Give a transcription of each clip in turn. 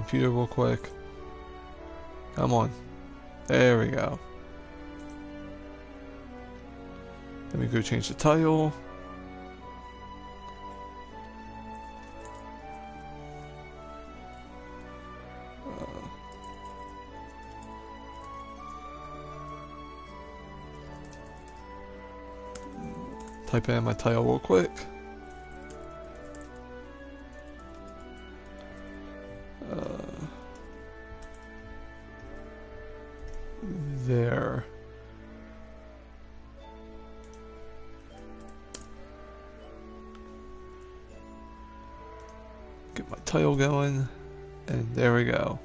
computer real quick. Come on. There we go. Let me go change the title. Type in my title real quick. There. Get my title going, and there we go.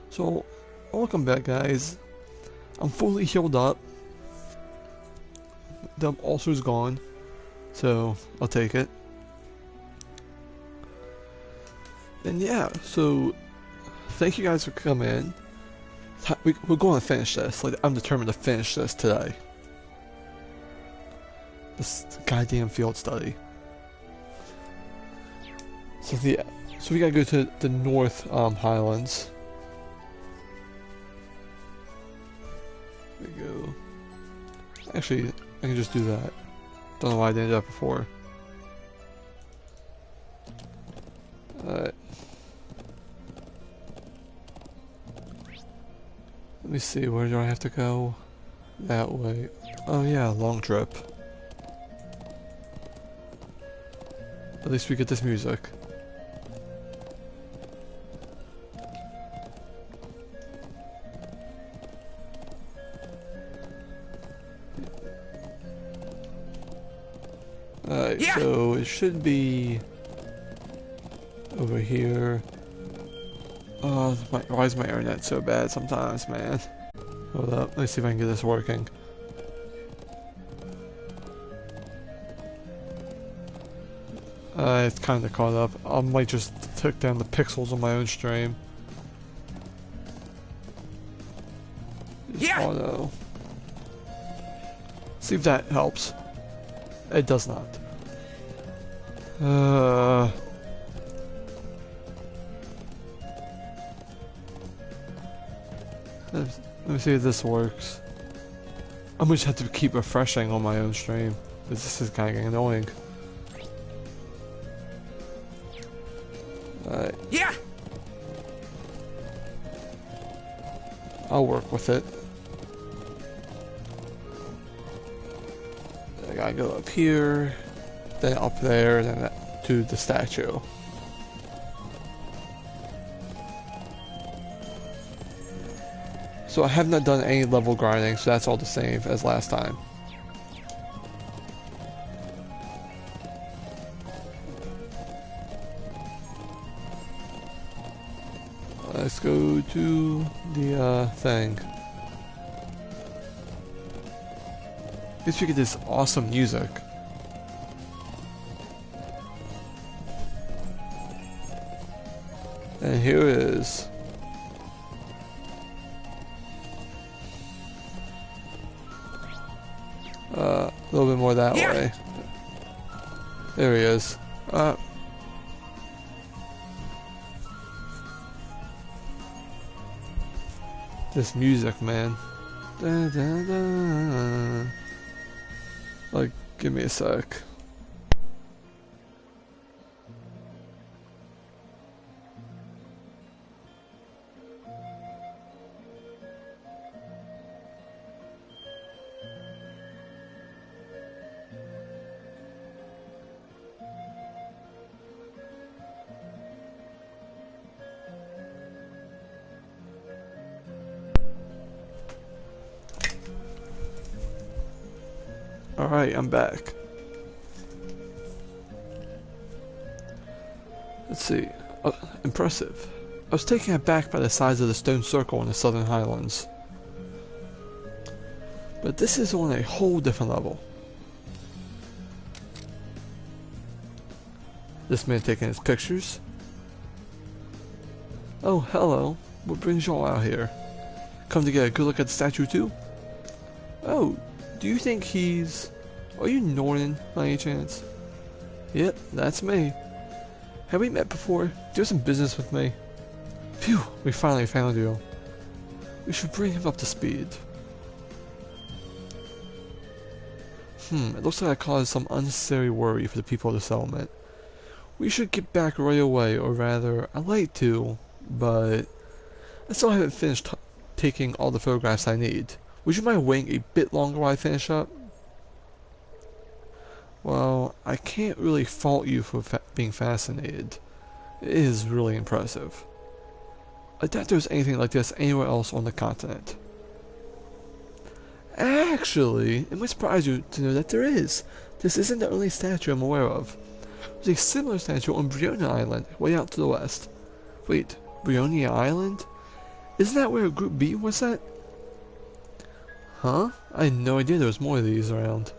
So, welcome back, guys. I'm fully healed up. The ulcer's gone, so I'll take it. And yeah, so thank you guys for coming in. We're going to finish this. Like, I'm determined to finish this today. This goddamn field study. So yeah, so we gotta go to the North Highlands. There we go. Actually, I can just do that. Don't know why I didn't do that before. Alright. Let me see, where do I have to go? That way. Oh yeah, long trip. At least we get this music. Alright, yeah. So it should be over here. Oh, why is my internet so bad sometimes, man? Hold up, let me see if I can get this working. It's kinda caught up. I might just took down the pixels on my own stream. Yeah. Auto. See if that helps. It does not. Let me see if this works. I'm gonna just have to keep refreshing on my own stream. This is kind of getting annoying. Alright. Yeah! I'll work with it. I gotta go up here, then up there, then to the statue. So I have not done any level grinding, so that's all the same as last time. Let's go to the thing. Let's get this awesome music. And here it is. A little bit more that way. There he is. This music, man. Da, da, da. Like, give me a sec. Alright, I'm back. Let's see. Impressive. I was taken aback by the size of the stone circle in the Southern Highlands. But this is on a whole different level. This man taking his pictures. Oh, hello. What brings y'all out here? Come to get a good look at the statue too? Oh, do you think he's... Are you Norton by any chance? Yep, that's me. Have we met before? Do you have some business with me? Phew, we finally found you. We should bring him up to speed. It looks like I caused some unnecessary worry for the people of the settlement. We should get back right away, or rather, I'd like to, but I still haven't finished taking all the photographs I need. Would you mind waiting a bit longer while I finish up? Well, I can't really fault you for being fascinated. It is really impressive. I doubt there's anything like this anywhere else on the continent. Actually, it might surprise you to know that there is. This isn't the only statue I'm aware of. There's a similar statue on Briona Island, way out to the west. Wait, Briona Island? Isn't that where Group B was at? Huh? I had no idea there was more of these around.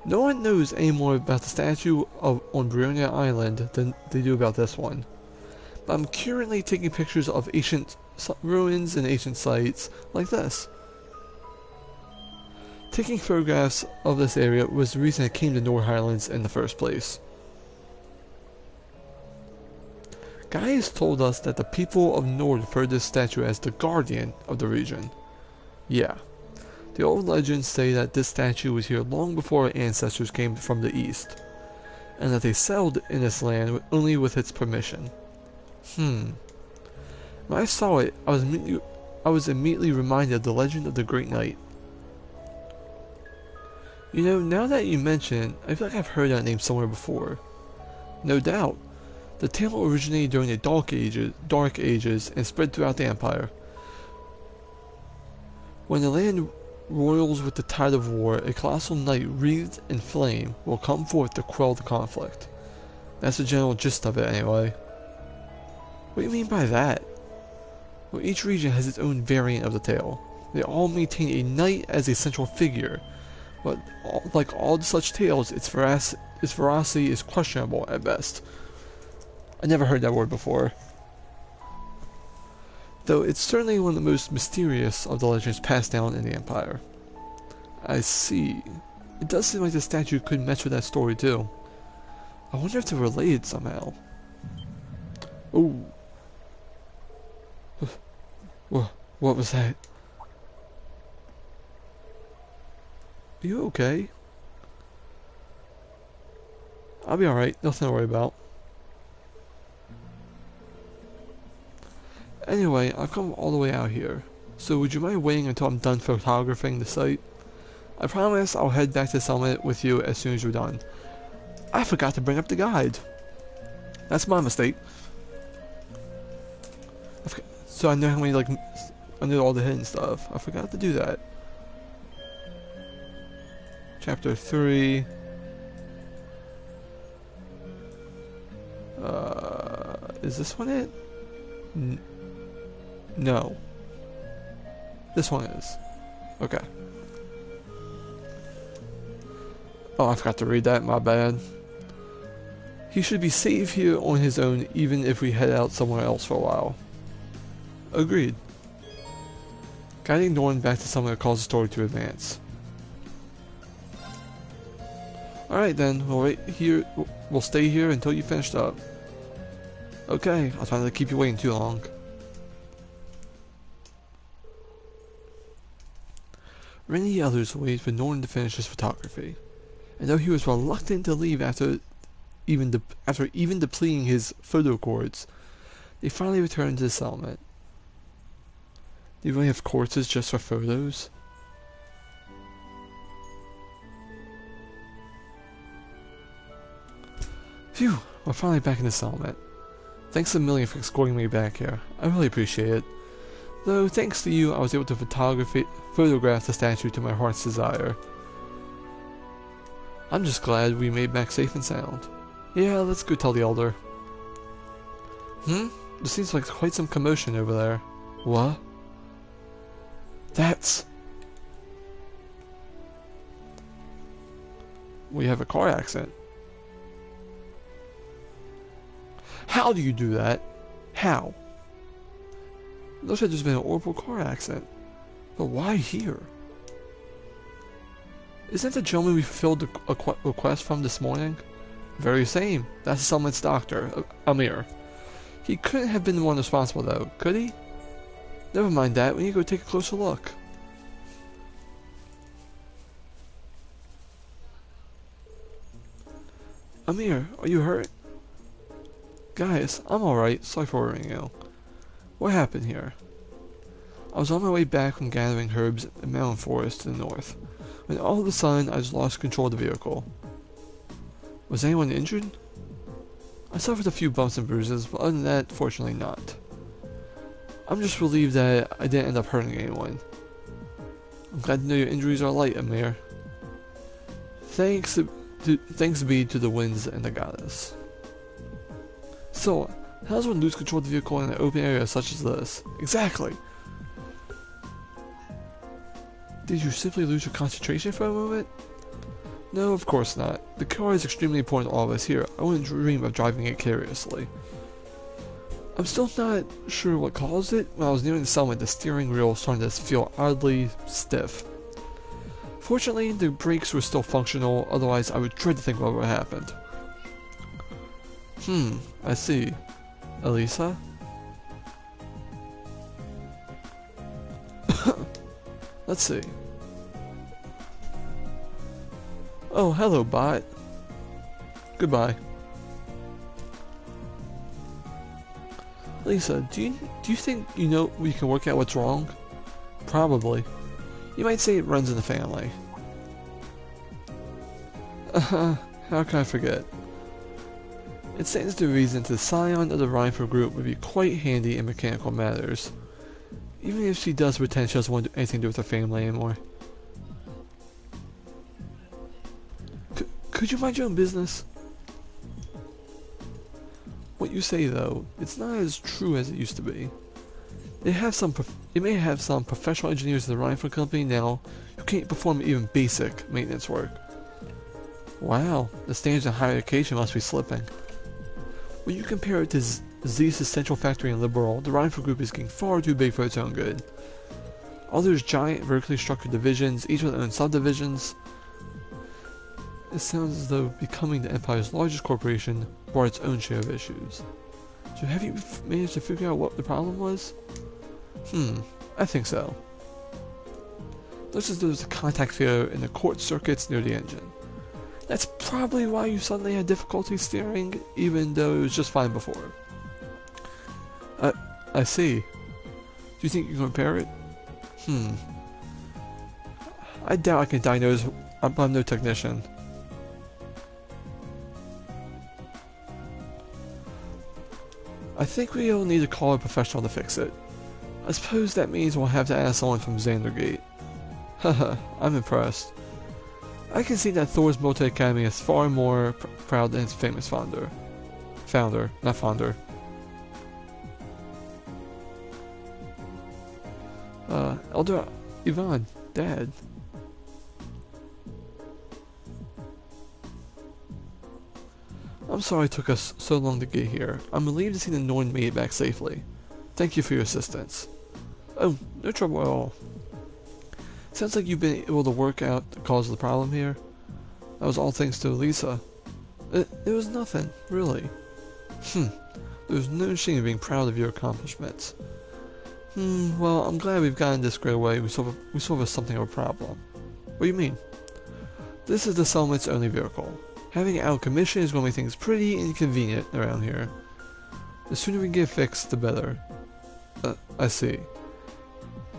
No one knows any more about the statue on Briona Island than they do about this one. But I'm currently taking pictures of ancient ruins and ancient sites like this. Taking photographs of this area was the reason I came to North Highlands in the first place. Guys told us that the people of Nord refer to this statue as the guardian of the region. Yeah. The old legends say that this statue was here long before our ancestors came from the east, and that they settled in this land only with its permission. When I saw it, I was immediately reminded of the legend of the Great Knight. You know, now that you mention it, I feel like I've heard that name somewhere before. No doubt. The tale originated during the Dark Ages and spread throughout the Empire. When the land roils with the tide of war, a colossal knight wreathed in flame will come forth to quell the conflict. That's the general gist of it anyway. What do you mean by that? Well, each region has its own variant of the tale. They all maintain a knight as a central figure, but like all such tales, its veracity is questionable at best. I never heard that word before. Though it's certainly one of the most mysterious of the legends passed down in the Empire. I see. It does seem like the statue could match with that story too. I wonder if they're related somehow. Ooh. What was that? Are you okay? I'll be alright, nothing to worry about. Anyway, I've come all the way out here, so would you mind waiting until I'm done photographing the site? I promise I'll head back to the settlement with you as soon as you're done. I forgot to bring up the guide. That's my mistake. So I know how many, I know all the hidden stuff. I forgot to do that. Chapter 3. Is this one it? No. This one is. Okay. Oh, I forgot to read that, my bad. He should be safe here on his own even if we head out somewhere else for a while. Agreed. Guiding Norn back to somewhere that caused the story to advance. Alright then, we'll stay here until you finished up. Okay, I'll try not to keep you waiting too long. Ren and the others waited for Norton to finish his photography, and though he was reluctant to leave after even depleting his photo cords, they finally returned to the settlement. Do you really have cords just for photos? Phew, we're finally back in the settlement. Thanks a million for escorting me back here. I really appreciate it. Though, thanks to you, I was able to photograph the statue to my heart's desire. I'm just glad we made back safe and sound. Yeah, let's go tell the elder. There seems like quite some commotion over there. What? That's... We have a car accident. How do you do that? How? It looks like there's been an horrible car accident. But why here? Isn't the gentleman we fulfilled a request from this morning? Very same. That's Selman's doctor, Amir. He couldn't have been the one responsible though, could he? Never mind that, we need to go take a closer look. Amir, are you hurt? Guys, I'm alright, sorry for worrying you. What happened here? I was on my way back from gathering herbs in the mountain forest to the north, when all of a sudden I just lost control of the vehicle. Was anyone injured? I suffered a few bumps and bruises, but other than that, fortunately not. I'm just relieved that I didn't end up hurting anyone. I'm glad to know your injuries are light, Amir. Thanks be to the winds and the goddess. So, how does one lose control of the vehicle in an open area such as this? Exactly! Did you simply lose your concentration for a moment? No, of course not. The car is extremely important to all of us here. I wouldn't dream of driving it carelessly. I'm still not sure what caused it. When I was nearing the summit, the steering wheel started to feel oddly stiff. Fortunately, the brakes were still functional, otherwise I would dread to think about what happened. I see. Elisa? Let's see. Oh, hello, bot. Goodbye. Lisa, do you think you know we can work out what's wrong? Probably. You might say it runs in the family. How can I forget? It stands to reason the scion of the Rhineford group would be quite handy in mechanical matters. Even if she does pretend she doesn't want anything to do with her family anymore. Could you mind your own business? What you say though, it's not as true as it used to be. It may have some professional engineers in the Rhineford company now who can't perform even basic maintenance work. Wow, the standards in higher education must be slipping. When you compare it to Zeus' central factory in Liberal, the Rhineford group is getting far too big for its own good. All those giant vertically structured divisions, each with their own subdivisions. It sounds as though becoming the Empire's largest corporation brought its own share of issues. So have you managed to figure out what the problem was? I think so. Looks as though there's a contact failure in the quartz circuits near the engine. That's probably why you suddenly had difficulty steering, even though it was just fine before. I see. Do you think you can repair it? I doubt I can diagnose. I'm no technician. I think we'll need to call a professional to fix it. I suppose that means we'll have to ask someone from Xandergate. Haha, I'm impressed. I can see that Thor's Military Academy is far more proud than its famous founder. Not founder. Elder Ivan, Dad. I'm sorry it took us so long to get here. I'm relieved to see the Norn made it back safely. Thank you for your assistance. Oh, no trouble at all. Sounds like you've been able to work out the cause of the problem here. That was all thanks to Elisa. It was nothing, really. There's no shame in being proud of your accomplishments. Well, I'm glad we've gotten this squared away. We solved something of a problem. What do you mean? This is the settlement's only vehicle. Having it out of commission is going to make things pretty inconvenient around here. The sooner we can get it fixed, the better. I see.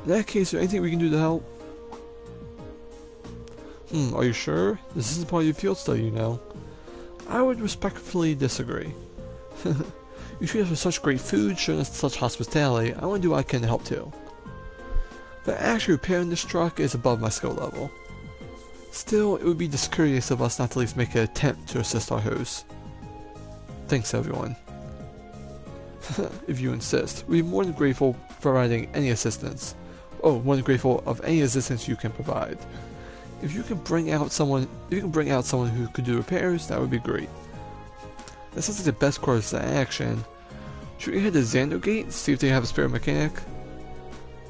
In that case, is there anything we can do to help? Are you sure? This isn't part of your field study, you know. I would respectfully disagree. You treat us with such great food, showing us such hospitality, I want to do what I can to help too. But actually repairing this truck is above my skill level. Still, it would be discourteous of us not to at least make an attempt to assist our hosts. Thanks everyone. If you insist, we'd be more than grateful for providing any assistance. Oh, more than grateful of any assistance you can provide. If you can bring out someone who could do repairs, that would be great. That sounds like the best course of action. Should we head to Xandergate and see if they have a spare mechanic?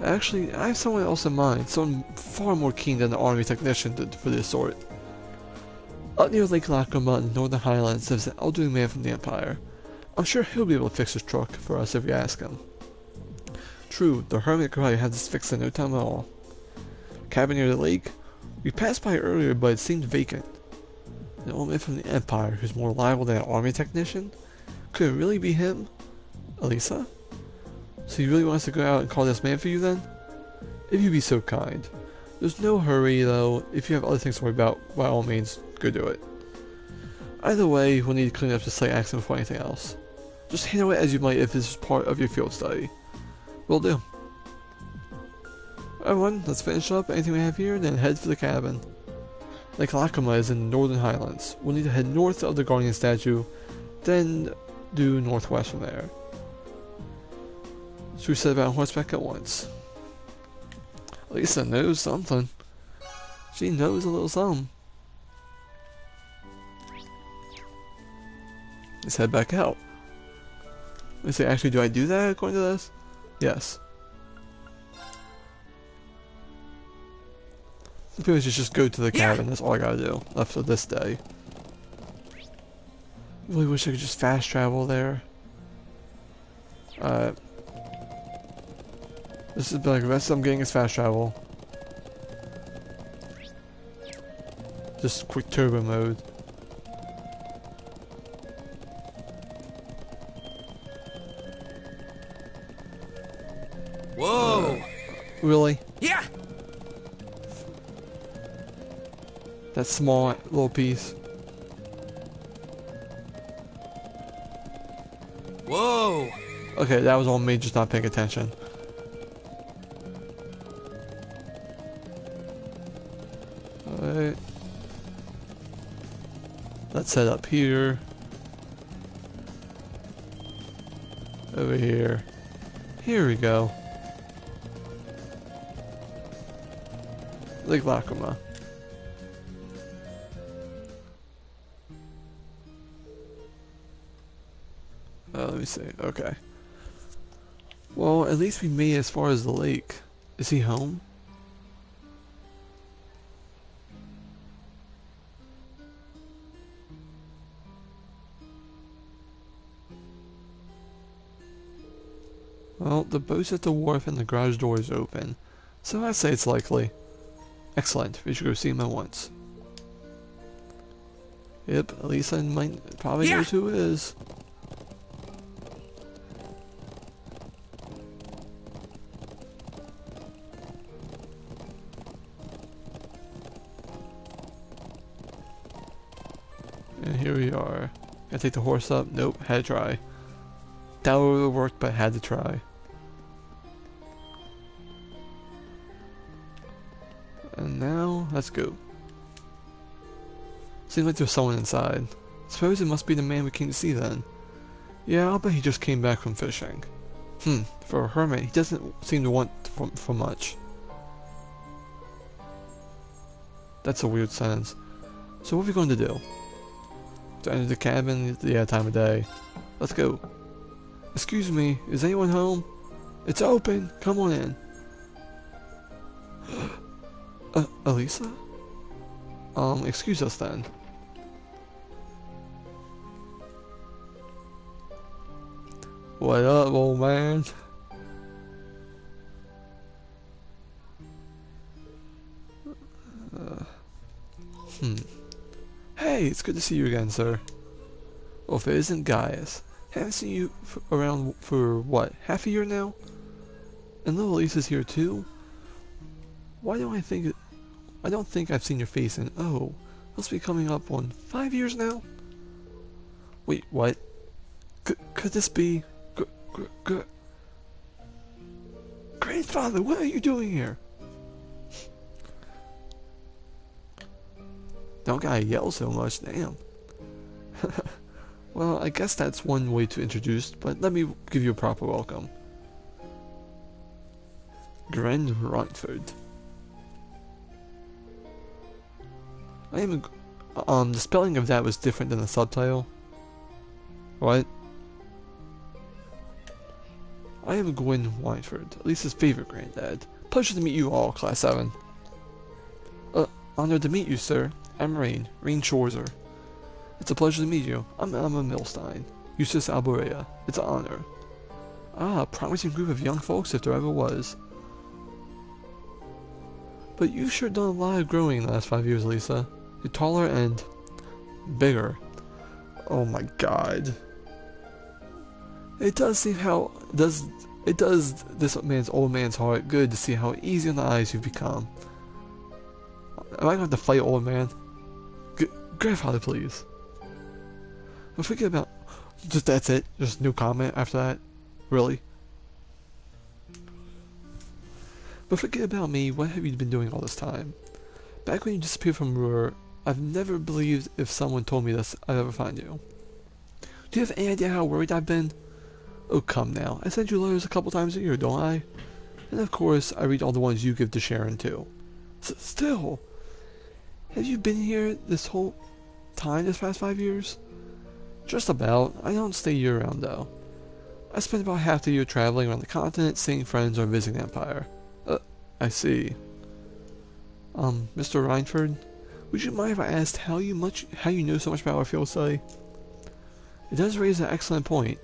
Actually, I have someone else in mind, someone far more keen than an army technician for this sort. Up near Lake Lacrima in the Northern Highlands lives an elderly man from the Empire. I'm sure he'll be able to fix his truck for us if we ask him. True, the hermit could probably have this fixed in no time at all. Cabin near the lake? We passed by earlier, but it seemed vacant. An old man from the Empire who's more reliable than an army technician? Could it really be him? Elisa? So you really want us to go out and call this man for you then? If you'd be so kind. There's no hurry though. If you have other things to worry about, by all means, go do it. Either way, we'll need to clean up the site accident before anything else. Just handle it as you might if this is part of your field study. Will do. Everyone, let's finish up anything we have here, then head for the cabin. Lake Lacrima is in the Northern Highlands. We'll need to head north of the Guardian statue, then do northwest from there. Should we set about on horseback at once? Lisa knows something. She knows a little something. Let's head back out. Let's say, actually, do I do that according to this? Yes. I think we should just go to the cabin. That's all I gotta do left for this day. Really wish I could just fast travel there. This is like the best I'm getting is fast travel. Just quick turbo mode. Whoa! Really? Yeah! That small little piece. Whoa! Okay, that was all me just not paying attention. Alright. Let's head up here. Over here. Here we go. Lake Lacrima. Let me see. Okay. Well, at least we made it as far as the lake. Is he home? Well, the boat's at the wharf and the garage door is open, so I'd say it's likely. Excellent, we should go see him at once. Yep, Lisa might probably knows who it is. And here we are. Gotta take the horse up. Nope, had to try. That would have worked, but had to try. And now, let's go. Seems like there's someone inside. Suppose it must be the man we came to see then. Yeah, I'll bet he just came back from fishing. For a hermit, he doesn't seem to want for much. That's a weird sentence. So what are we going to do? To enter the cabin? Yeah, time of day. Let's go. Excuse me, is anyone home? It's open, come on in. Elisa? Excuse us then. What up, old man? Hey, it's good to see you again, sir. Well, if it isn't Gaius. Haven't seen you around for, what, half a year now? And little Lisa's here too? Why don't I don't think I've seen your face in, oh, must be coming up on 5 years now? Wait, what? Could this be... Grandfather, what are you doing here? Don't gotta yell so much, damn. Well, I guess that's one way to introduce, but let me give you a proper welcome. Grand Rontford. I am the spelling of that was different than the subtitle. What? I am Gwyn Wynford, Lisa's favorite granddad. Pleasure to meet you all, Class 7. Honored to meet you, sir. I'm Rain Schwarzer. It's a pleasure to meet you. I'm Emma Milstein. Eustace Alborea. It's an honor. Ah, a promising group of young folks if there ever was. But you've sure done a lot of growing in the last 5 years, Lisa. You're taller and bigger. Oh my god. It does seem how it does this old man's heart good to see how easy on the eyes you've become. Am I going to fight old man? Grandfather, please. But forget about just that's it. Just no comment after that. Really? But forget about me. What have you been doing all this time? Back when you disappeared from Ruhr, I've never believed if someone told me this I'd ever find you. Do you have any idea how worried I've been? Oh, come now. I send you letters a couple times a year, don't I? And of course, I read all the ones you give to Sharon, too. Still, have you been here this whole time this past 5 years? Just about. I don't stay year-round, though. I spend about half the year traveling around the continent, seeing friends, or visiting the Empire. I see. Mr. Reinford, would you mind if I asked how you know so much about our fiancé? It does raise an excellent point.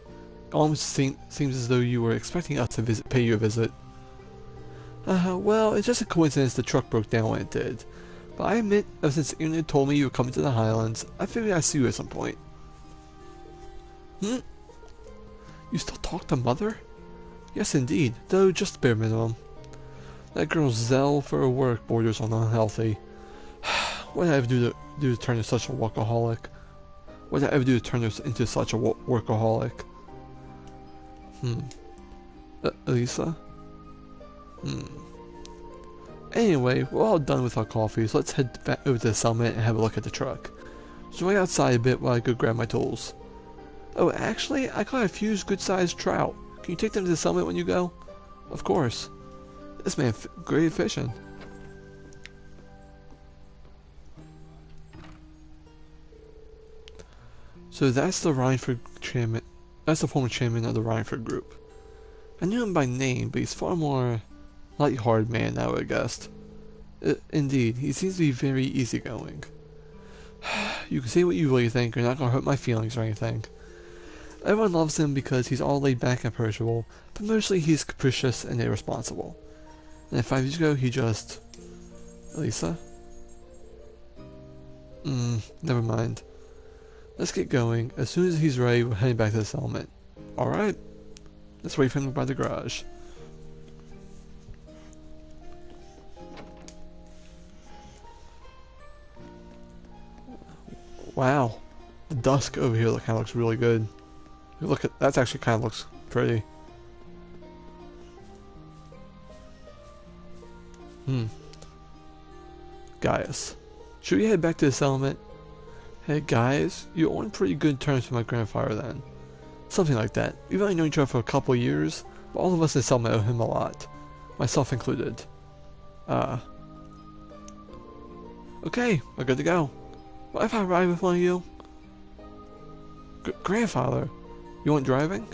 It almost seems as though you were expecting us to pay you a visit. Well, it's just a coincidence the truck broke down when it did. But I admit, ever since Ian told me you were coming to the Highlands, I figured I'd see you at some point. You still talk to Mother? Yes, indeed, though just the bare minimum. That girl's zeal for her work borders on unhealthy. What did I ever do to turn her such a workaholic? What did I ever do to turn her into such a workaholic? Lisa? Anyway, we're all done with our coffee, so let's head back over to the settlement and have a look at the truck. So wait outside a bit while I go grab my tools. Oh, actually, I caught a few good-sized trout. Can you take them to the settlement when you go? Of course. This man great at fishing. So that's the Reinford chairman. That's the former chairman of the Reinford group. I knew him by name, but he's far more light-hearted man than I would have guessed. Indeed, he seems to be very easygoing. You can say what you really think, you're not going to hurt my feelings or anything. Everyone loves him because he's all laid back and approachable, but mostly he's capricious and irresponsible. And 5 years ago, he just... Lisa? Never mind. Let's get going. As soon as he's ready, we're heading back to the settlement. Alright. Let's wait for him by the garage. Wow. The dusk over here kind of looks really good. Look at that, actually kind of looks pretty. Gaius. Should we head back to the settlement? Hey guys, you were on pretty good terms with my grandfather then. Something like that. We've only known each other for a couple of years, but all of us in the settlement owe him a lot. Myself included. Okay, we're good to go. What if I ride with one of you? Grandfather? You want driving?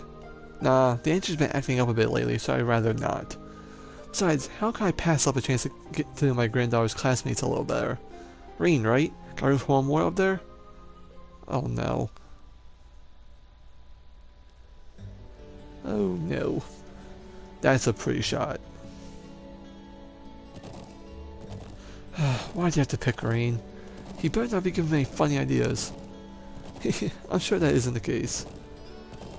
Nah, the engine's been acting up a bit lately, so I'd rather not. Besides, how can I pass up a chance to get to know my granddaughter's classmates a little better? Rain, right? Got room for one more up there? Oh no. Oh no. That's a pretty shot. Why'd you have to pick Rain? He better not be giving me any funny ideas. I'm sure that isn't the case.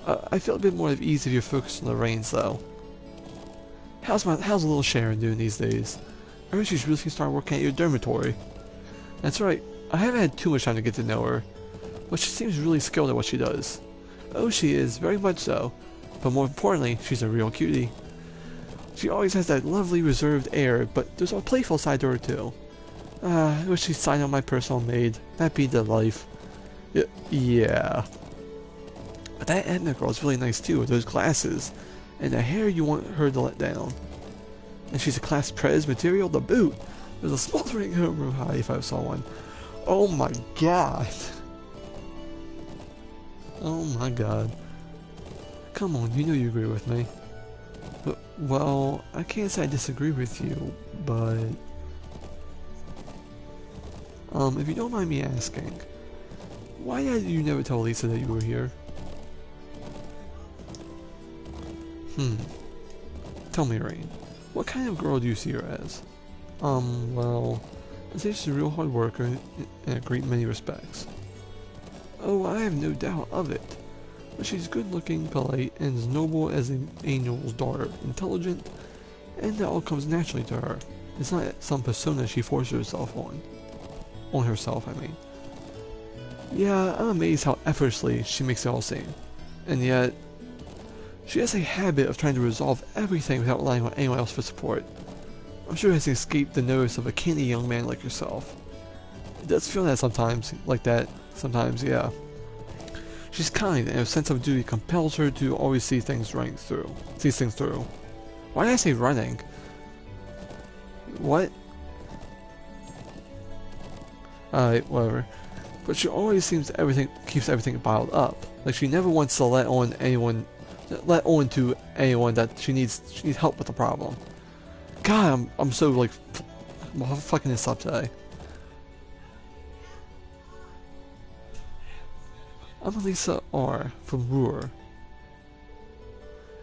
I feel a bit more at ease if you're focused on the reins, though. How's little Sharon doing these days? I heard she's really starting working at your dormitory. That's right. I haven't had too much time to get to know her, but she seems really skilled at what she does. Oh, she is, very much so. But more importantly, she's a real cutie. She always has that lovely reserved air, but there's a playful side to her too. I wish she'd sign on my personal maid. That'd be the life. Yeah. But that Edna girl is really nice too, with those glasses, and the hair you want her to let down. And she's a class prez material to boot. There's a smoldering homeroom high if I saw one. Oh my god. Oh my god. Come on, you know you agree with me. Well, I can't say I disagree with you, but... If you don't mind me asking, why did you never tell Lisa that you were here? Tell me, Rain, what kind of girl do you see her as? Well, I'd say she's a real hard worker in a great many respects. Oh, I have no doubt of it. But she's good looking, polite, and as noble as an angel's daughter, intelligent, and that all comes naturally to her. It's not some persona she forces herself on. On herself, I mean. Yeah, I'm amazed how effortlessly she makes it all seem. And yet, she has a habit of trying to resolve everything without relying on anyone else for support. I'm sure it has escaped the notice of a canny young man like yourself. It does feel that sometimes, yeah. She's kind, and her sense of duty compels her to always see things through. Why did I say running? What? Alright, whatever. But she always keeps everything bottled up. Like she never wants to let on to anyone that she needs help with the problem. God, I'm so like I'm fucking this up today. I'm Lisa R. from Ruhr.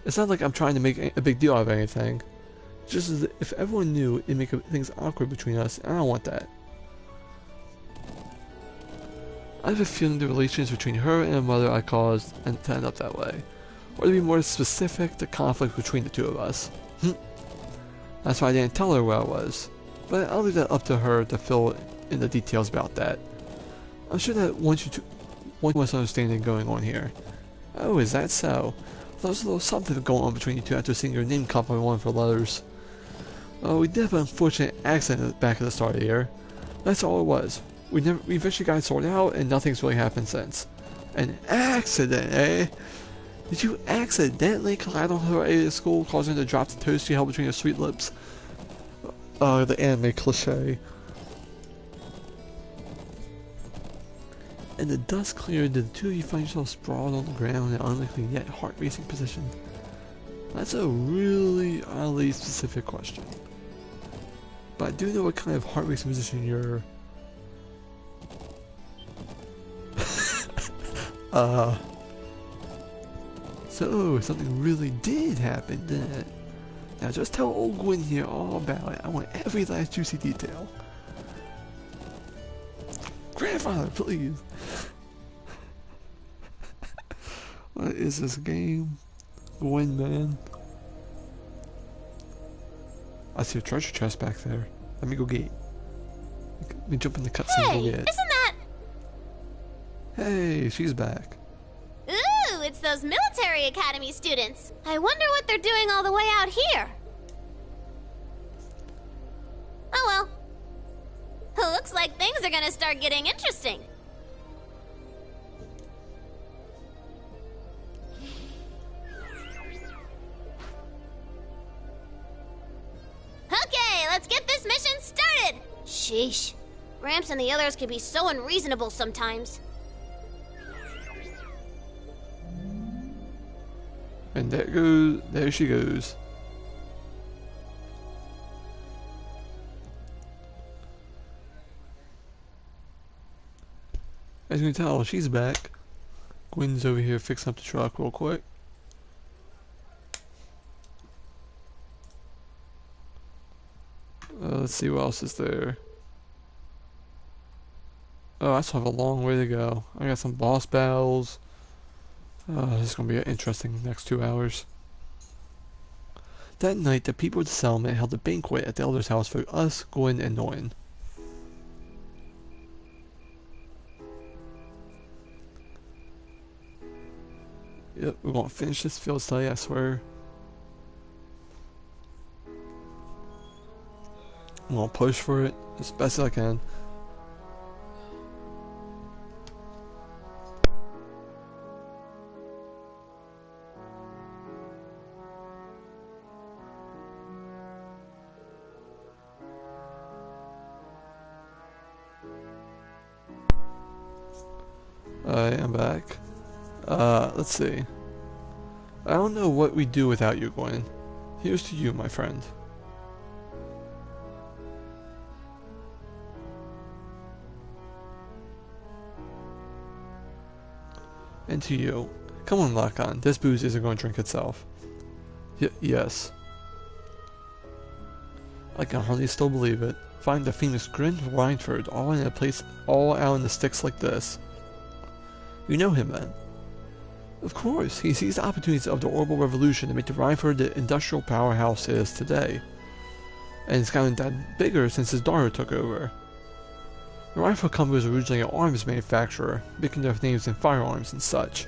It's not like I'm trying to make a big deal out of anything. Just as if everyone knew, it'd make things awkward between us, and I don't want that. I have a feeling the relations between her and her mother I caused to end up that way. Or to be more specific, the conflict between the two of us. That's why I didn't tell her where I was. But I'll leave that up to her to fill in the details about that. I'm sure that one misunderstanding going on here. Oh, is that so? There was a little something going on between you two after seeing your name come up on one for letters. Oh, we did have an unfortunate accident back at the start of the year. That's all it was. We eventually got it sorted out, and nothing's really happened since. An accident, eh? Did you accidentally collide on her at school, causing her to drop the toast you held between her sweet lips? The anime cliche. And the dust cleared, did the two of you find yourselves sprawled on the ground in an unlikely yet heart-racing position? That's a really oddly specific question. But I do know what kind of heart-racing position you're... So, something really did happen, didn't it? Now just tell old Gwen here all about it. I want every last juicy detail. Grandfather, please! What is this game? Gwen, man. I see a treasure chest back there. Let me go get it. Let me jump in the cutscene and go get it. Isn't that... Hey, she's back. Ooh, it's those military academy students. I wonder what they're doing all the way out here. Oh well. Looks like things are gonna start getting interesting. Okay, let's get this mission started! Sheesh. Gramps and the others can be so unreasonable sometimes. And there she goes. As you can tell, she's back. Gwen's over here fixing up the truck real quick. Let's see what else is there. Oh, I still have a long way to go. I got some boss battles. This is going to be an interesting next 2 hours. That night, the people of the settlement held a banquet at the elder's house for us, Gwen, and Noyan. Yep, we're going to finish this field study, I swear. I'm going to push for it as best as I can. Alright, I'm back. Let's see. I don't know what we'd do without you, Gwen. Here's to you, my friend. And to you. Come on, Lock-On. This booze isn't going to drink itself. Yes. I can hardly still believe it. Find the famous Grin Rhineford all in a place, all out in the sticks like this. You know him then? Of course, he seized the opportunities of the Orbital Revolution to make the Rhineford the industrial powerhouse it is today. And it's gotten that bigger since his daughter took over. The Rhineford company was originally an arms manufacturer, making their names in firearms and such.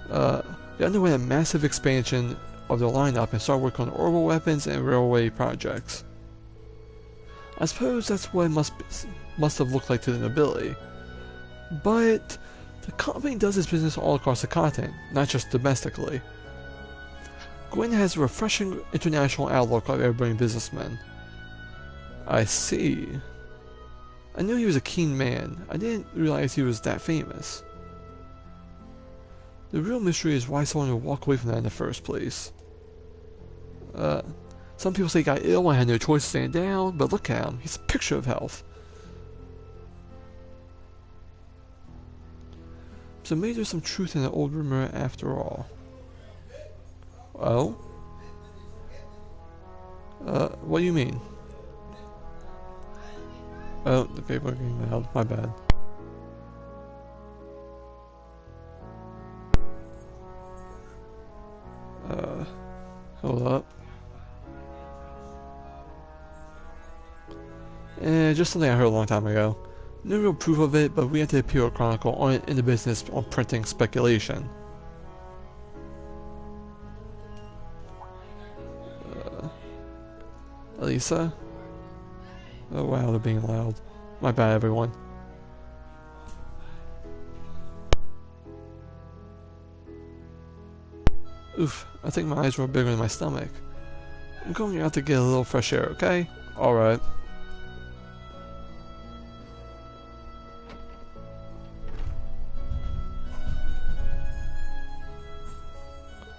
They underwent a massive expansion of their lineup and started working on orbital weapons and railway projects. I suppose that's what it must have looked like to the nobility. But the company does its business all across the continent, not just domestically. Gwyn has a refreshing international outlook on airborne businessmen. I see. I knew he was a keen man. I didn't realize he was that famous. The real mystery is why someone would walk away from that in the first place. Some people say he got ill and had no choice to stand down, but look at him. He's a picture of health. So maybe there's some truth in the old rumor after all. Oh? What do you mean? Oh, okay, we're getting loud. My bad. Hold up. Just something I heard a long time ago. No real proof of it, but we at the Imperial Chronicle aren't in the business of printing speculation. Elisa? Oh wow, they're being loud. My bad, everyone. Oof, I think my eyes were bigger than my stomach. I'm going out to get a little fresh air, okay? Alright.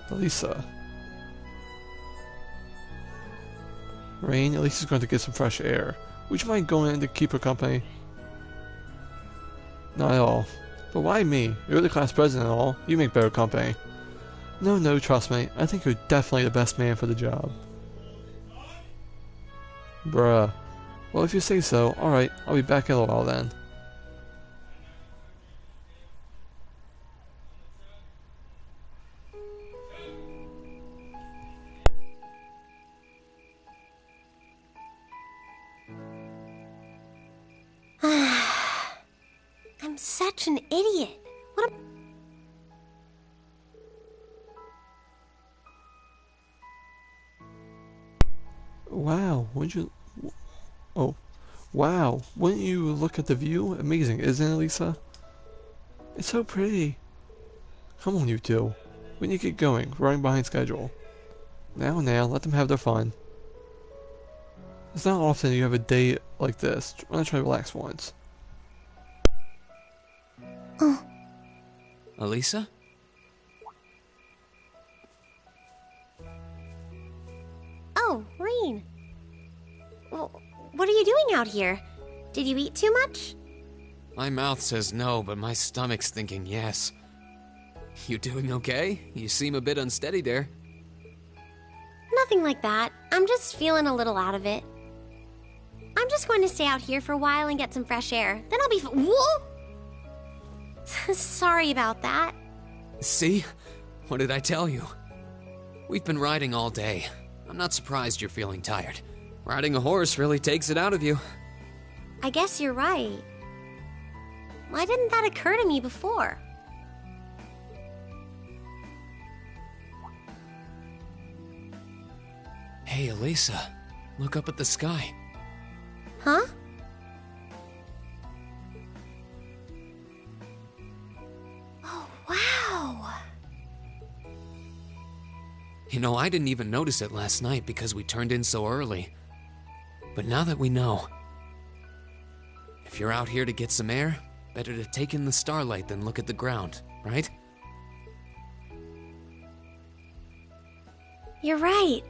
Elisa. Rain, Elisa's going to get some fresh air. Would you mind going in to keep her company? Not at all. But why me? You're the class president and all. You make better company. No, trust me. I think you're definitely the best man for the job. Bruh. Well, if you say so, alright. I'll be back in a while then. I'm such an idiot. What a... Wow, wouldn't you... Oh. Wow, wouldn't you look at the view? Amazing, isn't it, Lisa? It's so pretty. Come on, you two. We need to get going. We're running behind schedule. Now, let them have their fun. It's not often you have a day like this. Why not try to relax once? Oh. Elisa? Oh, Rain. Well, what are you doing out here? Did you eat too much? My mouth says no, but my stomach's thinking yes. You doing okay? You seem a bit unsteady there. Nothing like that. I'm just feeling a little out of it. I'm just going to stay out here for a while and get some fresh air. Then I'll be Whoa! Sorry about that. See? What did I tell you? We've been riding all day. I'm not surprised you're feeling tired. Riding a horse really takes it out of you. I guess you're right. Why didn't that occur to me before? Hey, Elisa. Look up at the sky. Huh? Oh, wow. You know, I didn't even notice it last night because we turned in so early. But now that we know, if you're out here to get some air, better to take in the starlight than look at the ground, right? You're right.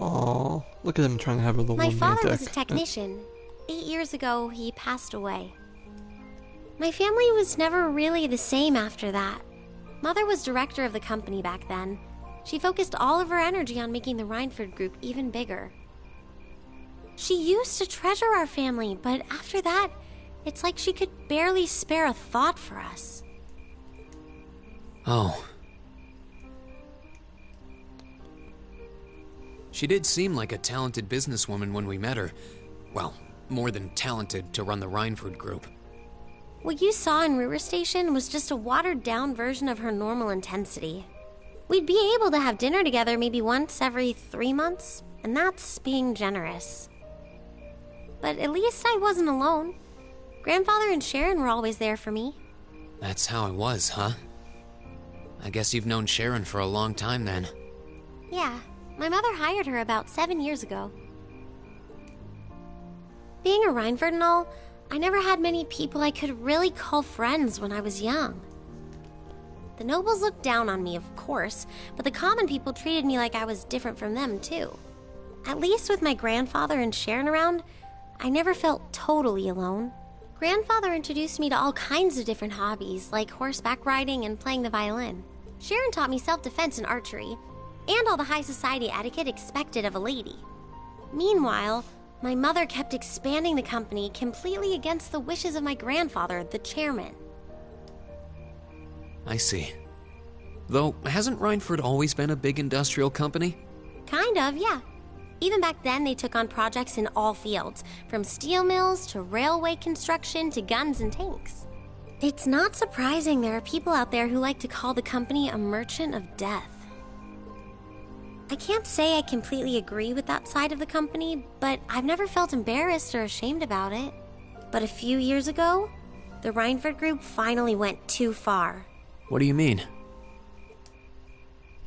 Aw, look at him trying to have a little My romantic. father was a technician. 8 years ago, he passed away. My family was never really the same after that. Mother was director of the company back then. She focused all of her energy on making the Rhineford Group even bigger. She used to treasure our family, but after that, it's like she could barely spare a thought for us. Oh. She did seem like a talented businesswoman when we met her. Well, more than talented to run the Rhineford Group. What you saw in Ruhr Station was just a watered-down version of her normal intensity. We'd be able to have dinner together maybe once every 3 months, and that's being generous. But at least I wasn't alone. Grandfather and Sharon were always there for me. That's how it was, huh? I guess you've known Sharon for a long time then. Yeah, my mother hired her about 7 years ago. Being a Rhineford and all, I never had many people I could really call friends when I was young. The nobles looked down on me, of course, but the common people treated me like I was different from them, too. At least with my grandfather and Sharon around, I never felt totally alone. Grandfather introduced me to all kinds of different hobbies, like horseback riding and playing the violin. Sharon taught me self-defense and archery, and all the high society etiquette expected of a lady. Meanwhile, my mother kept expanding the company completely against the wishes of my grandfather, the chairman. I see. Though, hasn't Rhineford always been a big industrial company? Kind of, yeah. Even back then, they took on projects in all fields, from steel mills to railway construction to guns and tanks. It's not surprising there are people out there who like to call the company a merchant of death. I can't say I completely agree with that side of the company, but I've never felt embarrassed or ashamed about it. But a few years ago, the Rhineford Group finally went too far. What do you mean?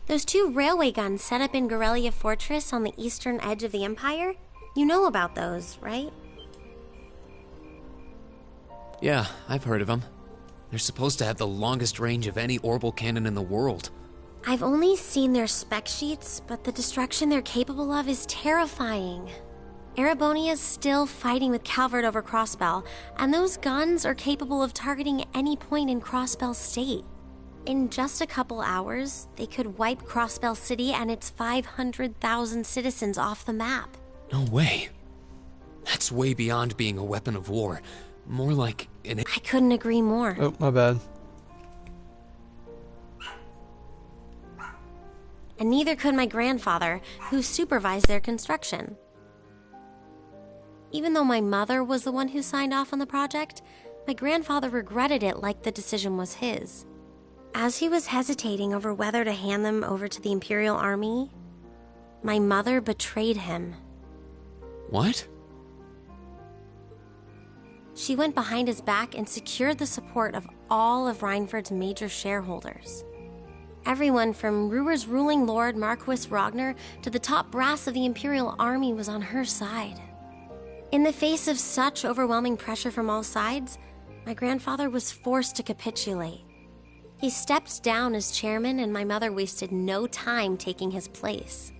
Those 2 railway guns set up in Gorelia Fortress on the eastern edge of the Empire? You know about those, right? Yeah, I've heard of them. They're supposed to have the longest range of any orbital cannon in the world. I've only seen their spec sheets, but the destruction they're capable of is terrifying. Erebonia's still fighting with Calvert over Crossbell, and those guns are capable of targeting any point in Crossbell State. In just a couple hours, they could wipe Crossbell City and its 500,000 citizens off the map. No way. That's way beyond being a weapon of war. More like an... I couldn't agree more. Oh, my bad. And neither could my grandfather, who supervised their construction. Even though my mother was the one who signed off on the project, my grandfather regretted it like the decision was his. As he was hesitating over whether to hand them over to the Imperial Army, my mother betrayed him. What? She went behind his back and secured the support of all of Rhineford's major shareholders. Everyone from Ruhr's ruling lord Marquis Ragnar to the top brass of the Imperial Army was on her side. In the face of such overwhelming pressure from all sides, my grandfather was forced to capitulate. He stepped down as chairman, and my mother wasted no time taking his place.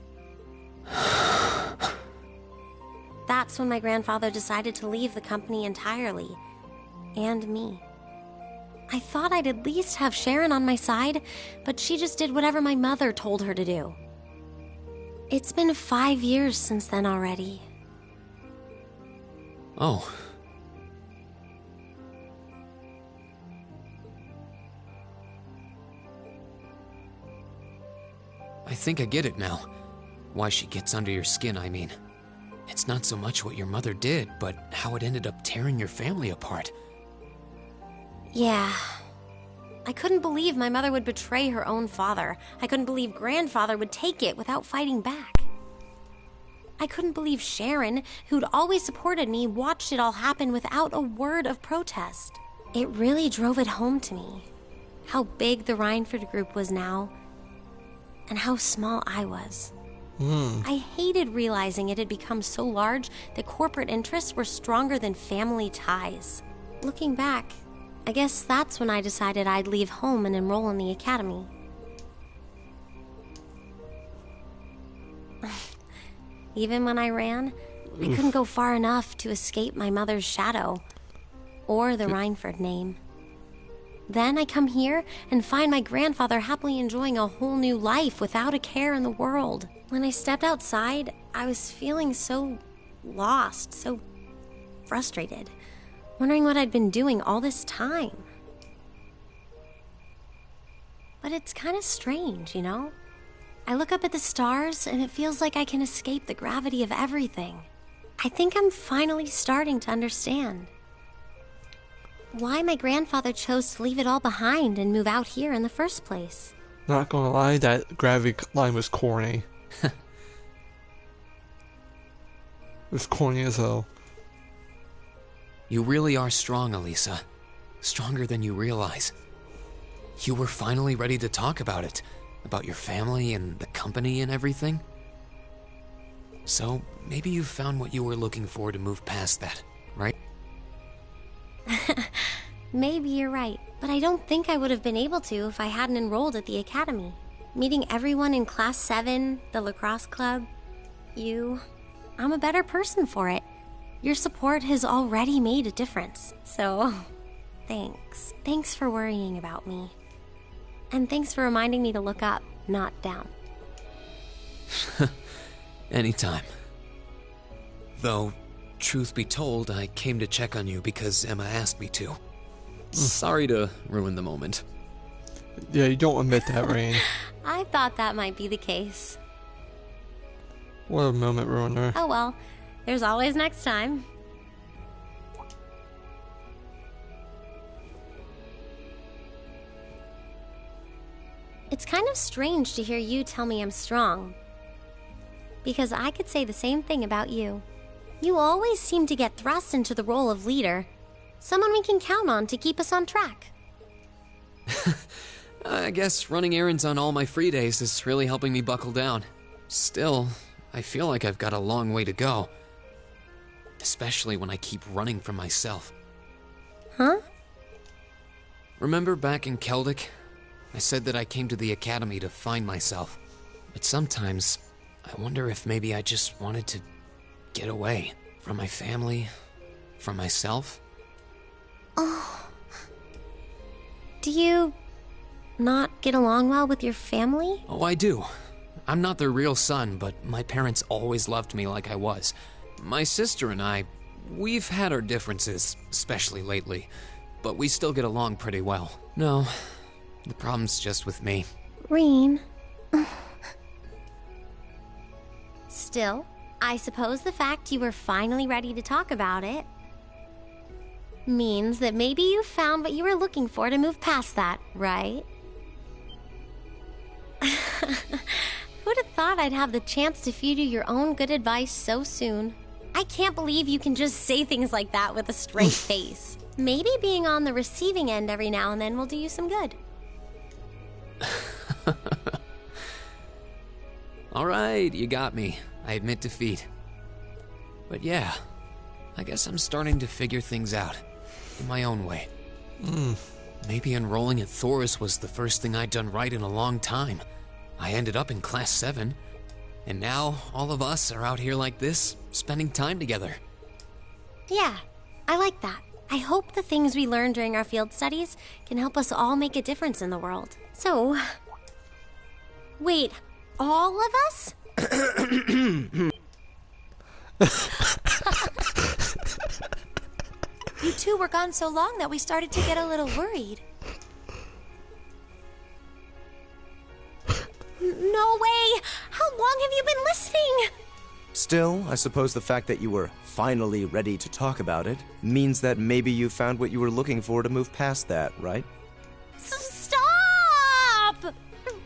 That's when my grandfather decided to leave the company entirely, and me. I thought I'd at least have Sharon on my side, but she just did whatever my mother told her to do. It's been 5 years since then already. Oh. I think I get it now. Why she gets under your skin, I mean. It's not so much what your mother did, but how it ended up tearing your family apart. Yeah. I couldn't believe my mother would betray her own father. I couldn't believe grandfather would take it without fighting back. I couldn't believe Sharon, who'd always supported me, watched it all happen without a word of protest. It really drove it home to me. How big the Rhineford Group was now, and how small I was. I hated realizing it had become so large that corporate interests were stronger than family ties. Looking back, I guess that's when I decided I'd leave home and enroll in the academy. Even when I ran, I couldn't go far enough to escape my mother's shadow, or the Rhineford name. Then I come here and find my grandfather happily enjoying a whole new life without a care in the world. When I stepped outside, I was feeling so lost, so frustrated, wondering what I'd been doing all this time. But it's kind of strange, you know? I look up at the stars and it feels like I can escape the gravity of everything. I think I'm finally starting to understand why my grandfather chose to leave it all behind and move out here in the first place. Not gonna lie, that gravity line was corny. It was corny as hell. You really are strong, Elisa. Stronger than you realize. You were finally ready to talk about it. About your family and the company and everything. So, maybe you found what you were looking for to move past that, right? Maybe you're right, but I don't think I would have been able to if I hadn't enrolled at the academy. Meeting everyone in Class 7, the lacrosse club, you, I'm a better person for it. Your support has already made a difference, so thanks. Thanks for worrying about me. And thanks for reminding me to look up, not down. Anytime. Though, truth be told, I came to check on you because Emma asked me to. Sorry to ruin the moment. Yeah, you don't admit that, Rain. I thought that might be the case. What a moment ruiner. Oh well, there's always next time. It's kind of strange to hear you tell me I'm strong. Because I could say the same thing about you. You always seem to get thrust into the role of leader. Someone we can count on to keep us on track. I guess running errands on all my free days is really helping me buckle down. Still, I feel like I've got a long way to go. Especially when I keep running from myself. Huh? Remember back in Celtic? I said that I came to the academy to find myself. But sometimes, I wonder if maybe I just wanted to get away from my family, from myself. Oh. Do you not get along well with your family? Oh, I do. I'm not their real son, but my parents always loved me like I was. My sister and I, we've had our differences, especially lately, but we still get along pretty well. No, the problem's just with me. Reen. Still, I suppose the fact you were finally ready to talk about it means that maybe you found what you were looking for to move past that, right? Who'd have thought I'd have the chance to feed you your own good advice so soon? I can't believe you can just say things like that with a straight face. Maybe being on the receiving end every now and then will do you some good. Alright, you got me. I admit defeat. But yeah, I guess I'm starting to figure things out. In my own way. Maybe enrolling at Thor's was the first thing I'd done right in a long time. I ended up in Class 7. And now, all of us are out here like this, spending time together. Yeah, I like that. I hope the things we learned during our field studies can help us all make a difference in the world. So... Wait, all of us? You two were gone so long that we started to get a little worried. No way! How long have you been listening? Still, I suppose the fact that you were finally ready to talk about it means that maybe you found what you were looking for to move past that, right? Stop!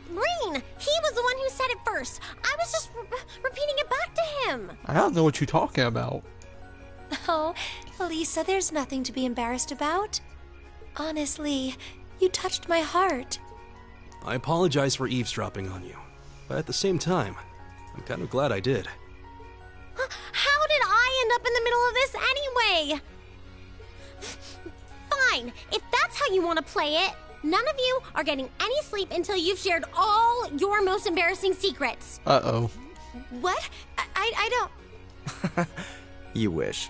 Green, he was the one who said it first. I was just repeating it back to him. I don't know what you're talking about. Oh, Elisa, there's nothing to be embarrassed about. Honestly, you touched my heart. I apologize for eavesdropping on you, but at the same time, I'm kind of glad I did. How did I end up in the middle of this anyway? Fine, if that's how you want to play it. None of you are getting any sleep until you've shared all your most embarrassing secrets. Uh-oh. What? I don't... You wish.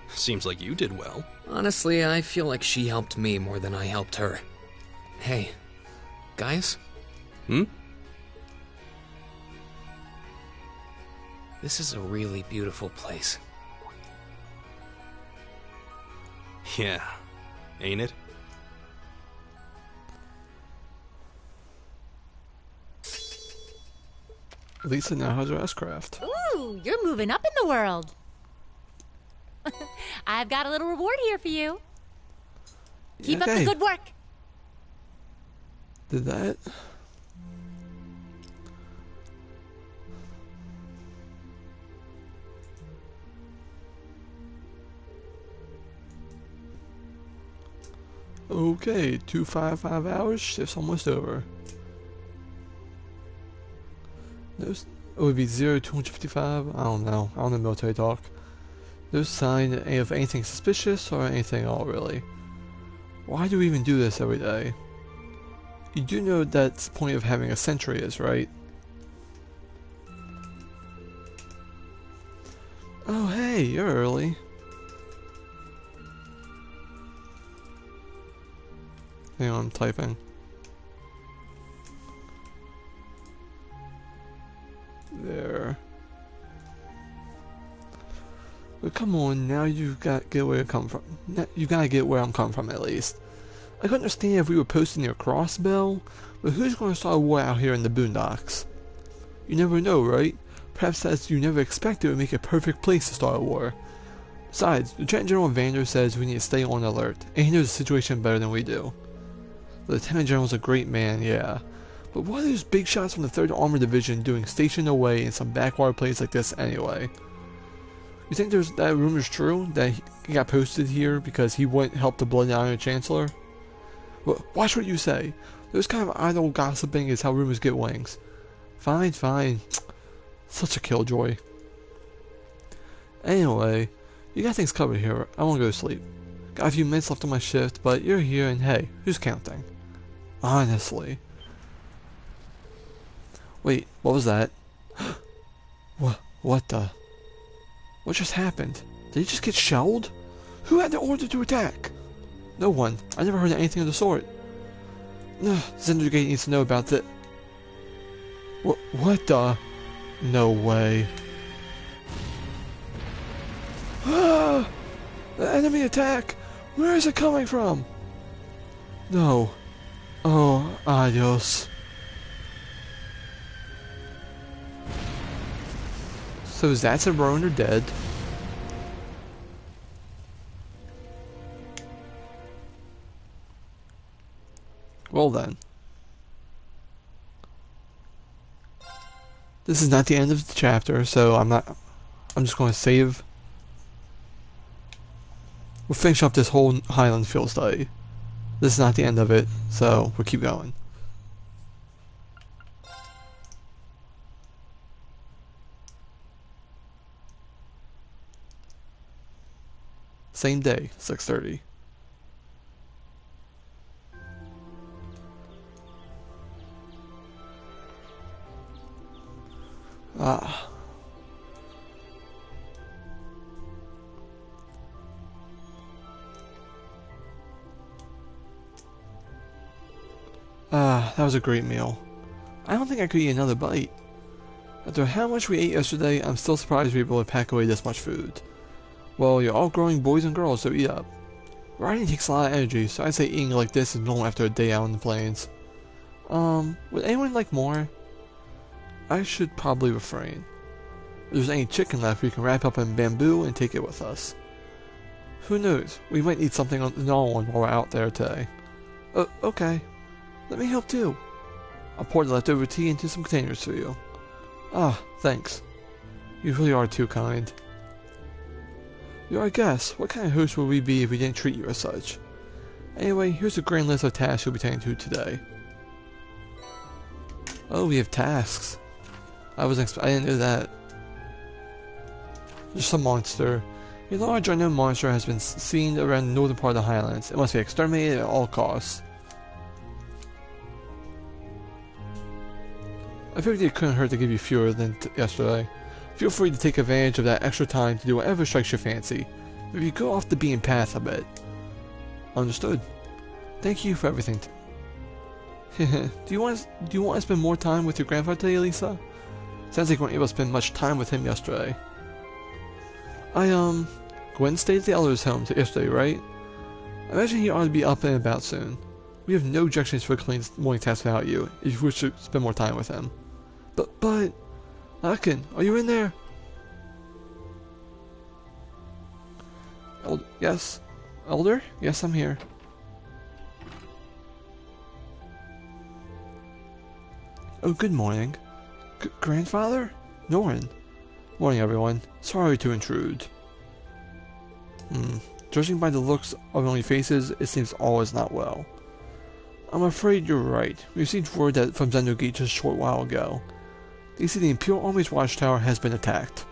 Seems like you did well. Honestly, I feel like she helped me more than I helped her. Hey, guys? Hmm? This is a really beautiful place. Yeah, ain't it? Lisa now has her S-craft. Ooh, you're moving up in the world. I've got a little reward here for you. Keep up the good work. Did that? Okay, 255 hours, shift's almost over. No, it would be 0255. I don't know military talk. No sign of anything suspicious or anything at all, really. Why do we even do this every day? You do know that's the point of having a sentry is, right? Oh hey, you're early. Hang on, I'm typing. There. But come on, now you've got to get where you come from. You gotta get where I'm coming from at least. I could understand if we were posted near Crossbell, but who's gonna start a war out here in the boondocks? You never know, right? Perhaps that's you never expected would make a perfect place to start a war. Besides, Lieutenant General Vander says we need to stay on alert, and he knows the situation better than we do. The Lieutenant General's a great man, yeah. But what are those big shots from the 3rd Armored Division doing stationed away in some backwater place like this anyway? You think that rumor's true? That he got posted here because he wouldn't help the Blood Iron Chancellor? Well, watch what you say. Those kind of idle gossiping is how rumors get wings. Fine, fine. Such a killjoy. Anyway, you got things covered here. I wanna go to sleep. Got a few minutes left on my shift, but you're here and hey, who's counting? Honestly. Wait, what was that? What the? What just happened? Did he just get shelled? Who had the order to attack? No one. I never heard of anything of the sort. Zendergate needs to know about that. What the? No way. Ah! The enemy attack! Where is it coming from? No. Oh, adios. So that's a Rowan are dead. Well then. This is not the end of the chapter, so I'm just going to save. We'll finish up this whole Highland field study. This is not the end of it, so we'll keep going. Same day, 6:30. That was a great meal. I don't think I could eat another bite. After how much we ate yesterday, I'm still surprised we were able to pack away this much food. Well, you're all growing boys and girls, so eat up. Riding takes a lot of energy, so I'd say eating like this is normal after a day out in the plains. Would anyone like more? I should probably refrain. If there's any chicken left, we can wrap up in bamboo and take it with us. Who knows? We might need something on the one while we're out there today. Okay. Let me help too. I'll pour the leftover tea into some containers for you. Ah, thanks. You really are too kind. You're our guest. What kind of host would we be if we didn't treat you as such? Anyway, here's a grand list of tasks you'll be taking to today. Oh, we have tasks. I didn't know that. Just a monster. A large unknown monster has been seen around the northern part of the Highlands. It must be exterminated at all costs. I figured it couldn't hurt to give you fewer than yesterday. Feel free to take advantage of that extra time to do whatever strikes your fancy. Maybe go off the beaten path a bit. Understood. Thank you for everything. Do you want to spend more time with your grandfather today, Lisa? Sounds like you weren't able to spend much time with him yesterday. Gwen stayed at the Elder's home yesterday, right? I imagine he ought to be up and about soon. We have no objections for a clean morning task without you, if you wish to spend more time with him. But... Larkin, are you in there? Yes? Elder? Yes, I'm here. Oh, good morning. Grandfather? Norrin. Morning, everyone. Sorry to intrude. Judging by the looks of your faces, it seems all is not well. I'm afraid you're right. We received word that from Zendogate just a short while ago. They say the Imperial Army's watchtower has been attacked.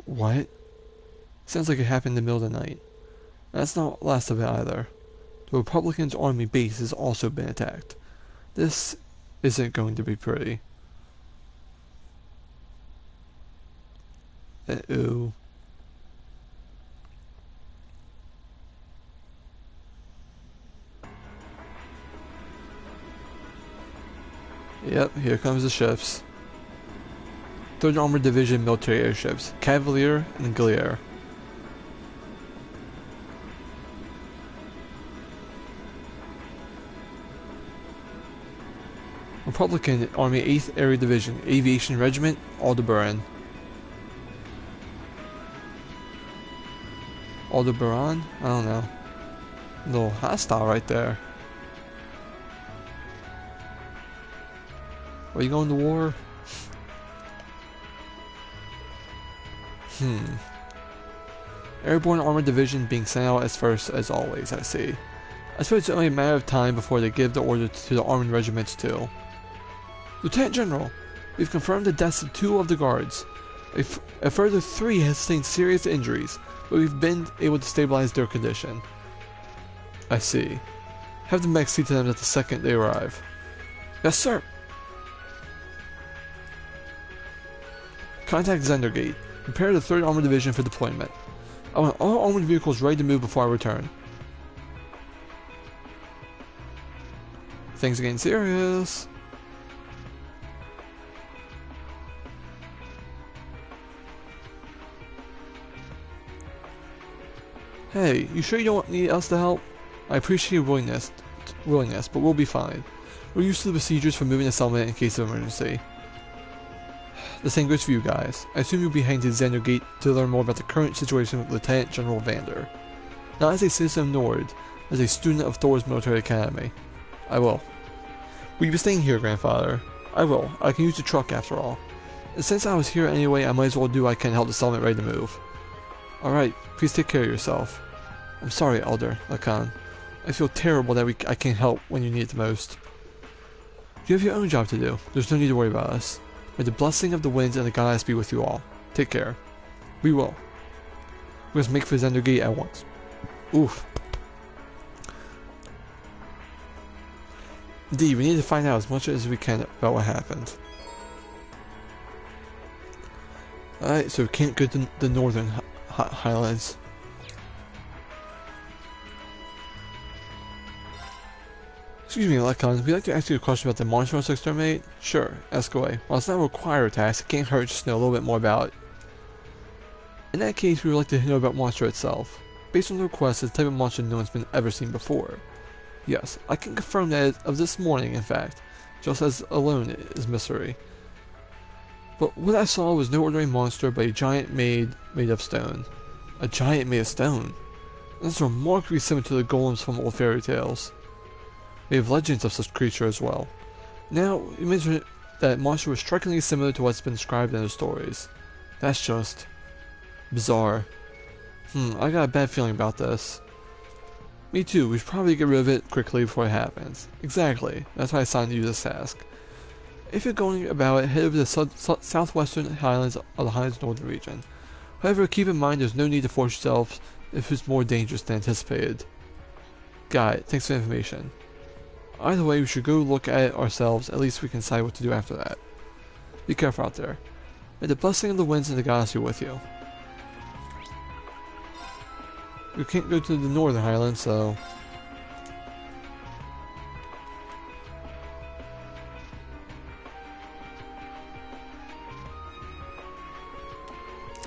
What? Sounds like it happened in the middle of the night. That's not last of it either. The Republicans' army base has also been attacked. This isn't going to be pretty. Uh-oh. Yep, here comes the ships. 3rd Armored Division military airships, Cavalier and Gallier. Republican Army 8th Area Division, Aviation Regiment, Aldebaran. Aldebaran? I don't know. A little hostile right there. Are you going to war? Airborne Armored Division being sent out as first as always, I see. I suppose it's only a matter of time before they give the order to the armored regiments too. Lieutenant General, we've confirmed the deaths of 2 of the guards. A further 3 have sustained serious injuries, but we've been able to stabilize their condition. I see. Have the mech see to them that the second they arrive. Yes, sir. Contact Zendergate. Prepare the 3rd Armored Division for deployment. I want all armored vehicles ready to move before I return. Things are getting serious. Hey, you sure you don't need us to help? I appreciate your willingness, but we'll be fine. We're used to the procedures for moving the settlement in case of emergency. The same goes for you guys. I assume you'll be heading to Xandergate to learn more about the current situation with Lieutenant General Vander. Not as a citizen of Nord, as a student of Thor's military academy. I will. Will you be staying here, Grandfather? I will. I can use the truck after all. And since I was here anyway, I might as well do what I can to help the settlement ready to move. Alright, please take care of yourself. I'm sorry, Elder Lacan. I feel terrible that I can't help when you need it the most. You have your own job to do. There's no need to worry about us. May the blessing of the winds and the goddess be with you all. Take care. We will. We must make for Zendergate at once. Oof. Indeed, we need to find out as much as we can about what happened. Alright, so we can't go to the northern highlands. Excuse me, Lekon, we'd like to ask you a question about the monster to exterminate? Sure, ask away. While it's not a required task, it can't hurt just to know a little bit more about it. In that case, we would like to know about monster itself. Based on the request, it's the type of monster no one's been ever seen before. Yes, I can confirm that it's of this morning, in fact, just as alone is mystery. But what I saw was no ordinary monster, but a giant made of stone. A giant made of stone? That's remarkably similar to the golems from old fairy tales. We have legends of such creatures as well. Now, you mentioned that monster was strikingly similar to what's been described in the stories. That's just... bizarre. I got a bad feeling about this. Me too, we should probably get rid of it quickly before it happens. Exactly, that's why I assigned you this task. If you're going about it, head over to the southwestern highlands of the Highlands Northern region. However, keep in mind there's no need to force yourself if it's more dangerous than anticipated. Got it, thanks for the information. Either way, we should go look at it ourselves. At least we can decide what to do after that. Be careful out there. May the blessing of the winds and the goddess be with you. We can't go to the northern highlands, so...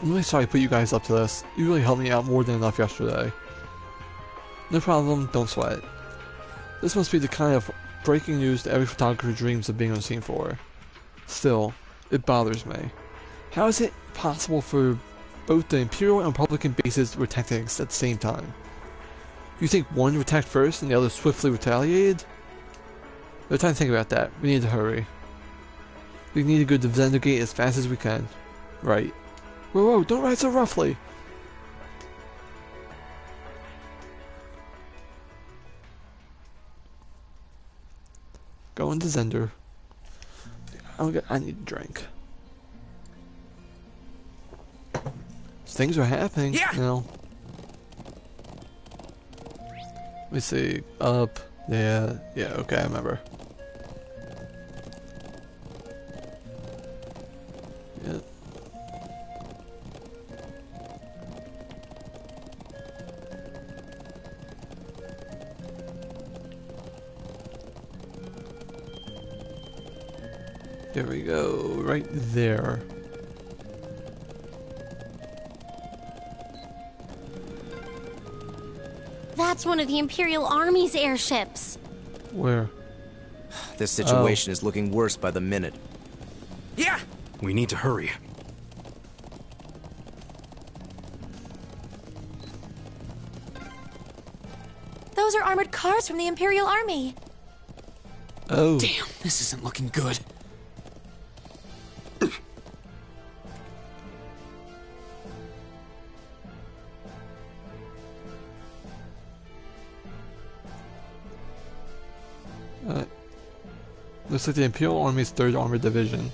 I'm really sorry to put you guys up to this. You really helped me out more than enough yesterday. No problem, don't sweat. This must be the kind of breaking news that every photographer dreams of being on the scene for. Still, it bothers me. How is it possible for both the Imperial and Republican bases to attack at the same time? You think one attacked first and the other swiftly retaliated? No time to think about that. We need to hurry. We need to go to Zender Gate as fast as we can. Right. Whoa, whoa, don't ride so roughly! Going to Zender. I need a drink. Things are happening, you know. Let me see. Up. Yeah, okay, I remember. Yep. There we go, right there. That's one of the Imperial Army's airships. Where? This situation is looking worse by the minute. Yeah! We need to hurry. Those are armored cars from the Imperial Army. Oh. Damn, this isn't looking good. Looks like the Imperial Army's 3rd Armored Division.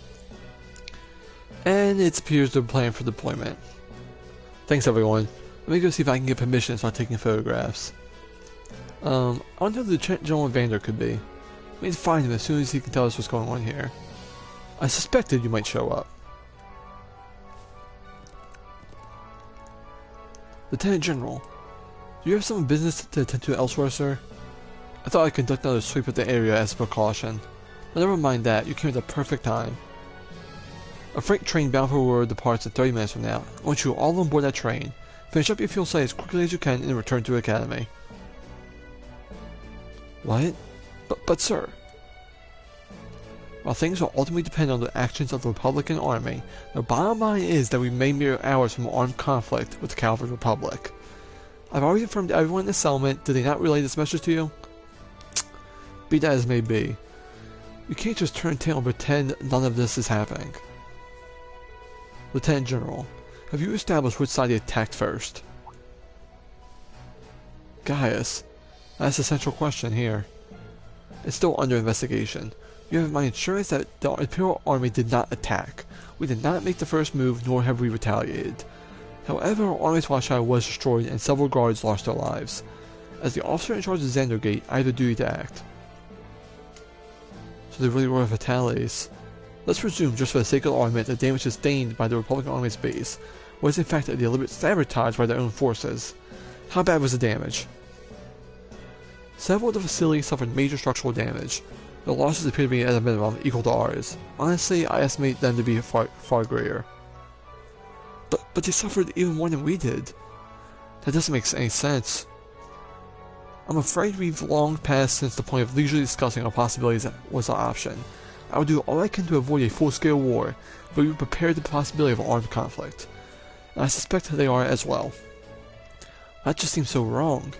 And it appears they're planning for deployment. Thanks everyone. Let me go see if I can get permission to start taking photographs. I wonder who Lieutenant General Vander could be. We need to find him as soon as he can tell us what's going on here. I suspected you might show up. Lieutenant General, do you have some business to attend to elsewhere, sir? I thought I'd conduct another sweep of the area as a precaution. But never mind that, you came at the perfect time. A freight train bound for Aurora departs in 30 minutes from now. I want you all on board that train. Finish up your fuel site as quickly as you can and return to the Academy. What? But sir... While things will ultimately depend on the actions of the Republican Army, the bottom line is that we may mere hours from armed conflict with the Calvary Republic. I've already informed everyone in the settlement. Did they not relay this message to you? Be that as may be. You can't just turn tail and pretend none of this is happening. Lieutenant General, have you established which side they attacked first? Gaius, that's the central question here. It's still under investigation. You have my assurance that the Imperial Army did not attack. We did not make the first move, nor have we retaliated. However, our Army's watchtower was destroyed and several guards lost their lives. As the officer in charge of Zender Gate, I have a duty to act. So they really were fatalities. Let's presume, just for the sake of the argument, the damage sustained by the Republican Army's base was in fact a deliberate sabotage by their own forces. How bad was the damage? Several of the facilities suffered major structural damage. The losses appear to be at a minimum equal to ours. Honestly, I estimate them to be far greater. But they suffered even more than we did. That doesn't make any sense. I'm afraid we've long passed since the point of leisurely discussing our possibilities was an option. I will do all I can to avoid a full-scale war, but we prepare the possibility of armed conflict. And I suspect they are as well. That just seems so wrong.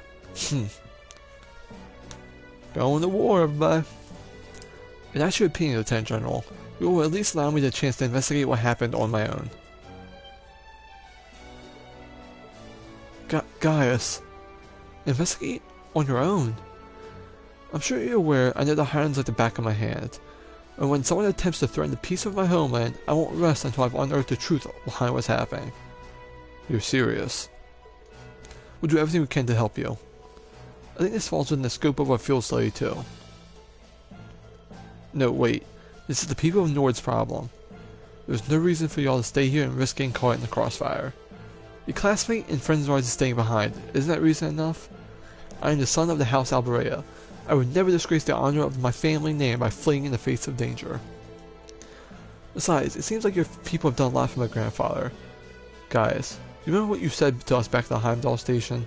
Going to war, everybody. In actual opinion, Lieutenant General, you will at least allow me the chance to investigate what happened on my own. Gaius, investigate on your own? I'm sure you're aware I know the Highlands like the back of my hand, and when someone attempts to threaten the peace of my homeland, I won't rest until I've unearthed the truth behind what's happening. You're serious. We'll do everything we can to help you. I think this falls within the scope of our field study too. No, wait. This is the people of Nord's problem. There's no reason for y'all to stay here and risk getting caught in the crossfire. Your classmate and friends of ours is staying behind. Isn't that reason enough? I am the son of the House Alberea. I would never disgrace the honor of my family name by fleeing in the face of danger. Besides, it seems like your people have done a lot for my grandfather. Guys, you remember what you said to us back at the Heimdall station?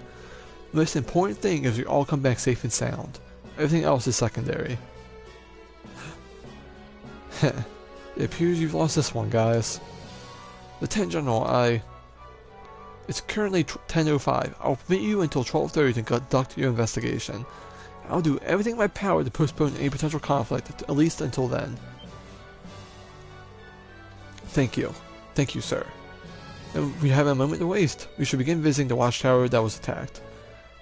The most important thing is we all come back safe and sound. Everything else is secondary. Heh. It appears you've lost this one, guys. Lieutenant General, It's currently 10:05. I'll permit you until 12:30 to conduct your investigation. I'll do everything in my power to postpone any potential conflict, at least until then. Thank you. Thank you, sir. And we have a moment to waste. We should begin visiting the watchtower that was attacked.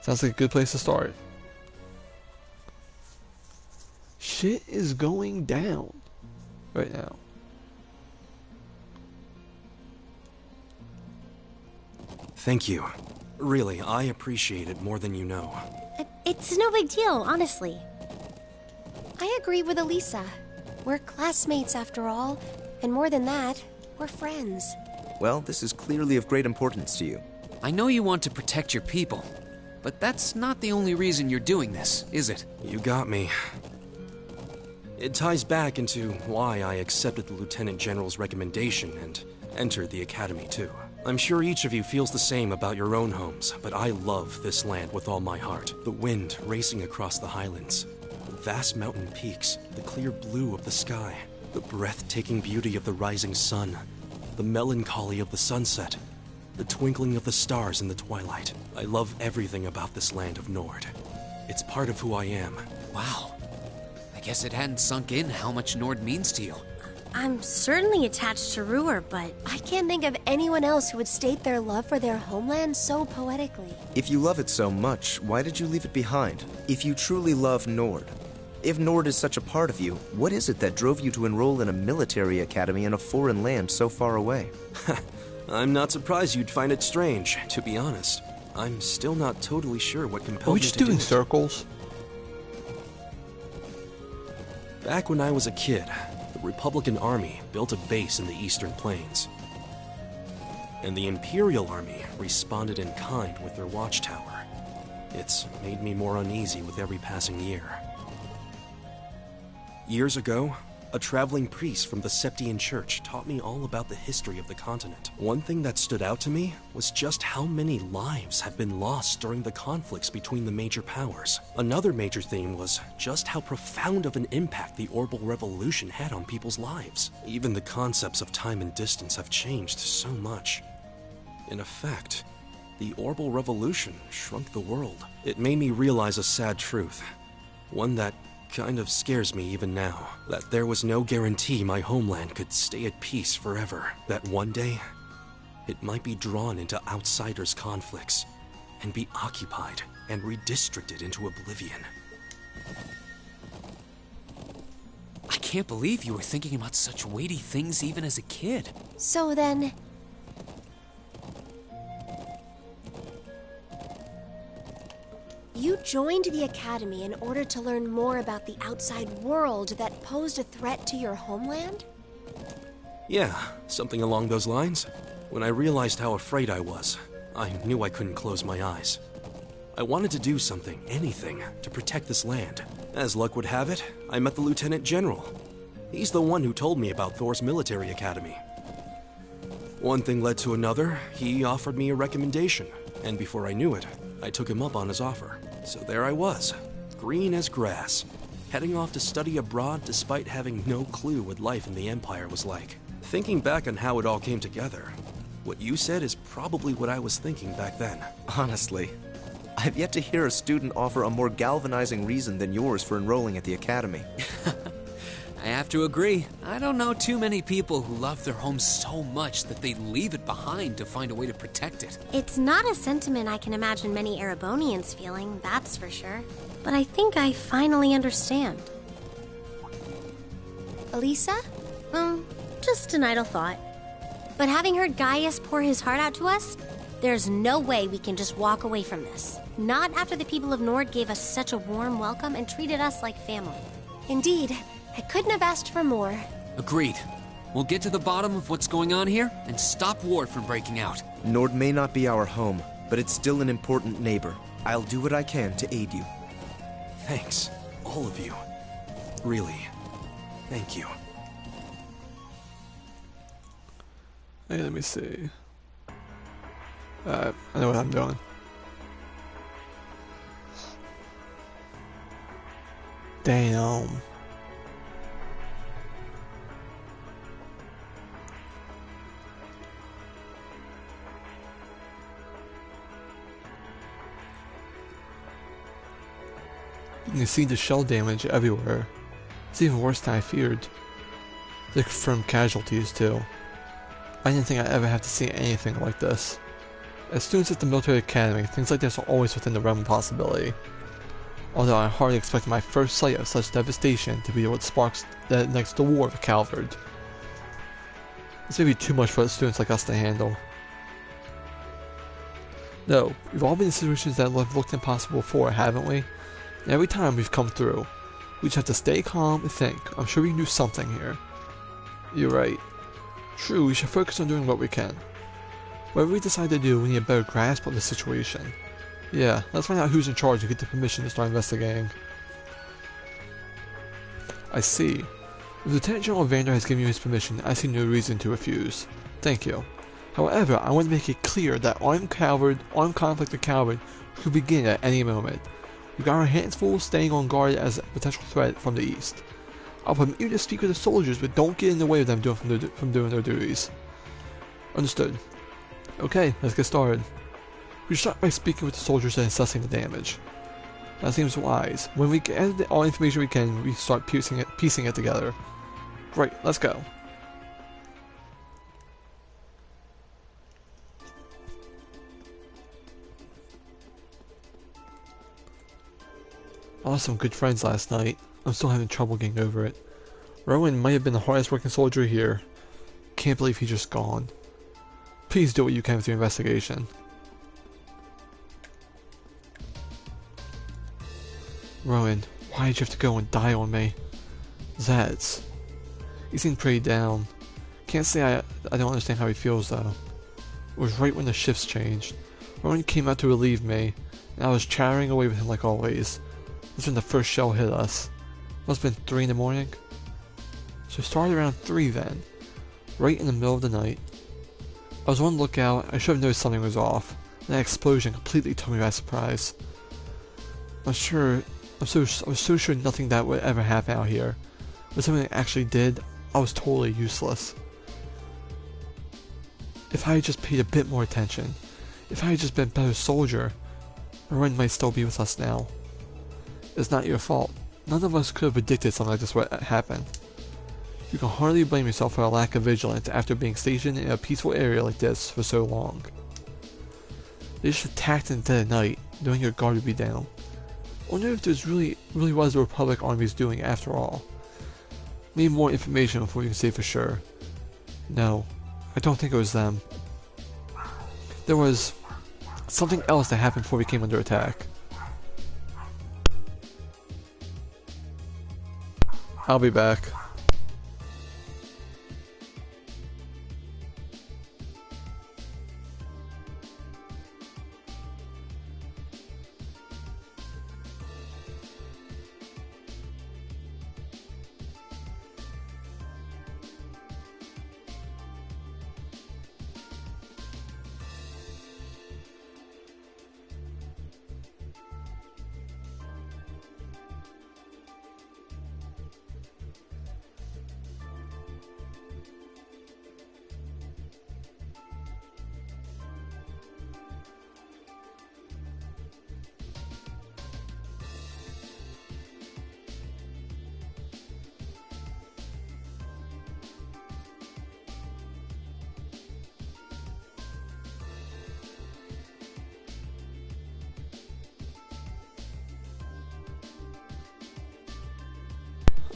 Sounds like a good place to start. Shit is going down right now. Thank you. Really, I appreciate it more than you know. It's no big deal, honestly. I agree with Elisa. We're classmates after all, and more than that, we're friends. Well, this is clearly of great importance to you. I know you want to protect your people, but that's not the only reason you're doing this, is it? You got me. It ties back into why I accepted the Lieutenant General's recommendation and entered the Academy too. I'm sure each of you feels the same about your own homes, but I love this land with all my heart. The wind racing across the highlands, the vast mountain peaks, the clear blue of the sky, the breathtaking beauty of the rising sun, the melancholy of the sunset, the twinkling of the stars in the twilight. I love everything about this land of Nord. It's part of who I am. Wow. I guess it hadn't sunk in how much Nord means to you. I'm certainly attached to Ruhr, but I can't think of anyone else who would state their love for their homeland so poetically. If you love it so much, why did you leave it behind? If you truly love Nord, if Nord is such a part of you, what is it that drove you to enroll in a military academy in a foreign land so far away? I'm not surprised you'd find it strange, to be honest. I'm still not totally sure what Are compelled we me just to do doing it. circles? Back when I was a kid, the Republican Army built a base in the Eastern Plains. And the Imperial Army responded in kind with their watchtower. It's made me more uneasy with every passing year. Years ago, a traveling priest from the Septian Church taught me all about the history of the continent. One thing that stood out to me was just how many lives have been lost during the conflicts between the major powers. Another major theme was just how profound of an impact the Orbital Revolution had on people's lives. Even the concepts of time and distance have changed so much. In effect, the Orbital Revolution shrunk the world. It made me realize a sad truth, one that kind of scares me even now, that there was no guarantee my homeland could stay at peace forever. That one day, it might be drawn into outsiders' conflicts and be occupied and redistricted into oblivion. I can't believe you were thinking about such weighty things even as a kid. So then, you joined the Academy in order to learn more about the outside world that posed a threat to your homeland? Yeah, something along those lines. When I realized how afraid I was, I knew I couldn't close my eyes. I wanted to do something, anything, to protect this land. As luck would have it, I met the Lieutenant General. He's the one who told me about Thor's military academy. One thing led to another. He offered me a recommendation, and before I knew it, I took him up on his offer. So there I was, green as grass, heading off to study abroad despite having no clue what life in the Empire was like. Thinking back on how it all came together, what you said is probably what I was thinking back then. Honestly, I've yet to hear a student offer a more galvanizing reason than yours for enrolling at the Academy. I have to agree. I don't know too many people who love their home so much that they leave it behind to find a way to protect it. it's not a sentiment I can imagine many Erebonians feeling, that's for sure. But I think I finally understand. Elisa? Just an idle thought. But having heard Gaius pour his heart out to us, there's no way we can just walk away from this. Not after the people of Nord gave us such a warm welcome and treated us like family. Indeed. I couldn't have asked for more. Agreed. We'll get to the bottom of what's going on here and stop war from breaking out. Nord may not be our home, but it's still an important neighbor. I'll do what I can to aid you. Thanks, all of you. Really, thank you. Hey, let me see. I know what I'm doing. Damn. You can see the shell damage everywhere. It's even worse than I feared. The confirmed casualties too. I didn't think I'd ever have to see anything like this. As students at the military academy, things like this are always within the realm of possibility. Although I hardly expected my first sight of such devastation to be what sparks the next war of Calvard. This may be too much for students like us to handle. No, we've all been in situations that have looked impossible before, haven't we? And every time we've come through. We just have to stay calm and think. I'm sure we can do something here. You're right. True, we should focus on doing what we can. Whatever we decide to do, we need a better grasp of the situation. Yeah, let's find out who's in charge and get the permission to start investigating. I see. If Lieutenant General Vander has given you his permission, I see no reason to refuse. Thank you. However, I want to make it clear that armed conflict with Calvard could begin at any moment. We've got our hands full staying on guard as a potential threat from the east. I'll permit you to speak with the soldiers, but don't get in the way of them from doing their duties. Understood. Okay, let's get started. We start by speaking with the soldiers and assessing the damage. That seems wise. When we get all information we can, we start piecing it together. Great, let's go. I lost some good friends last night. I'm still having trouble getting over it. Rowan might have been the hardest working soldier here. Can't believe he's just gone. Please do what you can with your investigation. Rowan, why did you have to go and die on me? Zeds. He seemed pretty down. Can't say I don't understand how he feels though. It was right when the shifts changed. Rowan came out to relieve me, and I was chattering away with him like always. That's when the first shell hit us. Must have been 3 in the morning. So it started around 3 then. Right in the middle of the night. I was on the lookout. I should have noticed something was off. That explosion completely took me by surprise. I was so sure nothing that would ever happen out here. But something that actually did, I was totally useless. If I had just paid a bit more attention, if I had just been a better soldier, Rowan might still be with us now. It's not your fault. None of us could have predicted something like this would happen. You can hardly blame yourself for a lack of vigilance after being stationed in a peaceful area like this for so long. They just attacked in the dead of night, knowing your guard would be down. I wonder if this really was the Republic armies doing after all. We need more information before we can say for sure. No, I don't think it was them. There was something else that happened before we came under attack. I'll be back.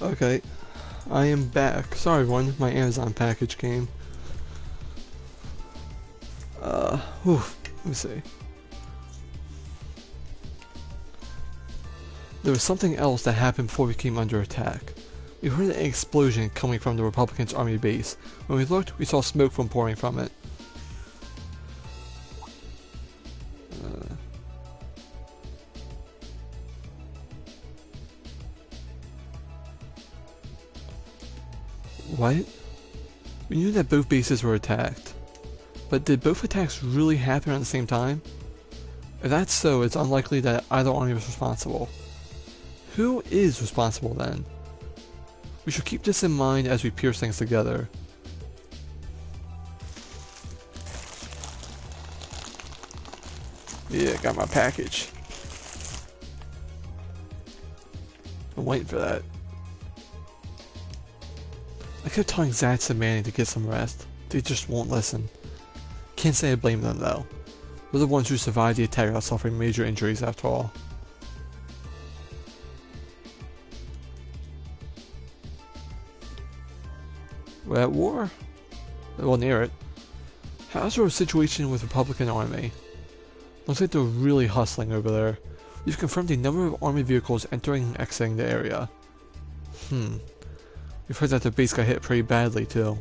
Okay, I am back. Sorry everyone, my Amazon package came. Let me see. There was something else that happened before we came under attack. We heard an explosion coming from the Republicans' army base. When we looked, we saw smoke from pouring from it. What? We knew that both bases were attacked. But did both attacks really happen at the same time? If that's so, it's unlikely that either army was responsible. Who is responsible then? We should keep this in mind as we piece things together. Yeah, got my package. I'm waiting for that. I kept telling Zats and Manny to get some rest. They just won't listen. Can't say I blame them though. They're the ones who survived the attack without suffering major injuries after all. We're at war? Well, near it. How's our situation with Republican Army? Looks like they're really hustling over there. We've confirmed a number of army vehicles entering and exiting the area. We've heard that their base got hit pretty badly too.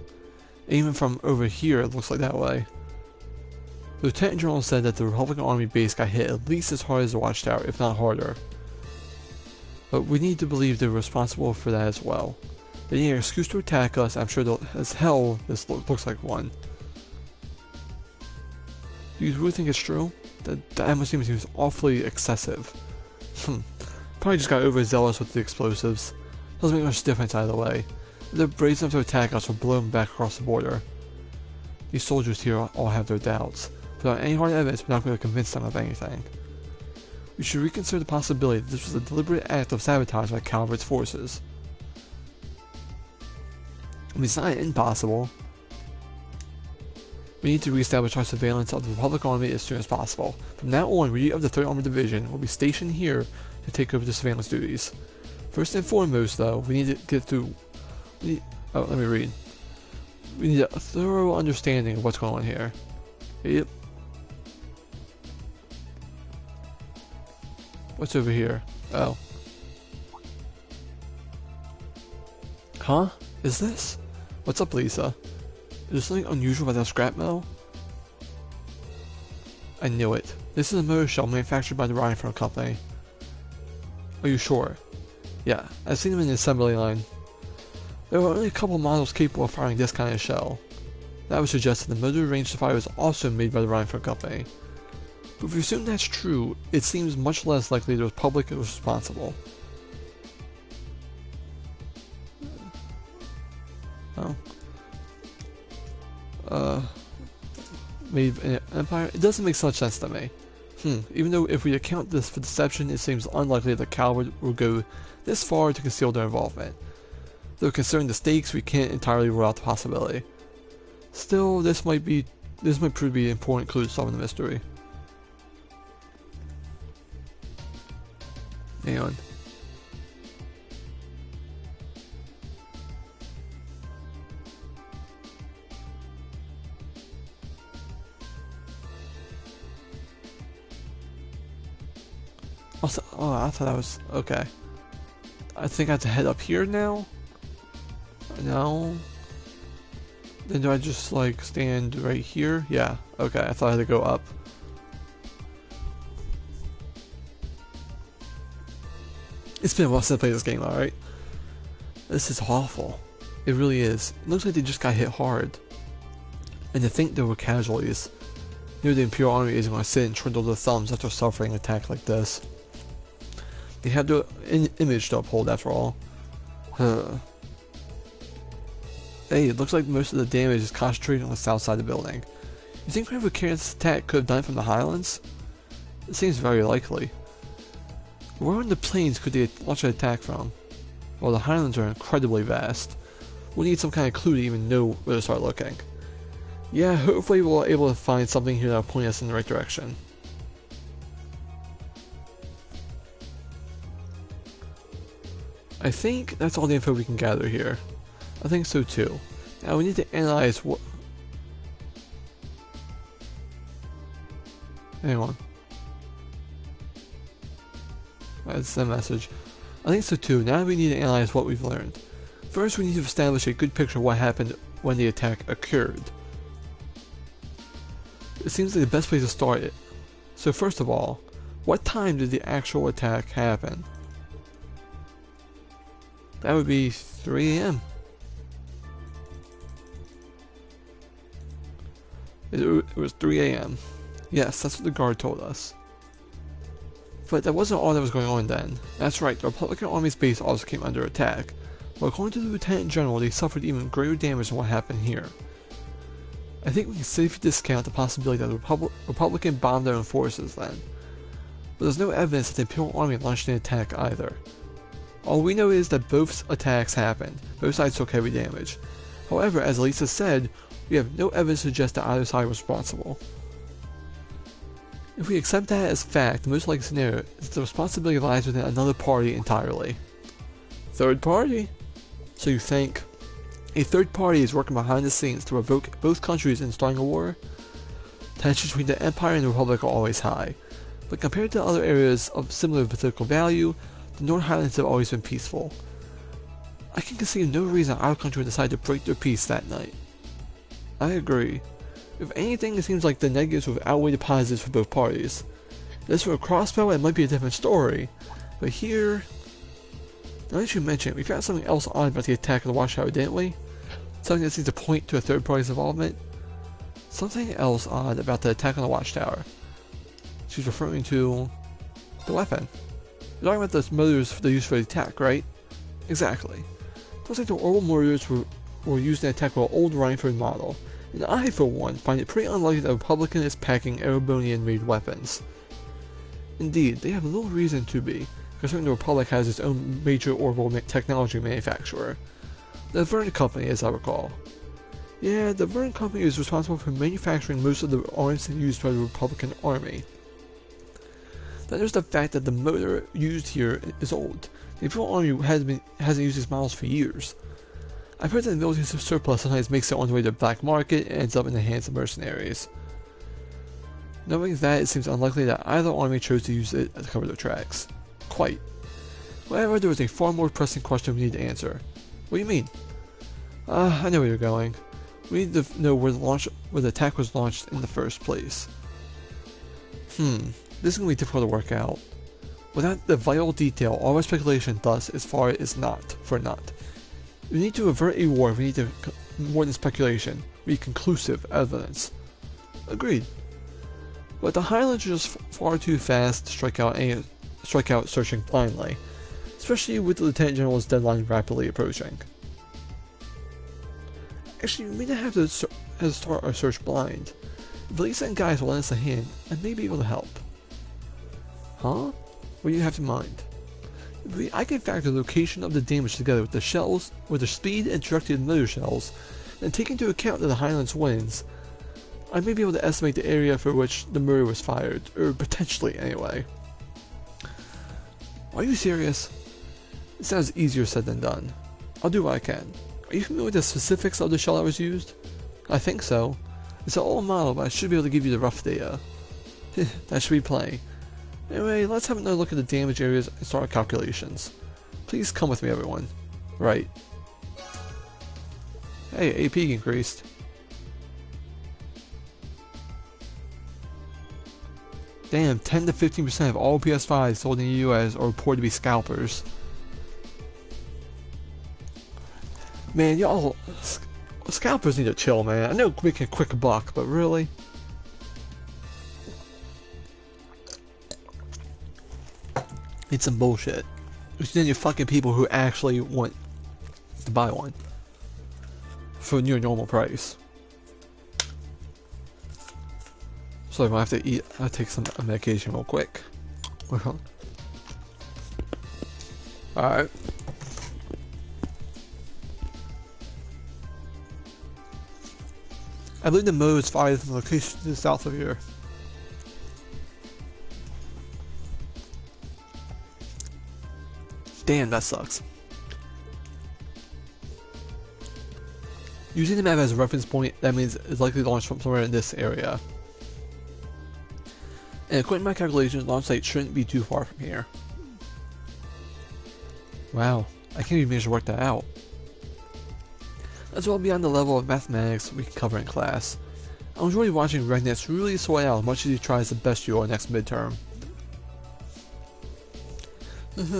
Even from over here it looks like that way. The Lieutenant General said that the Republican Army base got hit at least as hard as the Watchtower, if not harder. But we need to believe they're responsible for that as well. They need an excuse to attack us. I'm sure as hell this looks like one. Do you really think it's true? That ammo seems awfully excessive. Probably just got overzealous with the explosives. Doesn't make much difference either way. If they're brave enough to attack us, we'll blow them back across the border. These soldiers here all have their doubts. Without any hard evidence, we're not going to convince them of anything. We should reconsider the possibility that this was a deliberate act of sabotage by Calvert's forces. I mean, it's not impossible. We need to reestablish our surveillance of the Republican Army as soon as possible. From now on, we of the 3rd Armored Division will be stationed here to take over the surveillance duties. First and foremost, though, we need to get through... let me read. We need a thorough understanding of what's going on here. Yep. What's over here? Oh. Huh? Is this? What's up, Lisa? Is there something unusual about that scrap metal? I knew it. This is a motor shell manufactured by the Rhineford Company. Are you sure? Yeah, I've seen them in the assembly line. There are only a couple models capable of firing this kind of shell. That would suggest that the motor range to fire was also made by the Rhineford Company. But if we assume that's true, it seems much less likely the Republic was responsible. Oh. Made in an empire? It doesn't make such sense to me. Even though if we account this for deception, it seems unlikely that Calvert will go this far to conceal their involvement. Though considering the stakes, we can't entirely rule out the possibility. Still, this might prove to be an important clue to solving the mystery. Hang on. Also, oh, I thought that was okay. I think I have to head up here now. No. Then do I just like stand right here? Yeah. Okay. I thought I had to go up. It's been a while since I played this game, alright? This is awful. It really is. It looks like they just got hit hard. And to think there were casualties. You know the Imperial Army isn't going to sit and twiddle their thumbs after suffering an attack like this. They have their image to uphold after all. Hey, it looks like most of the damage is concentrated on the south side of the building. You think whoever carried this attack could have done it from the Highlands? It seems very likely. Where on the plains could they launch an attack from? Well, the Highlands are incredibly vast. We'll need some kind of clue to even know where to start looking. Yeah, hopefully we'll be able to find something here that will point us in the right direction. I think that's all the info we can gather here. I think so too. Now we need to analyze what... Hang on. That's the message. I think so too. Now we need to analyze what we've learned. First, we need to establish a good picture of what happened when the attack occurred. It seems like the best place to start it. So first of all, what time did the actual attack happen? That would be 3 a.m. It was 3 a.m. Yes, that's what the guard told us. But that wasn't all that was going on then. That's right, the Republican Army's base also came under attack. But according to the Lieutenant General, they suffered even greater damage than what happened here. I think we can safely discount the possibility that the Republican bombed their own forces then. But there's no evidence that the Imperial Army launched an attack either. All we know is that both attacks happened. Both sides took heavy damage. However, as Lisa said, we have no evidence to suggest that either side was responsible. If we accept that as fact, the most likely scenario is that the responsibility lies within another party entirely. Third party? So you think a third party is working behind the scenes to provoke both countries into starting a war? Tensions between the Empire and the Republic are always high, but compared to other areas of similar political value, the North Highlands have always been peaceful. I can conceive no reason our country would decide to break their peace that night. I agree. If anything, it seems like the negatives would outweigh the positives for both parties. If this were a crossbow, it might be a different story, but here... Now that you mention it, we found something else odd about the attack of the Watchtower, didn't we? Something that seems to point to a third party's involvement? Something else odd about the attack on the Watchtower. She's referring to... the weapon. You're talking about the motors they used for the attack, right? Exactly. It looks like the orbital motors were used in the attack with an old Rhineford model, and I, for one, find it pretty unlikely that a Republican is packing Erebonian-made weapons. Indeed, they have little reason to be, considering the Republic has its own major orbital technology manufacturer. The Verne Company, as I recall. Yeah, the Verne Company is responsible for manufacturing most of the arms used by the Republican Army. Then there's the fact that the motor used here is old. The Imperial Army hasn't used these models for years. I've heard that the military's surplus sometimes makes it on the way to the black market and ends up in the hands of mercenaries. Knowing that, it seems unlikely that either army chose to use it to cover their tracks. Quite. However, there was a far more pressing question we need to answer. What do you mean? I know where you're going. We need to know where the attack was launched in the first place. This is going to be difficult to work out. Without the vital detail, all our speculation thus as far is not for naught. We need to avert a war, we need to more than speculation, we need conclusive evidence. Agreed. But the Highlanders are just far too fast to strike out searching blindly, especially with the Lieutenant General's deadline rapidly approaching. Actually, we may not have to start our search blind. If Lisa and guys will lend us a hand, I may be able to help. Huh? What do you have in mind? I can factor the location of the damage together with the shells, with the speed and trajectory of the motor shells, and take into account that the Highlands winds, I may be able to estimate the area for which the murder was fired, or potentially anyway. Are you serious? It sounds easier said than done. I'll do what I can. Are you familiar with the specifics of the shell that was used? I think so. It's an old model, but I should be able to give you the rough data. That should be plenty. Anyway, let's have another look at the damage areas and start our calculations. Please come with me, everyone. Right. Hey, AP increased. Damn, 10 to 15% of all PS5s sold in the US are reported to be scalpers. Man, y'all... Scalpers need to chill, man. I know making a quick buck, but really? It's some bullshit. Then you fucking people who actually want to buy one for near normal price. So if I have to eat, I'll take some medication real quick. Alright. I believe the motor is fired from the location to the south of here. Damn, that sucks. Using the map as a reference point, that means it's likely launched from somewhere in this area. And according to my calculations, launch site shouldn't be too far from here. Wow, I can't even manage to work that out. as well beyond the level of mathematics we can cover in class. I enjoy watching rednecks really sweat out as much as he tries the best you are next midterm.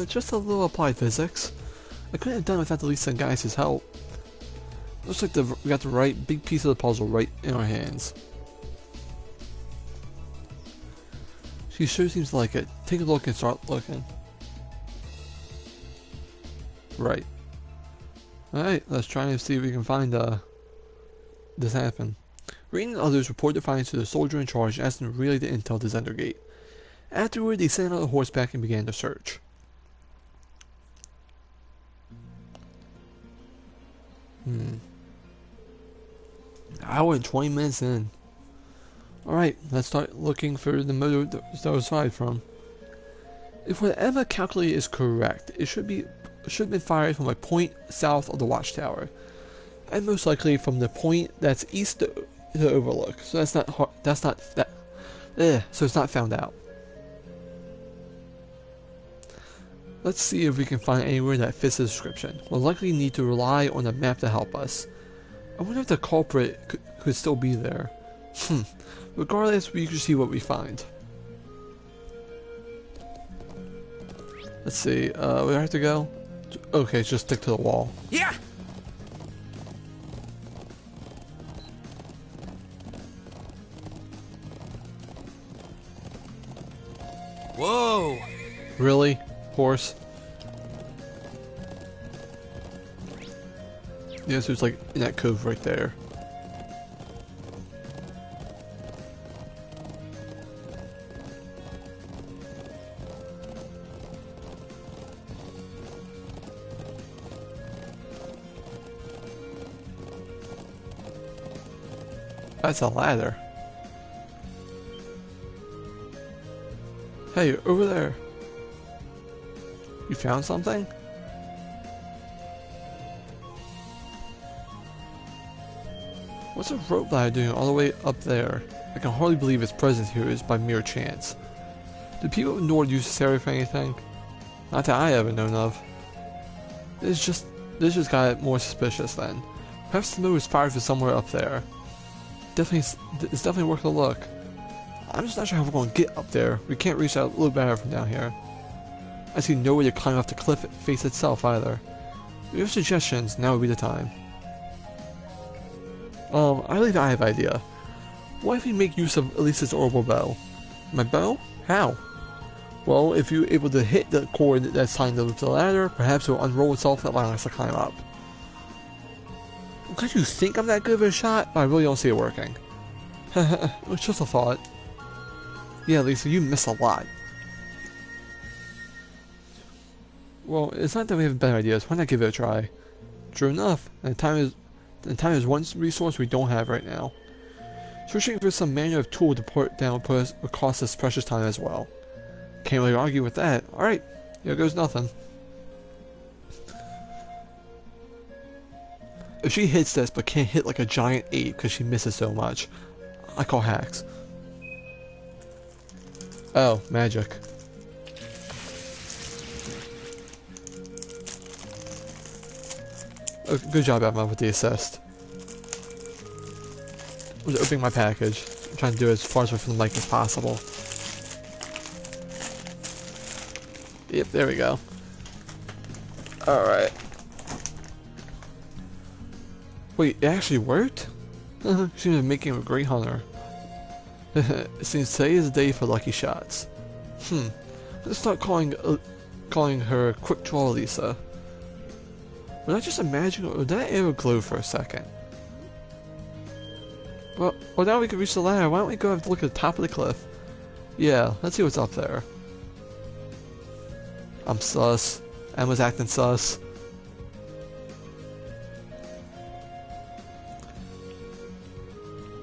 Just a little applied physics. I couldn't have done without the Lisa and guys' help. Looks like we got the right big piece of the puzzle right in our hands. She sure seems to like it. Take a look and start looking. Right. Alright, let's try and see if we can find this happen. Reed and others report the findings to the soldier in charge and ask him to relay the intel to Zendergate. Afterward, they sent out a horseback and began the search. Hour and 20 minutes in. Alright, let's start looking for the motor that was fired from. If what Emma calculated is correct, it should have been fired from a point south of the watchtower, and most likely from the point that's east of the overlook. So so it's not found out. Let's see if we can find anywhere that fits the description. We'll likely need to rely on a map to help us. I wonder if the culprit could still be there. Regardless, we can see what we find. Let's see, where do I have to go? Okay, just stick to the wall. Yeah! Whoa! Really? Horse? Yes, there's like in that cove right there. That's a ladder. Hey, over there. You found something? What's a rope ladder doing all the way up there? I can hardly believe its presence here is by mere chance. Do people of Nord use this area for anything? Not that I ever known of. This just got more suspicious then. Perhaps the motor was fired from somewhere up there. It's definitely worth a look. I'm just not sure how we're going to get up there. We can't reach that little barrier from down here. I see no way to climb off the cliff face itself either. If you have suggestions, now would be the time. I believe I have an idea. What if we make use of Elisa's orbital bow? My bow? How? Well, if you're able to hit the cord that's tied to the ladder, perhaps it will unroll itself and allow us to climb up. I'm glad you think I'm that good of a shot, but I really don't see it working. It was just a thought. Yeah, Lisa, you miss a lot. Well, it's not that we have better ideas. Why not give it a try? True enough, and time is one resource we don't have right now. Searching for some manual of tool to put down would cost us precious time as well. Can't really argue with that. Alright, here goes nothing. If she hits this but can't hit like a giant ape because she misses so much, I call hacks. Oh, magic. Oh, good job, Emma, with the assist. I was opening my package. I'm trying to do it as far away from the mic as possible. Yep, there we go. Alright. Wait, it actually worked? She was making a great hunter. It seems today is the day for lucky shots. Let's start calling her Quick Draw Lisa. Was I just imagining, or did that arrow glow for a second? Well, now we can reach the ladder. Why don't we go have a look at the top of the cliff? Yeah, let's see what's up there. I'm sus. Emma's acting sus.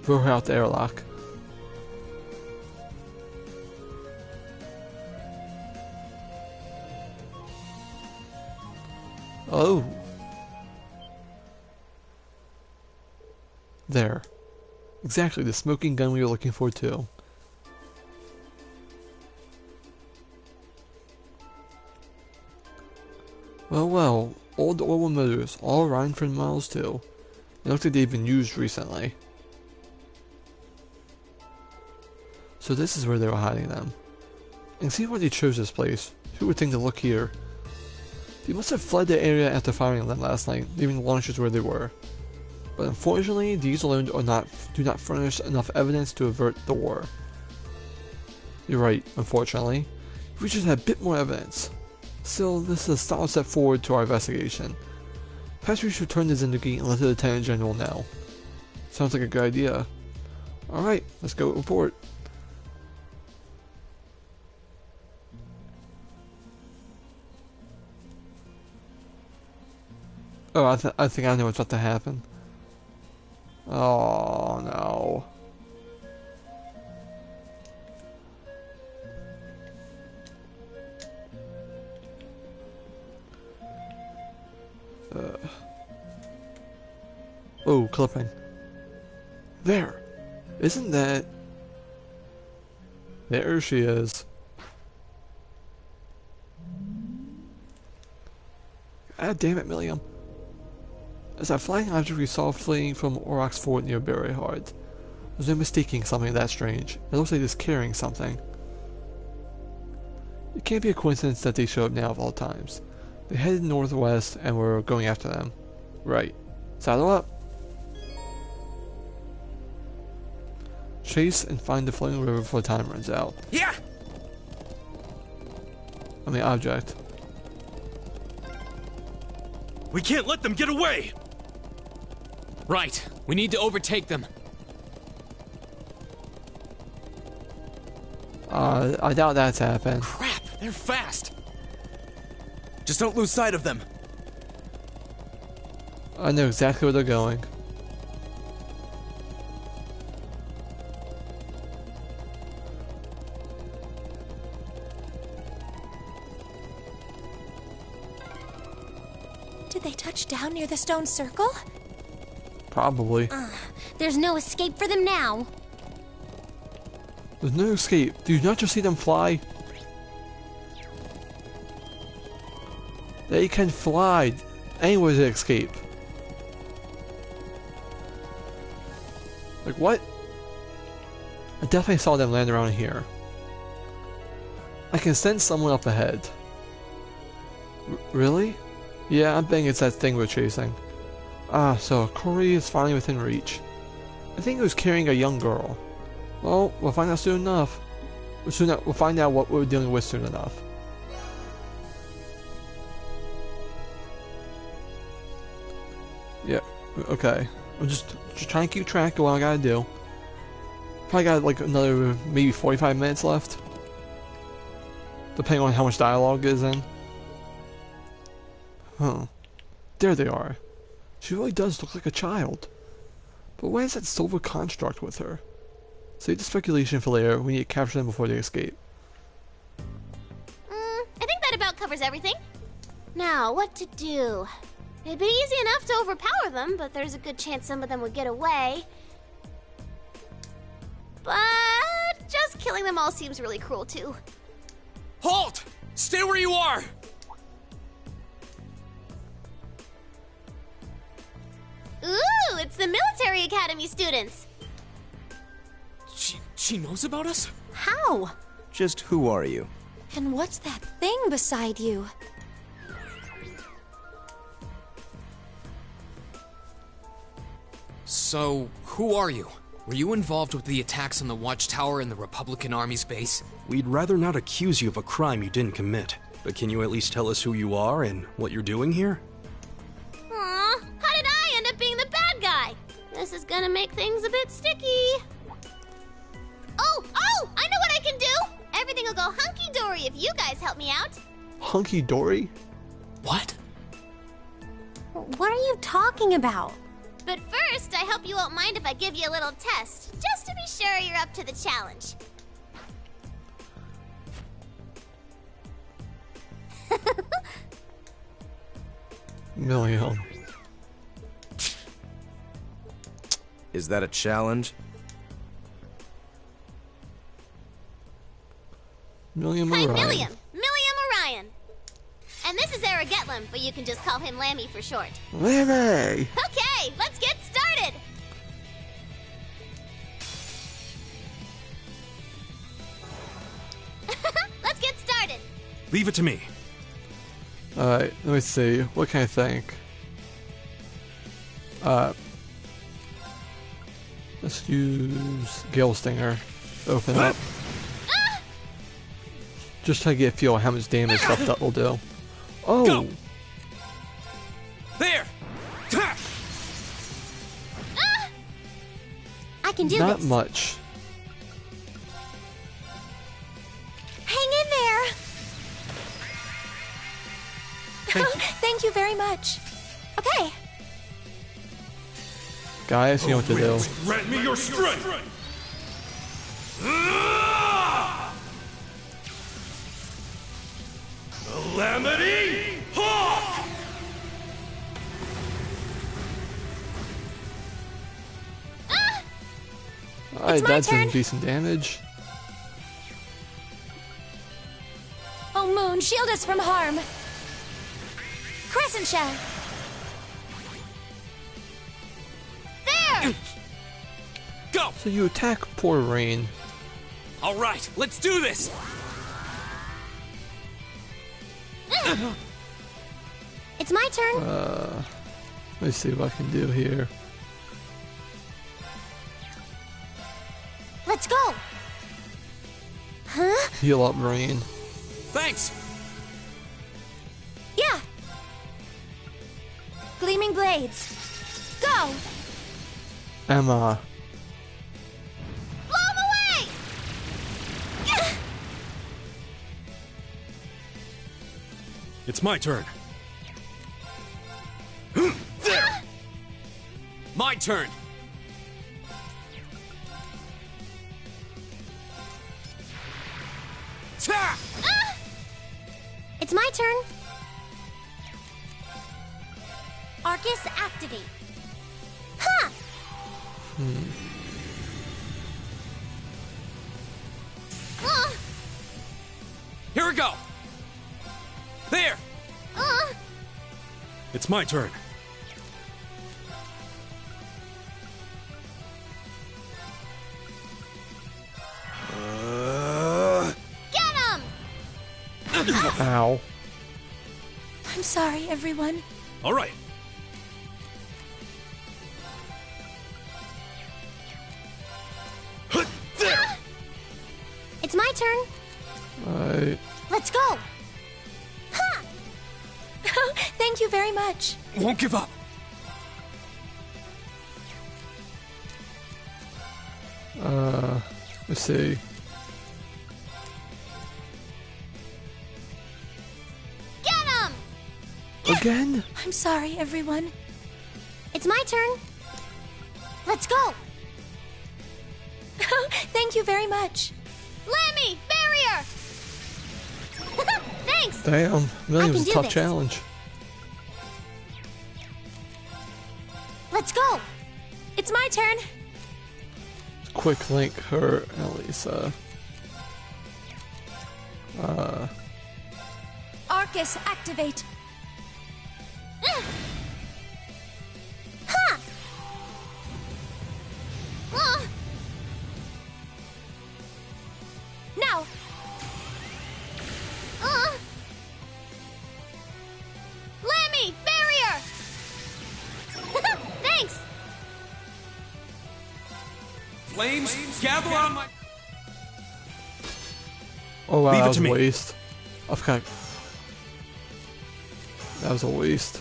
Throw her out the airlock. Oh. There. Exactly the smoking gun we were looking for too. Well, old Orwell Motors, all riding for miles too. It looks like they've been used recently. So this is where they were hiding them. And see why they chose this place. Who would think to look here? They must have fled the area after firing them last night, leaving the launchers where they were. But unfortunately, these alone do not furnish enough evidence to avert the war. You're right, unfortunately. If we just had a bit more evidence. Still, this is a solid step forward to our investigation. Perhaps we should turn this into gate and let the Lieutenant General know. Sounds like a good idea. Alright, let's go report. Oh, I think I know what's about to happen. Oh no. Oh, clipping. There. Isn't that... There she is. God damn it, Milliam. As that flying object we saw fleeing from Auroch's fort near Berryhard. There's no mistaking something that strange. It looks like it's carrying something. It can't be a coincidence that they show up now of all times. They headed northwest and we're going after them. Right. Saddle up. Chase and find the floating river before time runs out. Yeah! On the object. We can't let them get away! Right. We need to overtake them. I doubt that's happened. Crap, they're fast. Just don't lose sight of them. I know exactly where they're going. Did they touch down near the stone circle? Probably. There's no escape for them now. There's no escape. Do you not just see them fly? They can fly. Anywhere to escape. Like what? I definitely saw them land around here. I can sense someone up ahead. Really? Yeah, I'm betting it's that thing we're chasing. Ah, so Corey is finally within reach. I think it was carrying a young girl. Well, we'll find out soon enough. We'll find out what we're dealing with soon enough. Yeah, okay. I'm just trying to keep track of what I gotta do. Probably got like another maybe 45 minutes left. Depending on how much dialogue is in. Huh. There they are. She really does look like a child. But why is that silver construct with her? Save the speculation for later. We need to capture them before they escape. I think that about covers everything. Now, what to do? It'd be easy enough to overpower them, but there's a good chance some of them would get away. But just killing them all seems really cruel, too. Halt! Stay where you are! Ooh, it's the military academy students. She knows about us? How? Just who are you? And what's that thing beside you? So, who are you? Were you involved with the attacks on the Watchtower and the Republican Army's base? We'd rather not accuse you of a crime you didn't commit. But can you at least tell us who you are and what you're doing here? Aw, how did I end up being the bad guy? This is gonna make things a bit sticky. Oh, I know what I can do! Everything will go hunky-dory if you guys help me out. Hunky-dory? What? What are you talking about? But first, I hope you won't mind if I give you a little test, just to be sure you're up to the challenge. Milliam. Is that a challenge? Milliam I'm Orion. Milliam Orion. And this is Eric Getlem, but you can just call him Lammy for short. Lammy! Okay, let's get started! Leave it to me. Alright, let me see. What can I think? Let's use Gale Stinger. Open up. Just try to get a feel of how much damage stuff that will do. Oh! Go. There! I can do Not this. much. Hang in there! Thank you very much. Okay. Guys, you know what to do. Grant me your strength! Calamity Hawk! Alright, my that's some turn. decent damage. Oh, Moon, shield us from harm. Crescent Shell. There! Go! So you attack poor Rain. All right, let's do this! It's my turn. Let me see what I can do here. Let's go. Huh? Heal up Rain. Thanks! Yeah. Gleaming Blades. Go! Emma. Blow him away! It's my turn. There! My turn! Ta! It's my turn. Arcus, activate. Huh! Here we go! There! Uh, It's my turn. get him! Ow. I'm sorry, everyone. All right. There! It's my turn. Alright. Let's go. Huh! Thank you very much. Won't give up. Let's see. Get him! Again? I'm sorry, everyone. It's my turn. Let's go. Thank you very much. Lemmy, barrier! Thanks! Damn. That can was a do tough this. challenge. Let's go! It's my turn. Quick link her at least. Arcus, activate. Huh! Now. Lemmy, barrier! Thanks! Flames, gather on my... Oh wow, Leave it that was to a me. waste. I forgot. That was a waste.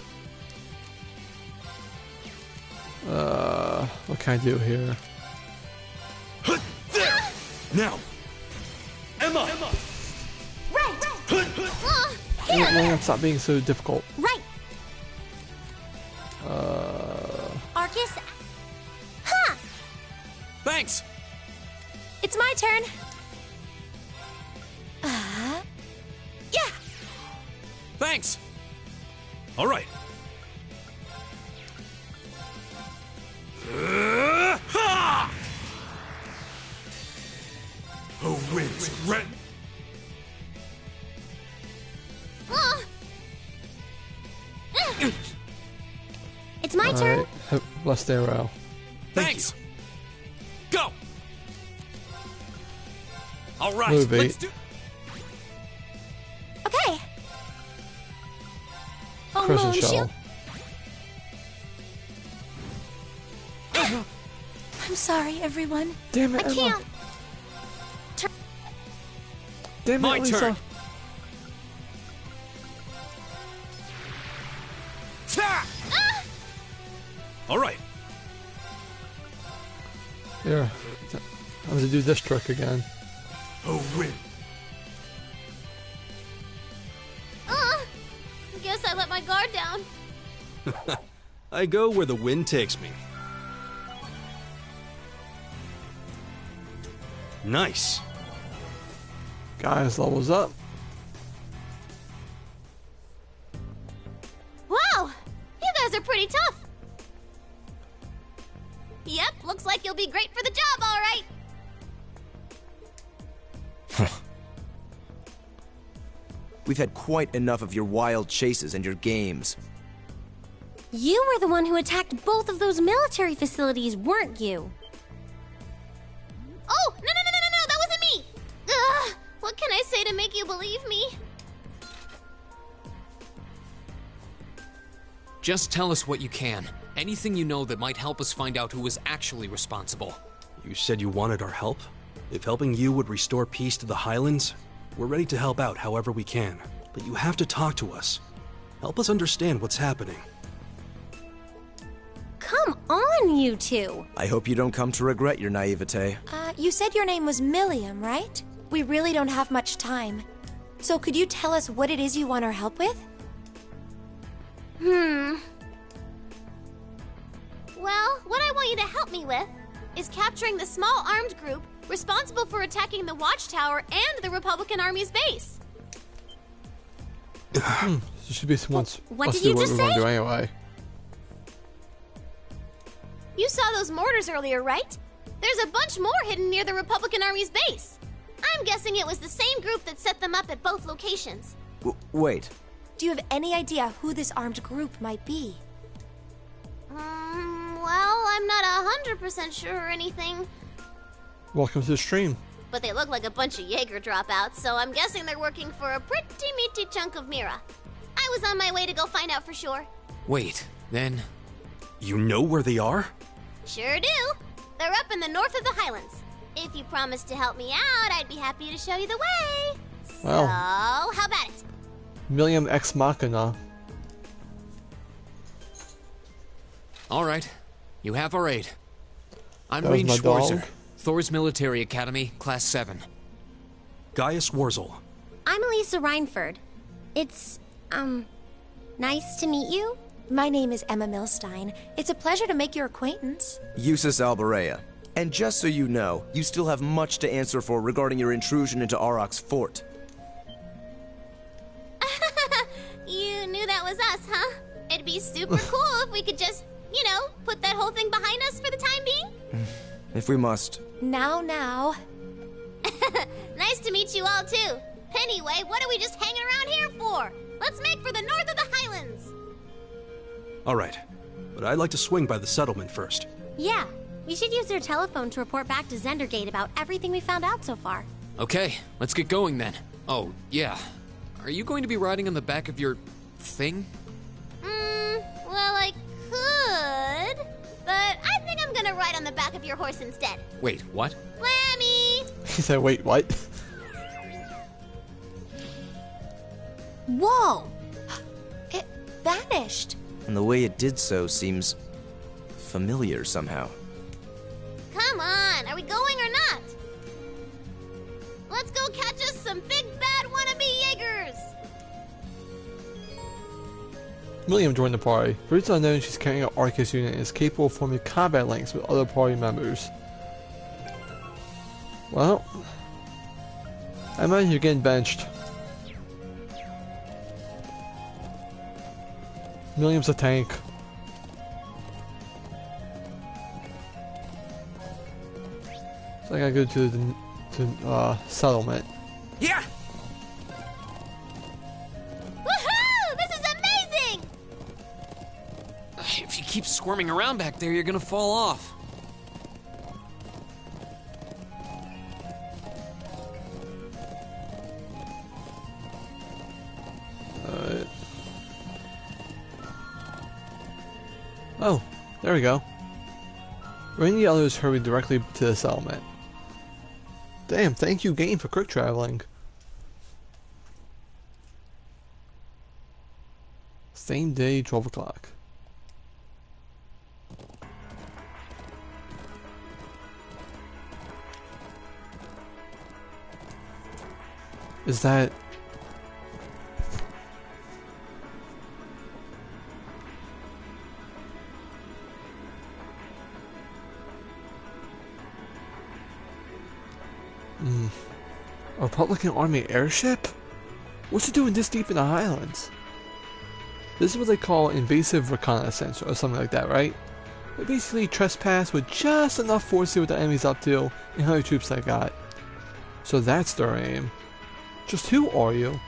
What can I do here? There! Now! Emma! Right! Man, stop being so difficult. Right! Arcus... Huh! Thanks! It's my turn. Yeah. Thanks! All right. Ha! Who wins? Red. It's my turn. Alright, blessed arrow. Thanks. Go. All right. Move Let's it. do. Okay. Oh, Crescent Moon, shell. I'm sorry, everyone. Damn it, I Emma. can't. Damn it, My Lisa. turn. All right. Here. I'm gonna do this trick again. Oh, win. Guess I let my guard down. I go where the wind takes me. Nice. Guys, levels up. Wow, you guys are pretty tough. Yep, looks like you'll be great for the job, all right. We've had quite enough of your wild chases and your games. You were the one who attacked both of those military facilities, weren't you? Oh, no, that wasn't me! Ugh, what can I say to make you believe me? Just tell us what you can. Anything you know that might help us find out who was actually responsible. You said you wanted our help? If helping you would restore peace to the Highlands, we're ready to help out however we can. But you have to talk to us. Help us understand what's happening. Come on, you two. I hope you don't come to regret your naivete. You said your name was Milliam, right? We really don't have much time. So could you tell us what it is you want our help with? Well, what I want you to help me with is capturing the small armed group responsible for attacking the Watchtower and the Republican Army's base. There should be someone. What let's did do you what just we want to say? do anyway. You saw those mortars earlier, right? There's a bunch more hidden near the Republican Army's base. I'm guessing it was the same group that set them up at both locations. Wait. Do you have any idea who this armed group might be? Well, I'm not 100% sure or anything, Welcome to the stream. but they look like a bunch of Jaeger dropouts, so I'm guessing they're working for a pretty meaty chunk of Mira. I was on my way to go find out for sure. Wait, then... You know where they are? Sure do. They're up in the north of the Highlands. If you promise to help me out, I'd be happy to show you the way. Well. So, how about it? Milliam Ex Machina. Alright, you have our aid. I'm That was Rean my Schwarzer, dog. Thor's Military Academy, Class 7. Gaius Wurzel. I'm Elisa Reinford. It's, nice to meet you. My name is Emma Milstein. It's a pleasure to make your acquaintance. Eustace Alberea. And just so you know, you still have much to answer for regarding your intrusion into Auroch's fort. You knew that was us, huh? It'd be super cool if we could just, put that whole thing behind us for the time being. If we must. Now. Nice to meet you all, too. Anyway, what are we just hanging around here for? Let's make for the north of the Highlands. All right, but I'd like to swing by the settlement first. Yeah, we should use their telephone to report back to Zendergate about everything we found out so far. Okay, let's get going then. Oh, yeah. Are you going to be riding on the back of your... thing? Well, I could, but I think I'm gonna ride on the back of your horse instead. Wait, what? Lammy! He said, wait, what? Whoa! It vanished. And the way it did so seems familiar somehow. Come on, are we going or not? Let's go catch us some big bad wannabe Jaegers! Milliam joined the party. For reasons unknown, she's carrying an Arcus unit and is capable of forming combat links with other party members. Well, Emma, you're getting benched. Milliam's a tank. So I gotta go to the settlement. Yeah! Woohoo! This is amazing! If you keep squirming around back there, you're gonna fall off. There we go. Bring the others hurry directly to the settlement. Damn, thank you game for quick traveling. Same day, 12 o'clock. Is that... A Republican Army airship? What's it doing this deep in the Highlands? This is what they call invasive reconnaissance or something like that, right? They basically trespass with just enough force to see what the enemy's up to and how many troops they got. So that's their aim. Just who are you?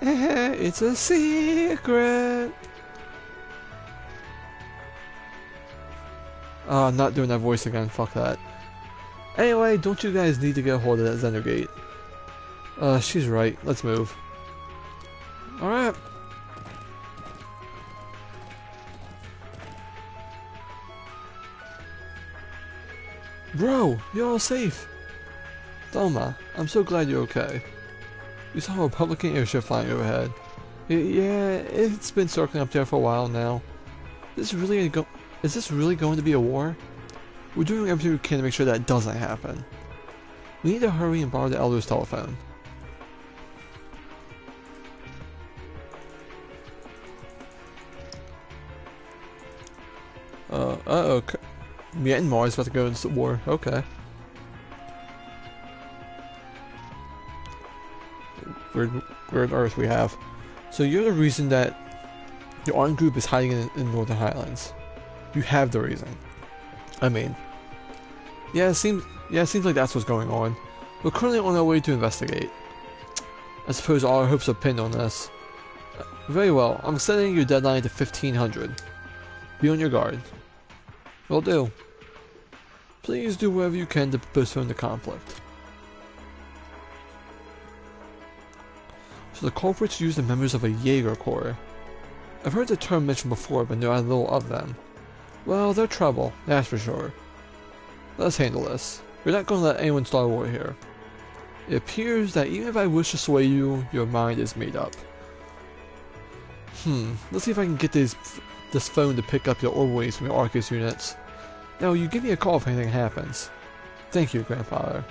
It's a secret. Oh, I'm not doing that voice again, fuck that. Anyway, don't you guys need to get a hold of that Zender gate? She's right, let's move. Alright. Bro, you're all safe. Thelma, I'm so glad you're okay. You saw a Republican airship flying overhead. Yeah, it's been circling up there for a while now. Is this really going to be a war? We're doing everything we can to make sure that doesn't happen. We need to hurry and borrow the Elder's telephone. Uh-oh. Myanmar's about to go into war. Okay. Weird Earth we have. So you're the reason that the armed group is hiding in the Northern Highlands. You have the reason. I mean, yeah, it seems like that's what's going on. We're currently on our way to investigate. I suppose all our hopes are pinned on this. Very well. I'm setting your deadline to 1500. Be on your guard. Will do. Please do whatever you can to postpone the conflict. So the culprits use the members of a Jaeger Corps. I've heard the term mentioned before, but know a little of them. Well, they're trouble, that's for sure. Let's handle this. We're not going to let anyone start a war here. It appears that even if I wish to sway you, your mind is made up. Let's see if I can get this phone to pick up your orb waves from your Arcus units. Now, you give me a call if anything happens. Thank you, Grandfather.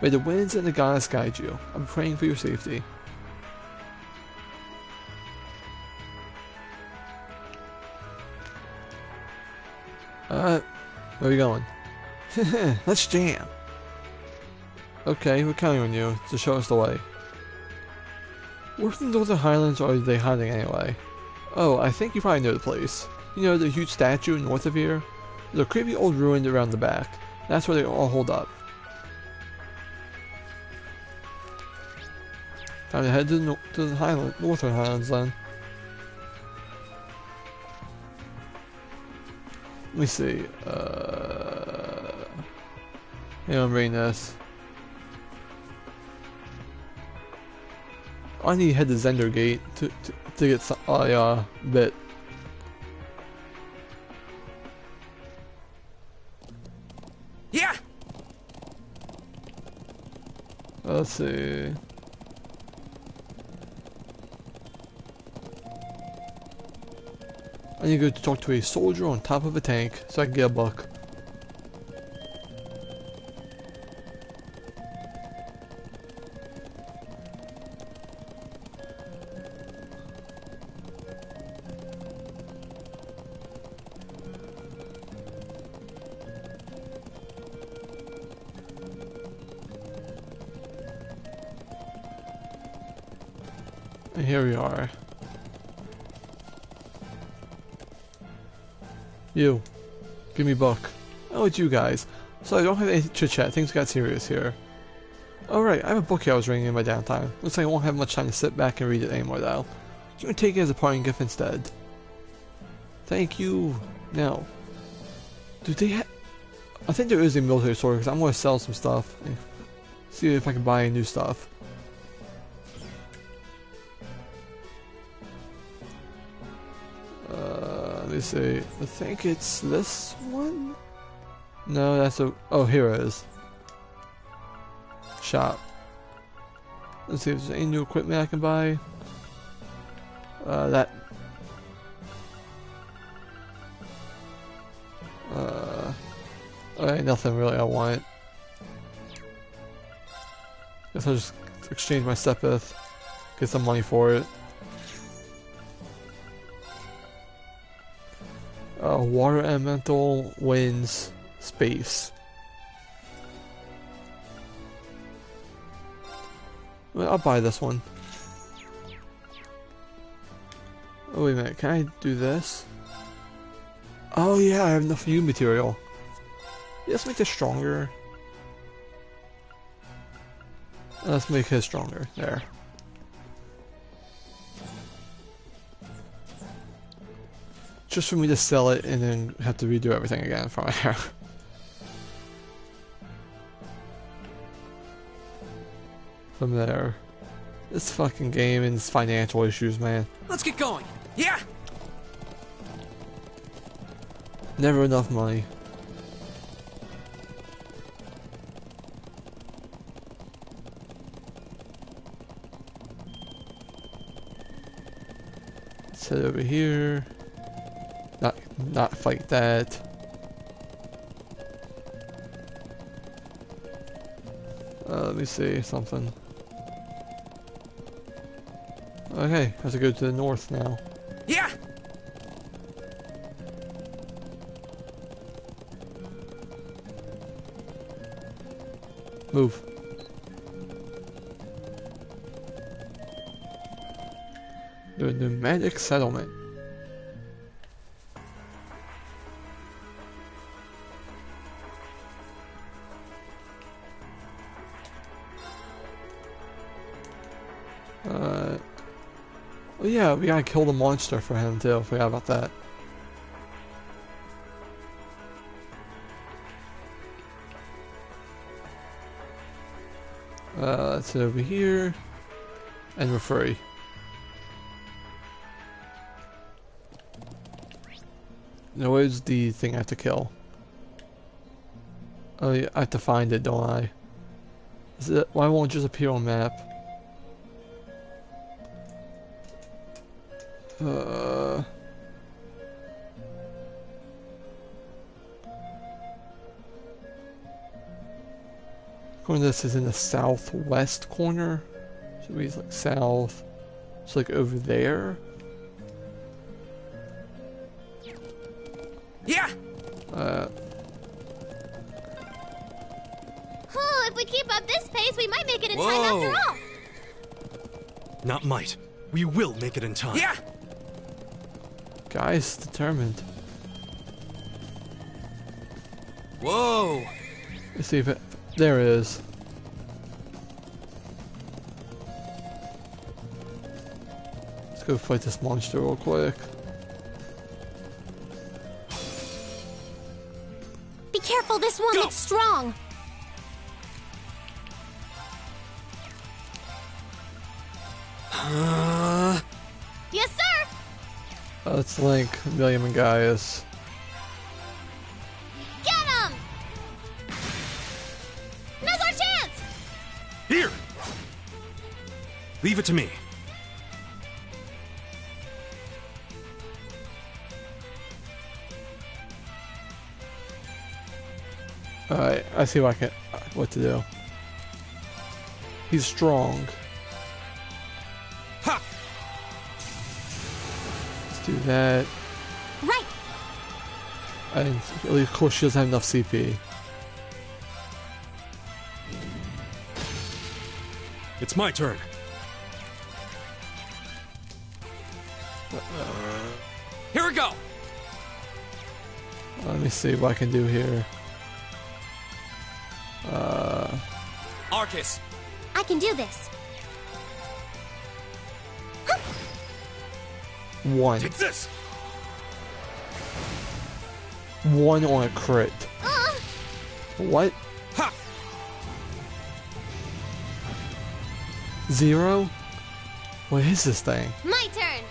May the winds and the goddess guide you. I'm praying for your safety. Where are we going? Let's jam. Okay, we're counting on you to show us the way. Where in the Northern Highlands are they hiding anyway? Oh, I think you probably know the place. You know, the huge statue north of here? There's a creepy old ruin around the back. That's where they all hold up. Time to head to the Northern Highlands then. Let me see. I'm reading this. I need to head to Zender Gate to get some bit. Yeah. Let's see. I need to go talk to a soldier on top of a tank so I can get a buck. And here we are. You. Give me buck. Oh, it's you guys. So I don't have any chit chat. Things got serious here. Alright, I have a book here I was reading in my downtime. Looks like I won't have much time to sit back and read it anymore though. You can take it as a parting gift instead. Thank you. Now, do they have... I think there is a military store because I'm going to sell some stuff. And see if I can buy new stuff. Let me see. I think it's this one? No, that's a... Oh, here it is. Shop. Let's see if there's any new equipment I can buy. That... Alright, nothing really I want. Guess I'll just exchange my Sepith. Get some money for it. Water elemental, winds, space. Well, I'll buy this one. Oh wait a minute, can I do this? Oh yeah, I have enough new material. Let's make this stronger. Let's make his stronger. There. Just for me to sell it and then have to redo everything again from there. From there. This fucking game and its financial issues, man. Let's get going. Yeah. Never enough money. Let's head over here. Not fight that. Let me see something. Okay, I have to go to the north now. Yeah. Move. The nomadic settlement. Oh yeah, we gotta kill the monster for him too. Forgot about that. Let's head over here, and we're free. Now where's the thing I have to kill? Oh yeah, I have to find it, don't I? Is it, why won't it just appear on map? This is in the southwest corner. Should be like south. It's like over there. Yeah. If we keep up this pace, we might make it in time Whoa. after all. Not might. We will make it in time. Yeah. Guy's determined. Whoa. Let's see if it. There it is. Let's go fight this monster real quick. Be careful, this one Go. looks strong. Yes, sir. Let's link William and Gaius. Get him. Now's our chance. Here! Leave it to me. Alright, I see what to do. He's strong. Ha! Let's do that. Right. And of course she doesn't have enough CP. It's my turn. Here we go. Let me see what I can do here. Arcus. I can do this. One. Take this! One on a crit. What? Ha! 0? What is this thing? My turn.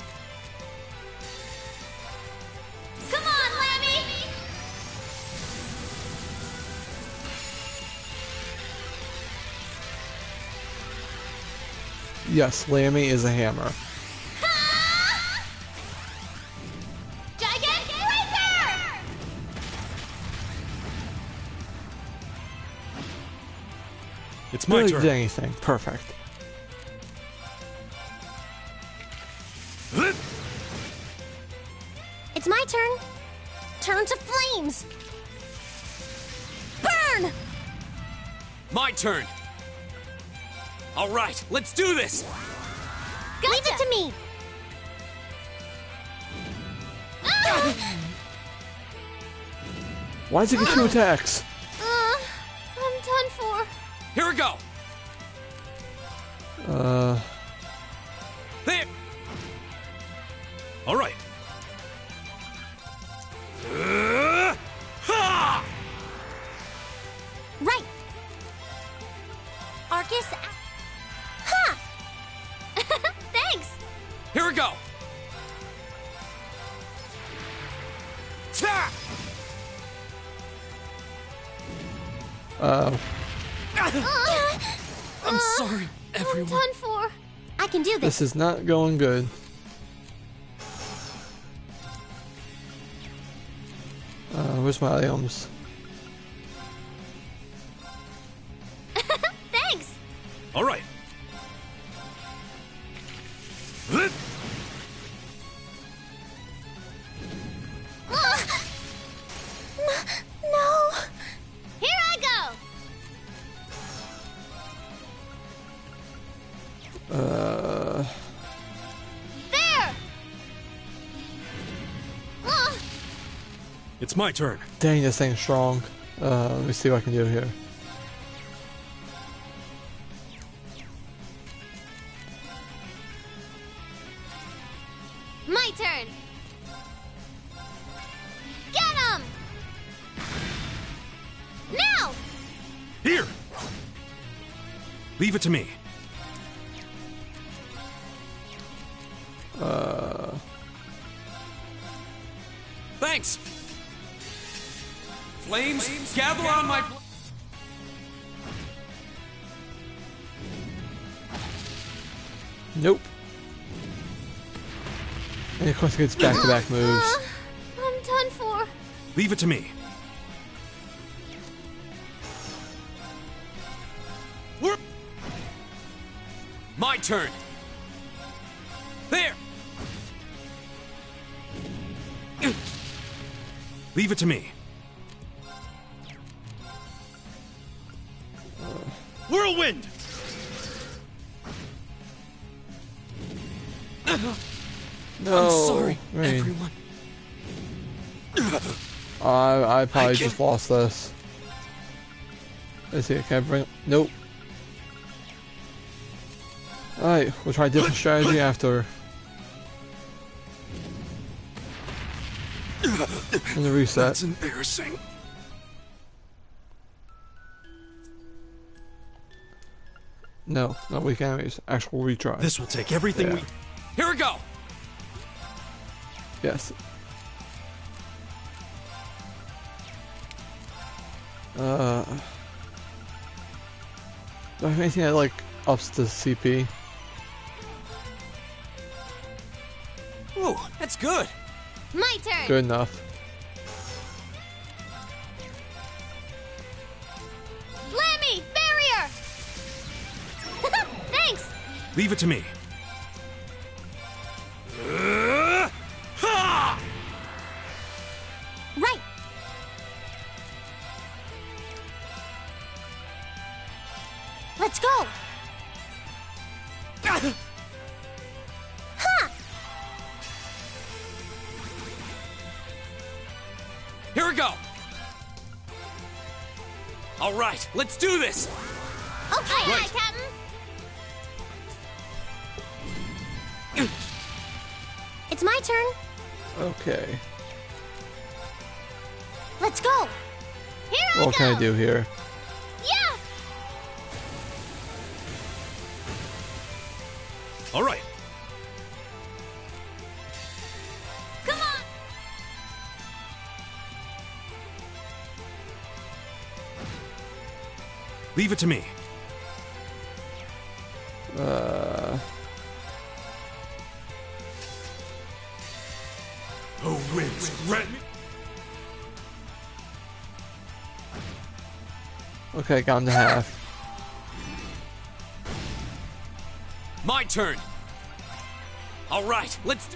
Yes, Lammy is a hammer. Gigantic Racer! It's my Really turn. did anything. Perfect. It's my turn. Turn to flames. Burn! My turn. All right, let's do this. Gotcha. Leave it to me. Why does it get 2 attacks? I'm done for. Here we go. There. All right. Right. Arcus. Ha! Thanks. Here we go. Ta! I'm sorry, everyone. I'm done for. I can do this. This is not going good. Where's my items? Thanks. All right. No. Here I go. There. It's my turn. Dang, this thing's strong. Let me see what I can do here. My turn. Get him. Now. Here. Leave it to me. Thanks. Flames, gather on my. Nope. And of course it gets back-to-back moves. I'm done for. Leave it to me. My turn. There. Leave it to me. Whirlwind! No. I'm sorry, I mean, everyone. I probably just lost this. Let's see, can I bring... Nope. Alright, we'll try a different strategy after. And the reset. That's embarrassing. No, not weak enemies. Actual retry. This will take everything Yeah. we... Here we go. Yes. Do I have anything that like ups the CP? Ooh, that's good. My turn. Good enough. Lammy, barrier. Thanks. Leave it to me. Right. Let's go. Ha! Here we go. All right, let's do this. Okay, Right. Captain. It's my turn. Okay. Let's go. Here I go. What can I do here? Yeah. All right. Come on. Leave it to me. winds grant me. Okay, got him to half. My turn. All right, let's.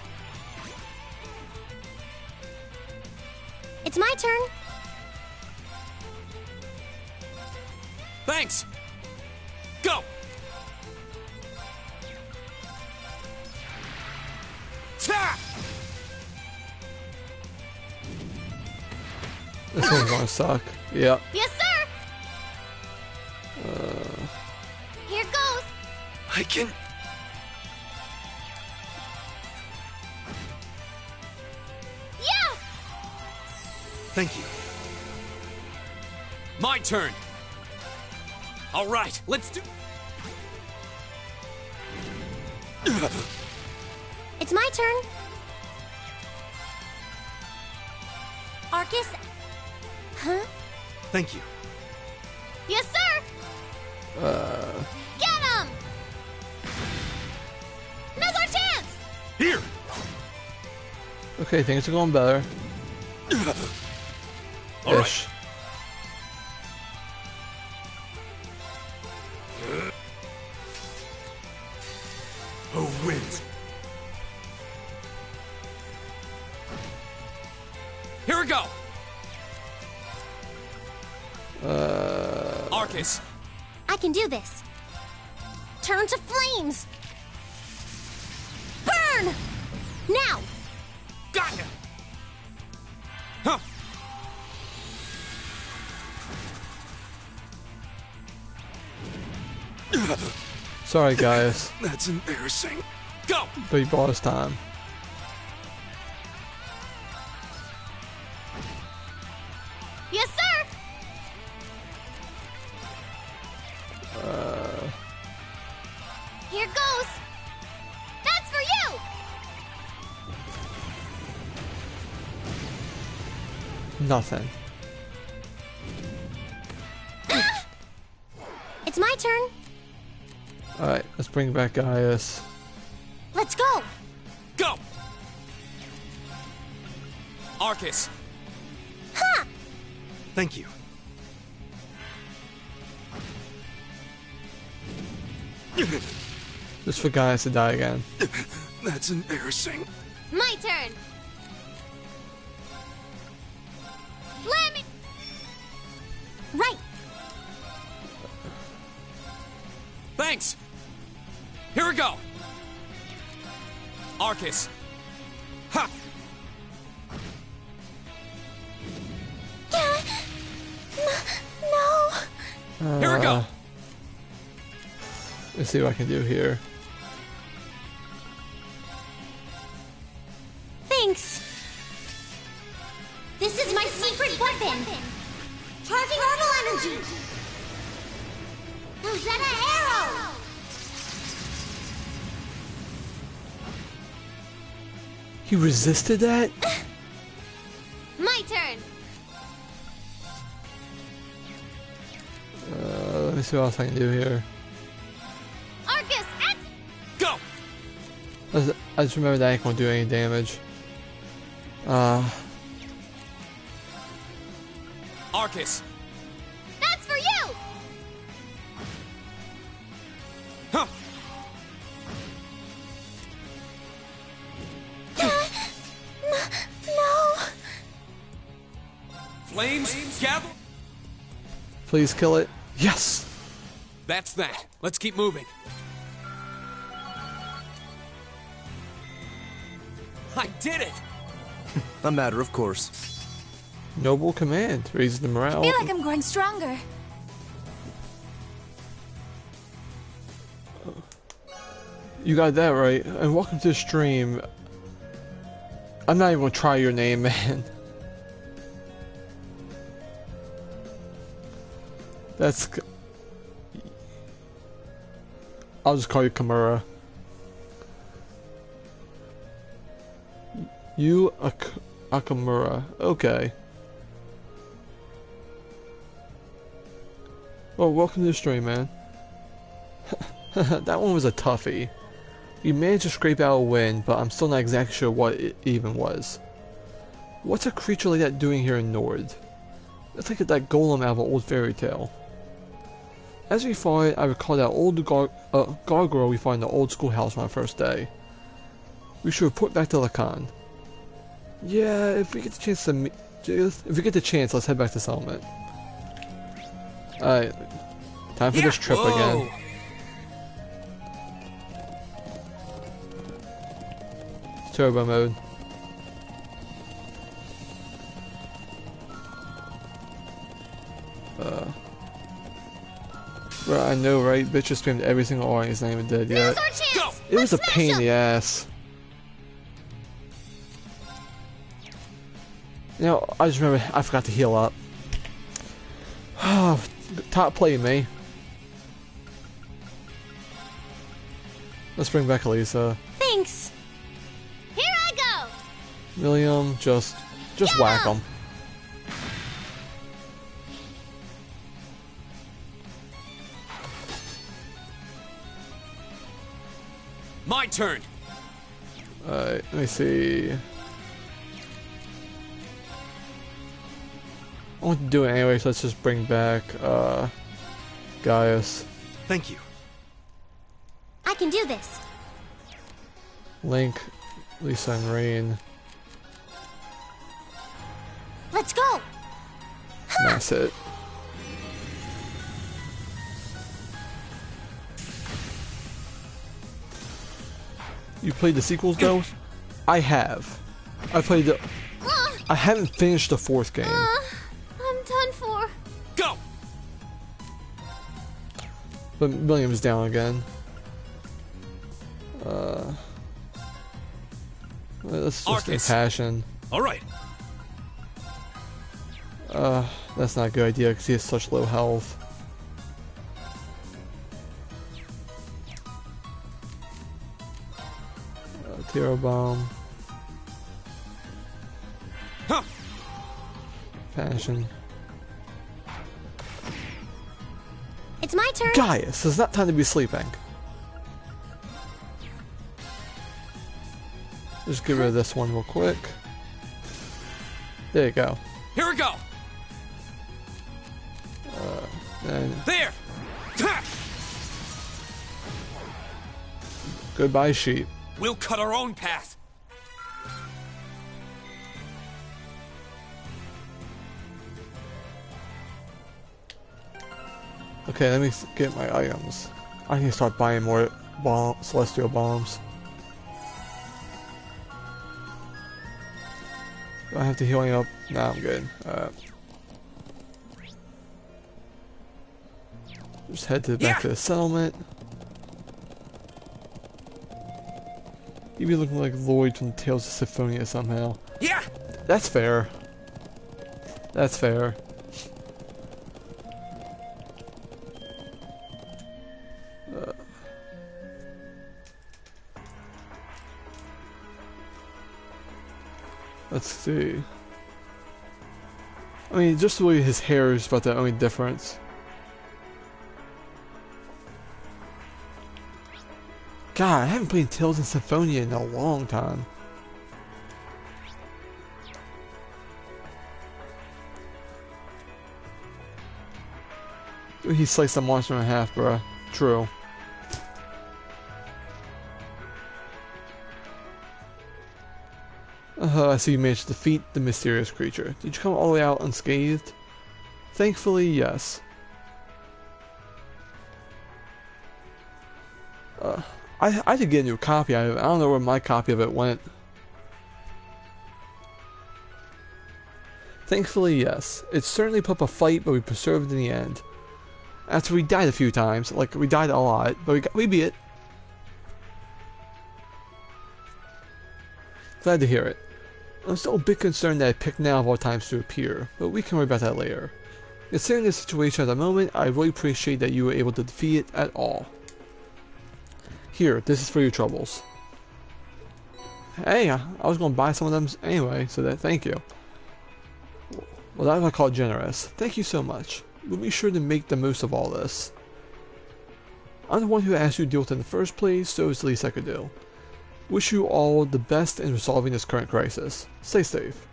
It's my turn. Thanks. Go. Ta! This one's gonna suck. Yep. Yes, sir. Here goes. I can. Yeah. Thank you. My turn. All right, let's do. It's my turn. Arcus. Huh? Thank you. Yes, sir. Get him. Now's our chance. Here. Okay, things are going better. All right. Ish. Oh, winds. Here we go. Arcus. I can do this. Turn to flames. Burn. Now. Got ya. Huh. Sorry, guys, That's embarrassing. Go. but you bought us time. Yes, sir. Here goes. That's for you. Nothing. It's my turn. Alright, let's bring back Gaius. Let's go. Go. Arcus. Ha! Thank you. Just for Gaius to die again. That's embarrassing. My turn. Let me. Right. Thanks. Here we go. Arcus. Ha! No. Here we go. Let's see what I can do here. Thanks. This is my secret weapon. Charging orbital energy. Rosetta arrow. He resisted that? My turn. Let me see what else I can do here. Arcus, act. Go. I just remember that ain't gonna do any damage. Arcus. That's for you. Huh. No. Flames gather. Please kill it. Yes! That's that. Let's keep moving. I did it. A matter of course. Noble command. Raises the morale. I feel like I'm growing stronger. You got that right. And welcome to the stream. I'm not even gonna try your name, man. That's... I'll just call you Kimura. You Akamura. Okay. Well, welcome to the stream, man. That one was a toughie. You managed to scrape out a win, but I'm still not exactly sure what it even was. What's a creature like that doing here in Nord? It's like that golem out of an old fairy tale. As we fought, I recall that old gargoyle we fought in the old schoolhouse on our first day. We should report back to Lacan. Yeah, if we get the chance to let's head back to settlement. Alright, time for this trip again. Turbo mode. Bro, I know, right? Bitch just spammed every single R and he's not even dead yet. It was a pain in the ass. You know, I just remember I forgot to heal up. Top play me. Let's bring back Elisa. Thanks. Here I go. William, just whack him. My turn. Alright, let me see. I want to do it anyway, so let's just bring back Gaius. Thank you. I can do this. Link, Lisa, and Rain. Let's go. That's it. You played the sequels though? I have. I haven't finished the 4th game. I'm done for. Go. But William's down again. Let's just impassion. All right. That's not a good idea because he has such low health. Tiro bomb. Huh. Passion. It's my turn. Gaius, it's not time to be sleeping. Just get rid of this one real quick. There you go. Here we go. And There. Ha! goodbye, sheep. We'll cut our own path. Okay, let me get my items. I need to start buying more celestial bombs. Do I have to healing up? Nah, I'm good. Just head back to the settlement. You'd be looking like Lloyd from Tales of Symphonia somehow. Yeah. That's fair. That's fair. Let's see. I mean, just the way his hair is about the only difference. God, I haven't played Tales of Symphonia in a long time. He sliced the monster in half, bruh. True. I see you managed to defeat the mysterious creature. Did you come all the way out unscathed? Thankfully, yes. I did get a new copy of it. I don't know where my copy of it went. Thankfully, yes. It certainly put up a fight, but we persevered in the end. After we died a few times, like we died a lot, but we beat it. Glad to hear it. I'm still a bit concerned that I picked now of all times to appear, but we can worry about that later. Considering the situation at the moment, I really appreciate that you were able to defeat it at all. Here, this is for your troubles. Hey, I was going to buy some of them anyway, so thank you. Well, that's what I call generous. Thank you so much. We'll be sure to make the most of all this. I'm the one who asked you to deal with it in the first place, so it's the least I could do. Wish you all the best in resolving this current crisis. Stay safe.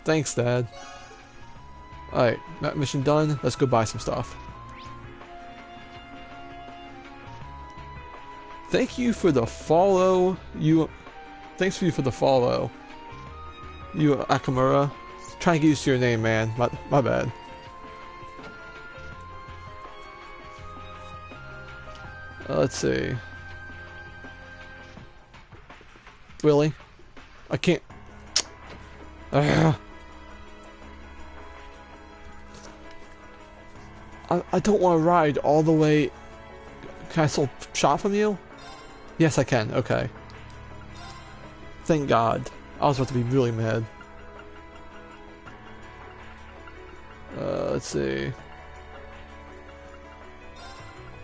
Thanks, Dad. Alright, mission done. Let's go buy some stuff. Thank you for the follow. Thanks for the follow. You Akamura. Trying to get used to your name, man. My bad. Let's see. Really? I can't. I don't want to ride all the way. Can I still shop from you? Yes, I can. Okay. Thank God. I was about to be really mad. Let's see.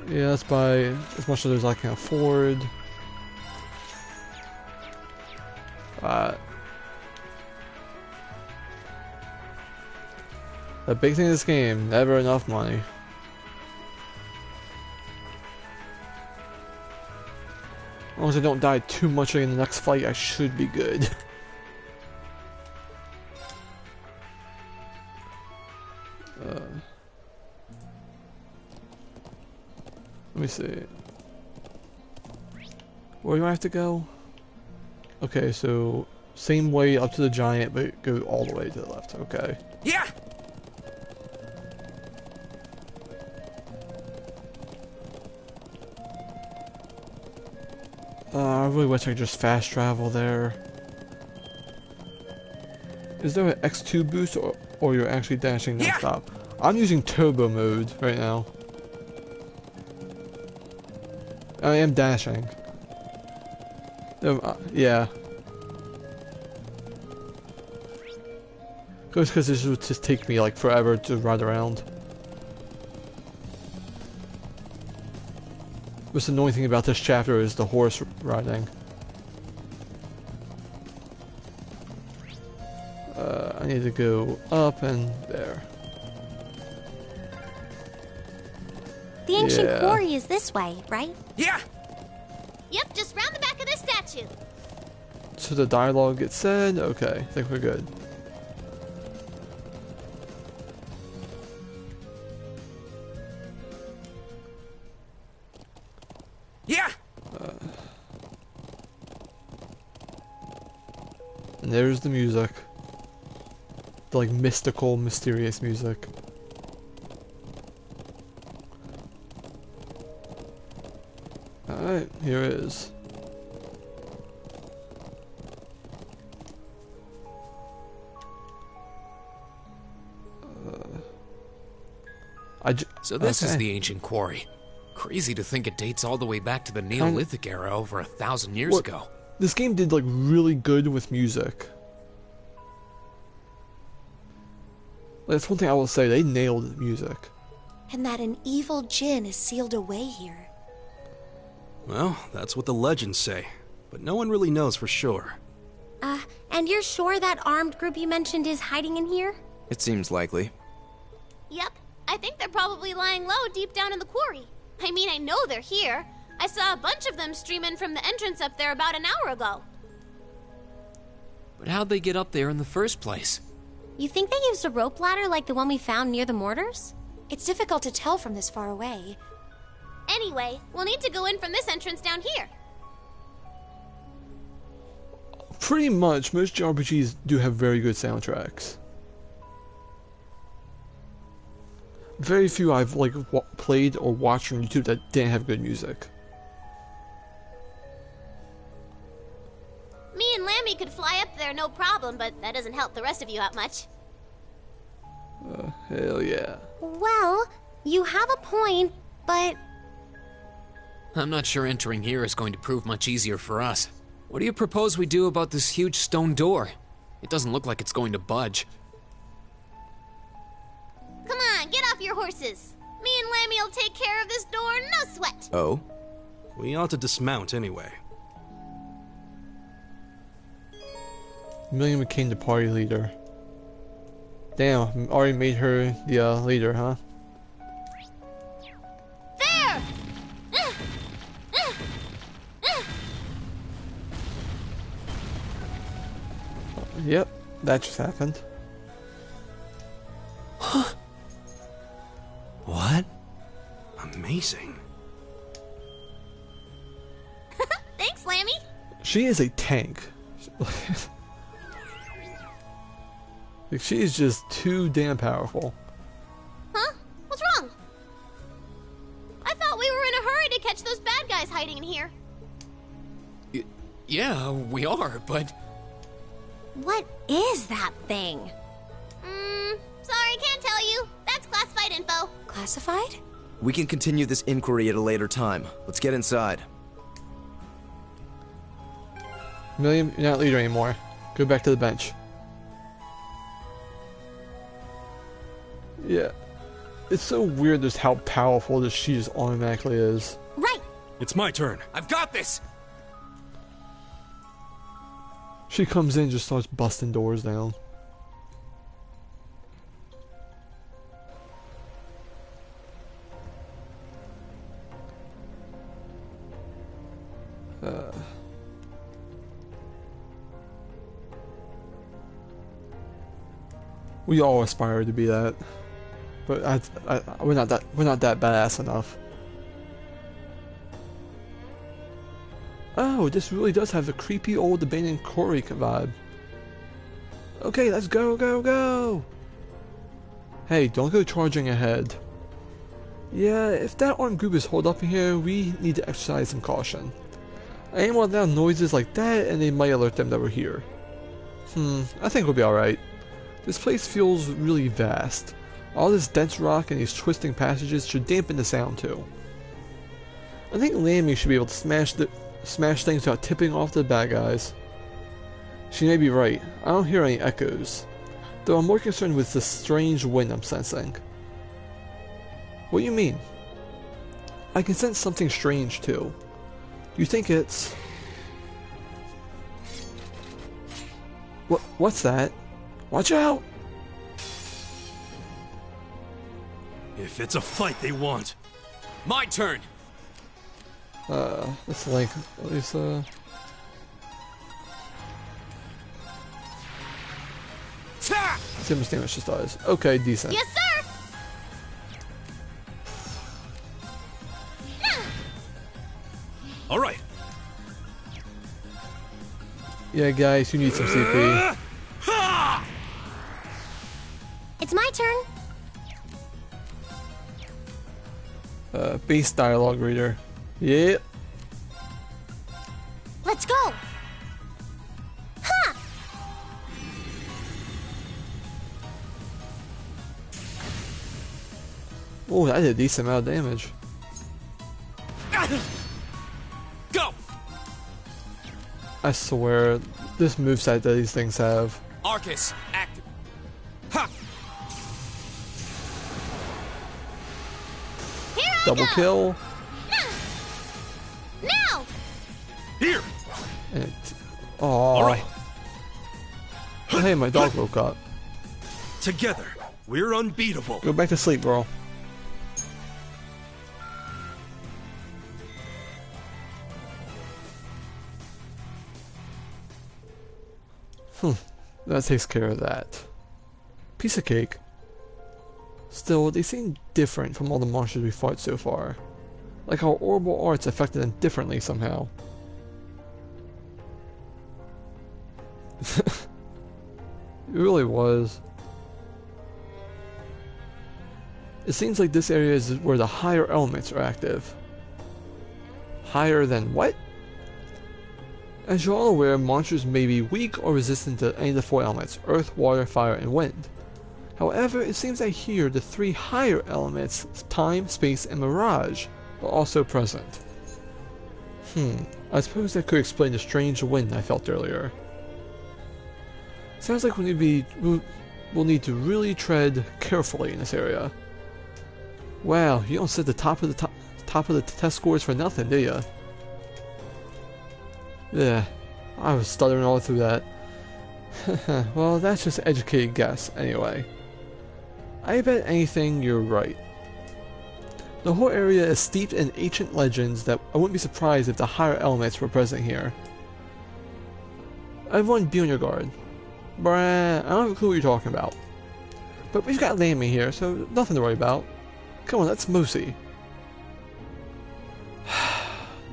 Yeah, let's buy as much as I can afford. The big thing in this game, never enough money. As long as I don't die too much in the next fight, I should be good. Let me see. Where do I have to go? Okay, so same way up to the giant, but go all the way to the left. Okay. Yeah. I really wish I could just fast travel there. Is there an X2 boost or you're actually dashing non-stop? I'm using turbo mode right now. I am dashing. Yeah. Because this would just take me like forever to ride around. What's the annoying thing about this chapter is the horse riding. I need to go up and there. The ancient quarry is this way, right? Yeah. Yep, just round the back of this statue. So the dialogue gets said? Okay, I think we're good. Yeah. And there's the music. The like mystical, mysterious music. Alright, here it is. So this is the ancient quarry. Crazy to think it dates all the way back to the Neolithic era over 1,000 years ago. This game did like really good with music. That's one thing I will say, they nailed the music. And that an evil djinn is sealed away here. Well, that's what the legends say, but no one really knows for sure. And you're sure that armed group you mentioned is hiding in here? It seems likely. Yep, I think they're probably lying low deep down in the quarry. I mean, I know they're here. I saw a bunch of them stream in from the entrance up there about an hour ago. But how'd they get up there in the first place? You think they used a rope ladder like the one we found near the mortars? It's difficult to tell from this far away. Anyway, we'll need to go in from this entrance down here. Pretty much, most JRPGs do have very good soundtracks. Very few I've like played or watched on YouTube that didn't have good music. Me and Lammy could fly up there no problem, but that doesn't help the rest of you out much. Hell yeah. Well, you have a point, but... I'm not sure entering here is going to prove much easier for us. What do you propose we do about this huge stone door? It doesn't look like it's going to budge. Come on, get off your horses. Me and Lammy will take care of this door, no sweat. Oh? We ought to dismount anyway. Million became the party leader. Damn, already made her the leader, huh? There! Yep, that just happened. amazing. Thanks, Lammy. She is a tank. Like, she is just too damn powerful. Huh? What's wrong? I thought we were in a hurry to catch those bad guys hiding in here. Yeah, we are, but... What is that thing? Sorry, can't tell you. That's classified info. Classified? We can continue this inquiry at a later time. Let's get inside. Million, you're not leader anymore. Go back to the bench. Yeah. It's so weird just how powerful this she just automatically is. Right. It's my turn. I've got this! She comes in and just starts busting doors down. We all aspire to be that, but we're not that badass enough. Oh, this really does have the creepy old abandoned quarry vibe. Okay, let's go, go, go! Hey, don't go charging ahead. Yeah, if that armed group is holed up in here, we need to exercise some caution. I ain't want loud noises like that, and they might alert them that we're here. I think we'll be alright. This place feels really vast. All this dense rock and these twisting passages should dampen the sound too. I think Lammy should be able to smash things without tipping off the bad guys. She may be right. I don't hear any echoes. Though I'm more concerned with the strange wind I'm sensing. What do you mean? I can sense something strange too. Do you think it's... What's that? Watch out! If it's a fight they want. My turn! Let's link. At least, Ta! see how much damage this does. Okay, decent. Yes, sir! All right. Yeah, guys, you need some CP. It's my turn. Base dialogue reader. Yep. Let's go. Ha! Oh, that did a decent amount of damage. Go! I swear, this moveset that these things have. Arcus, active. Ha! Here I Double go! kill. Now! Here. And All right. Hey, my dog woke up. Together, we're unbeatable. Go back to sleep, bro. That takes care of that. Piece of cake. Still, they seem different from all the monsters we fought so far. Like how horrible arts affected them differently somehow. It really was. It seems like this area is where the higher elements are active. Higher than what? As you're all aware, monsters may be weak or resistant to any of the four elements: earth, water, fire, and wind. However, it seems that here the three higher elements, time, space, and mirage, are also present. I suppose that could explain the strange wind I felt earlier. Sounds like we'll need to really tread carefully in this area. Wow, you don't set the top of the test scores for nothing, do ya? Yeah, I was stuttering all through that. Well, that's just an educated guess, anyway. I bet anything you're right. The whole area is steeped in ancient legends that I wouldn't be surprised if the higher elements were present here. Everyone be on your guard. Bruh, I don't have a clue what you're talking about. But we've got Lammy here, so nothing to worry about. Come on, let's Moosey.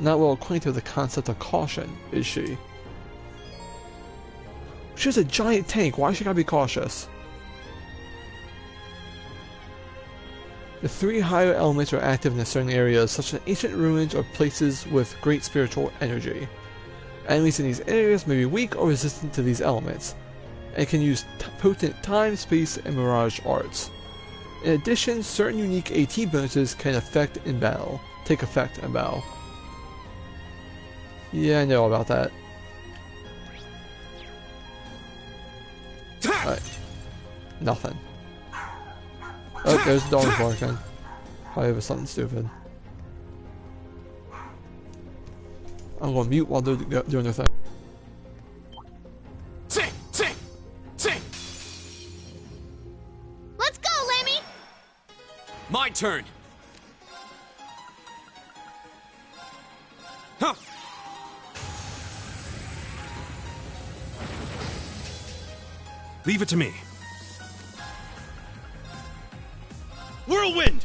not well acquainted with the concept of caution, is she? She has a giant tank, why she gotta be cautious? The 3 higher elements are active in certain areas, such as ancient ruins or places with great spiritual energy. Enemies in these areas may be weak or resistant to these elements, and can use potent time, space, and mirage arts. In addition, certain unique AT bonuses can take effect in battle. Yeah, I know about that. Alright. Nothing. Oh, there's the dog barking. Probably over something stupid. I'm going to mute while they're doing their thing. Let's go, Lemmy! My turn! Huh! Leave it to me. Whirlwind!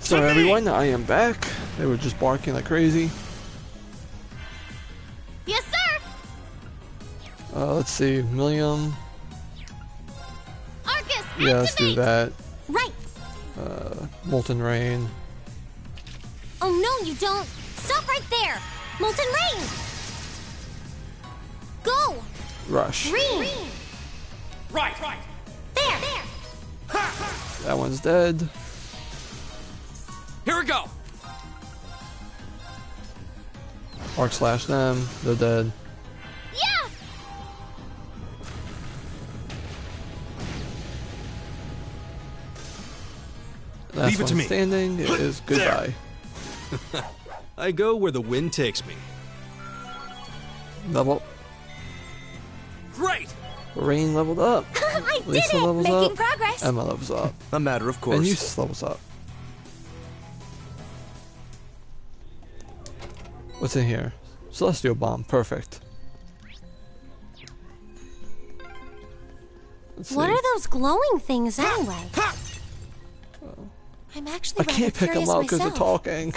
So everyone, I am back. They were just barking like crazy. Yes, sir! Let's see, Millium. Arcus, Yeah, let's do that. Right. Molten Rain. Oh no, you don't. Stop right there. Molten Rain. Go. Rush. Green. Right! There. That one's dead. Here we go! Arc slash them. They're dead. Yeah! Last Leave it to one me. standing is goodbye. I go where the wind takes me. Level. Great! Rain leveled up. I did Lisa it. levels Making up. progress. Emma levels up. A matter of And course. Eustace levels up. What's in here? Celestial Bomb. Perfect. Let's What see. are those glowing things anyway? I'm actually I rather can't pick them curious up because they're myself. talking.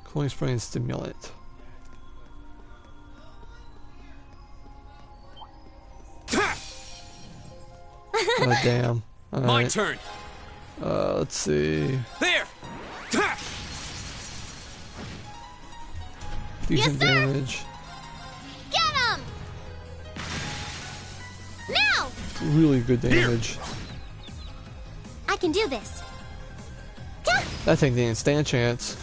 Cooling spray and stimulant. Oh damn. My Alright. turn! Let's see. There! Decent sir. damage. Get him! Now! Really good damage. I can do this. That thing didn't stand a chance.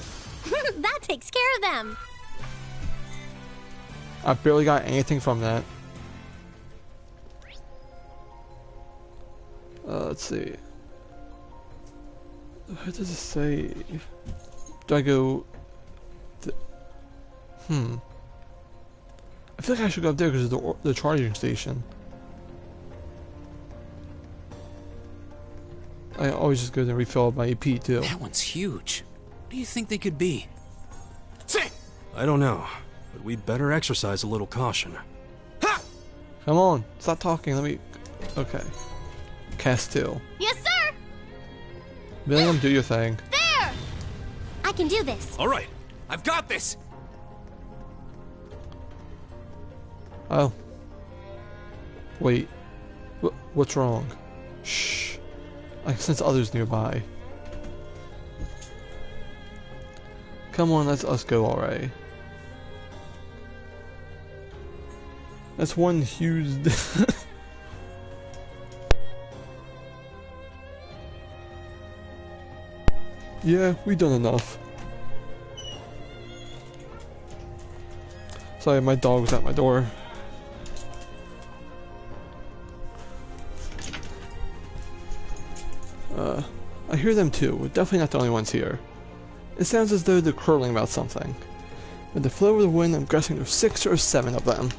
That takes care of them. I barely got anything from that. Let's see. What does it say? Do I go... I feel like I should go up there because of the charging station. I always just go there and refill my EP too. That one's huge. What do you think they could be? I don't know, but we'd better exercise a little caution. Come on, stop talking, let me... Okay. Cast 2. Yes, sir! William, do your thing. There! I can do this. All right, I've got this. Oh. Wait. What's wrong? Shh. I sense others nearby. Come on, let's us go already. That's one huge... Yeah, we've done enough. Sorry, my dog was at my door. I hear them too. We're definitely not the only ones here. It sounds as though they're quarreling about something. With the flow of the wind, I'm guessing there's 6 or 7 of them.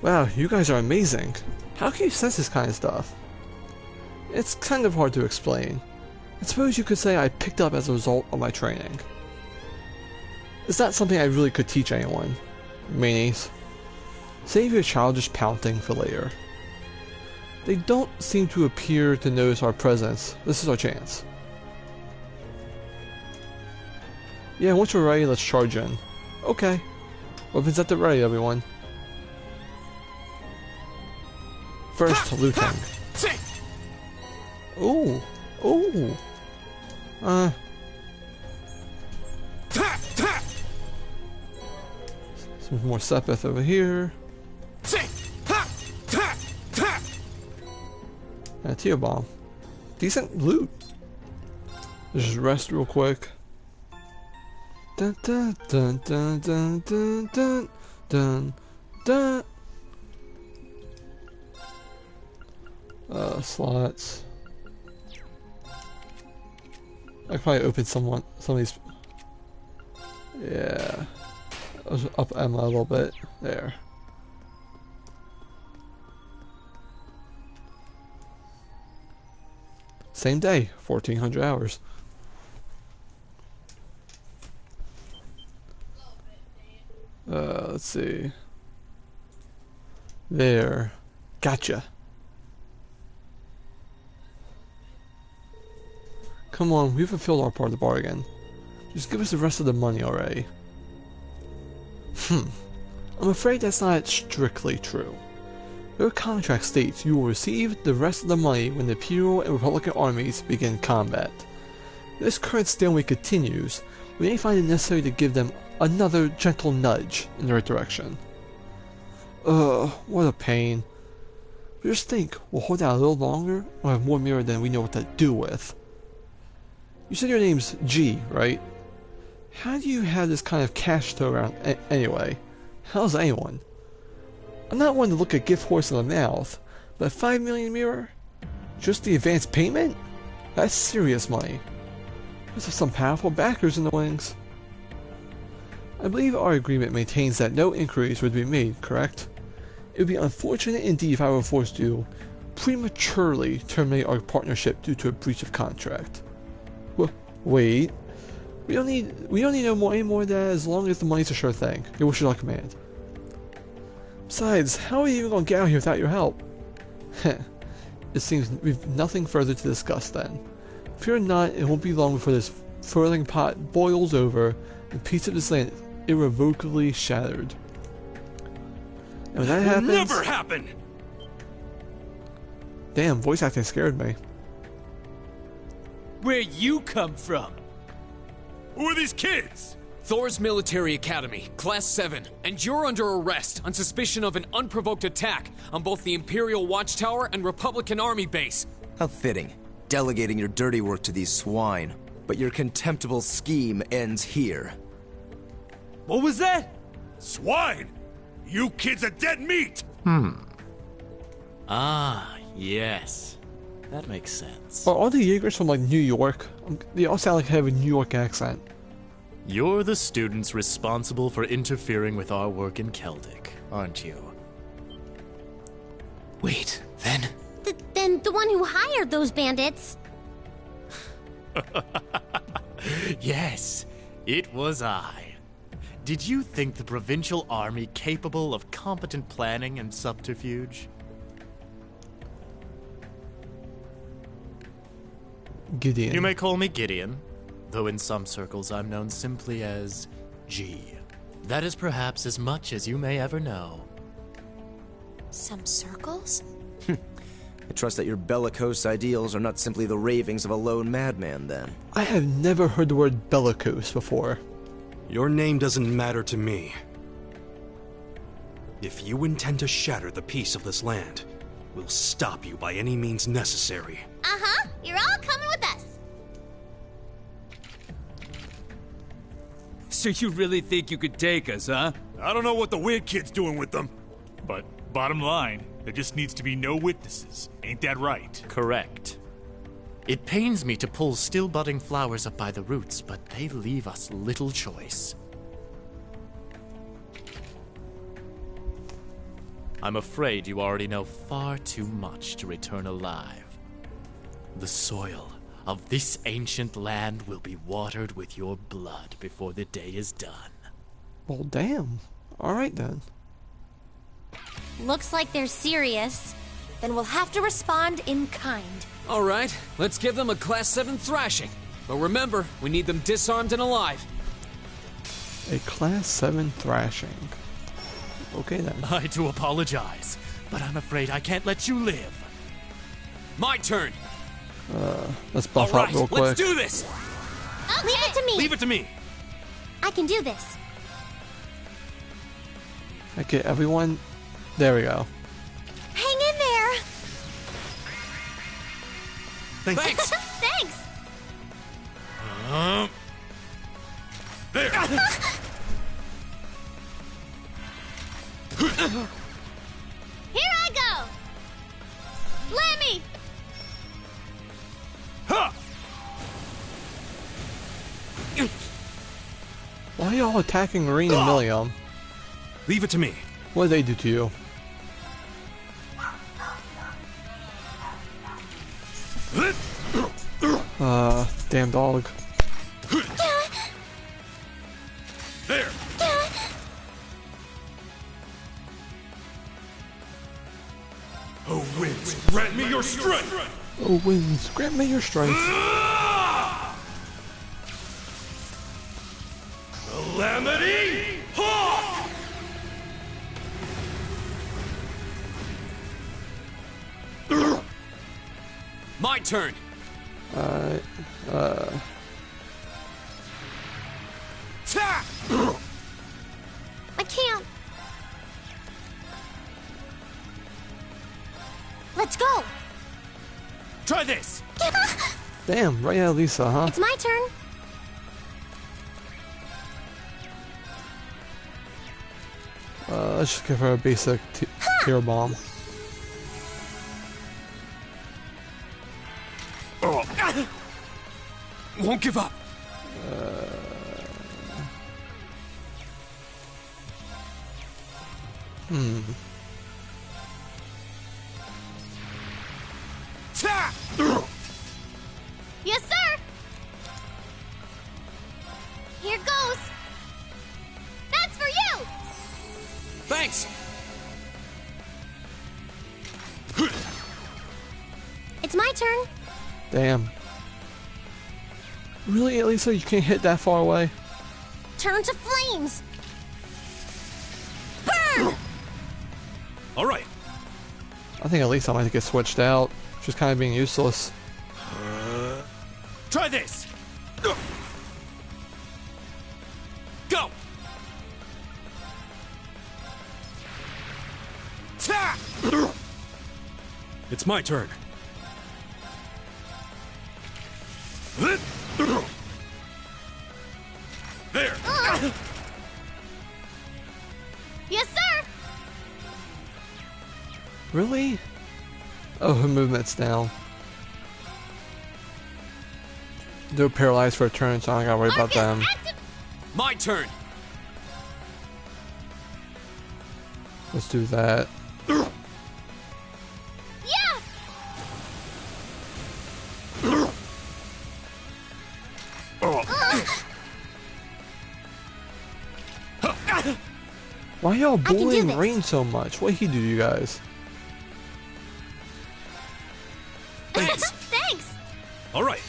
Wow, you guys are amazing. How can you sense this kind of stuff? It's kind of hard to explain. I suppose you could say I picked up as a result of my training. It's not something I really could teach anyone. Meanies. Save your childish pouting for later. They don't seem to appear to notice our presence. This is our chance. Yeah, once we're ready, let's charge in. Okay. Weapons at the ready, everyone. First, looting. Ooh. Ooh. Some more Sepith over here. And a tear bomb. Decent loot. Let's just rest real quick. Dun dun dun dun dun dun dun dun dun. Slots. I could probably open some of these. Yeah. Let's up Emma a little bit. There. Same day, 1400 hours. Let's see. There. Gotcha. Come on, we've fulfilled our part of the bargain. Just give us the rest of the money already. I'm afraid that's not strictly true. Your contract states you will receive the rest of the money when the Imperial and Republican armies begin combat. If this current stalemate continues, we may find it necessary to give them another gentle nudge in the right direction. What a pain. But just think, we'll hold out a little longer, we'll have more mirror than we know what to do with. You said your name's G, right? How do you have this kind of cash to around anyway? How's anyone? I'm not one to look a gift horse in the mouth, but 5 million mirror? Just the advance payment? That's serious money. Must have some powerful backers in the wings. I believe our agreement maintains that no inquiries would be made, correct? It would be unfortunate indeed if I were forced to prematurely terminate our partnership due to a breach of contract. Wait. We don't need no more any more of that as long as the money's a sure thing. Your wish is our command. Besides, how are we even gonna get out here without your help? It seems we've nothing further to discuss then. Fear not, it won't be long before this furling pot boils over and a piece of this land irrevocably shattered. And when that happens... Never happen! Damn, voice acting scared me. Where you come from? Who are these kids? Thor's Military Academy, Class 7, and you're under arrest on suspicion of an unprovoked attack on both the Imperial Watchtower and Republican Army base. How fitting, delegating your dirty work to these swine. But your contemptible scheme ends here. What was that? Swine! You kids are dead meat! Ah, yes. That makes sense. Are all the Jaegers from like New York? They all sound like they have a New York accent. You're the students responsible for interfering with our work in Celtic, aren't you? Wait, then? Then the one who hired those bandits. Yes, it was I. Did you think the provincial army capable of competent planning and subterfuge? Gideon. You may call me Gideon, though in some circles I'm known simply as G. That is perhaps as much as you may ever know. Some circles? I trust that your bellicose ideals are not simply the ravings of a lone madman, then. I have never heard the word bellicose before. Your name doesn't matter to me. If you intend to shatter the peace of this land, we'll stop you by any means necessary. Uh-huh. You're all coming with us. So you really think you could take us, huh? I don't know what the weird kid's doing with them. But bottom line, there just needs to be no witnesses. Ain't that right? Correct. It pains me to pull still budding flowers up by the roots, but they leave us little choice. I'm afraid you already know far too much to return alive. The soil of this ancient land will be watered with your blood before the day is done. Well, damn. Alright then. Looks like they're serious. Then we'll have to respond in kind. Alright, let's give them a Class 7 thrashing. But remember, we need them disarmed and alive. A Class 7 thrashing. Okay then. I do apologize, but I'm afraid I can't let you live. My turn. Let's buff up real quick. Let's do this. Okay. Leave it to me. Leave it to me. I can do this. Okay, everyone. There we go. Hang in there. Thanks. Thanks. There. Here I go. Let me. Ha! Why are y'all attacking Marine and Milliam? Leave it to me. What did they do to you? Damn dog. There. Oh, winds, grant me your strength. Oh, winds, grant me your strength. Calamity Hawk! My turn. Ta! I can't. Let's go. Try this. Damn, right at Lisa, huh? It's my turn. Let's just give her a basic tear bomb. Won't give up. Ta! Yes, sir. Here goes. That's for you. Thanks. It's my turn. Damn. Really, Elisa, you can't hit that far away? Turn to flames. Burn! All right. I think Elisa might get switched out. She's kind of being useless. Try this. Go. Ta! It's my turn. There. Yes, sir. Really? Oh, her movement's down. They're paralyzed for a turn, so I don't gotta worry about them. My turn. Let's do that. Yeah. Why y'all can do bullying this. Rain so much? What'd he do to you guys? Thanks. All right.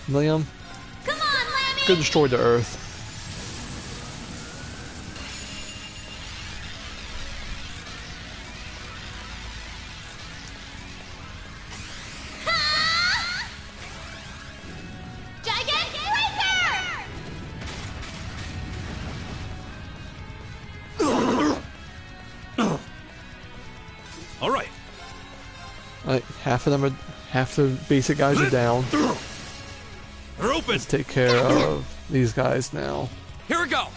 William, Come on, Lemmy. go destroy the Earth. Gigantic Reaper. All right. Like half the basic guys are down. They're open. Let's take care of these guys now. Here we go.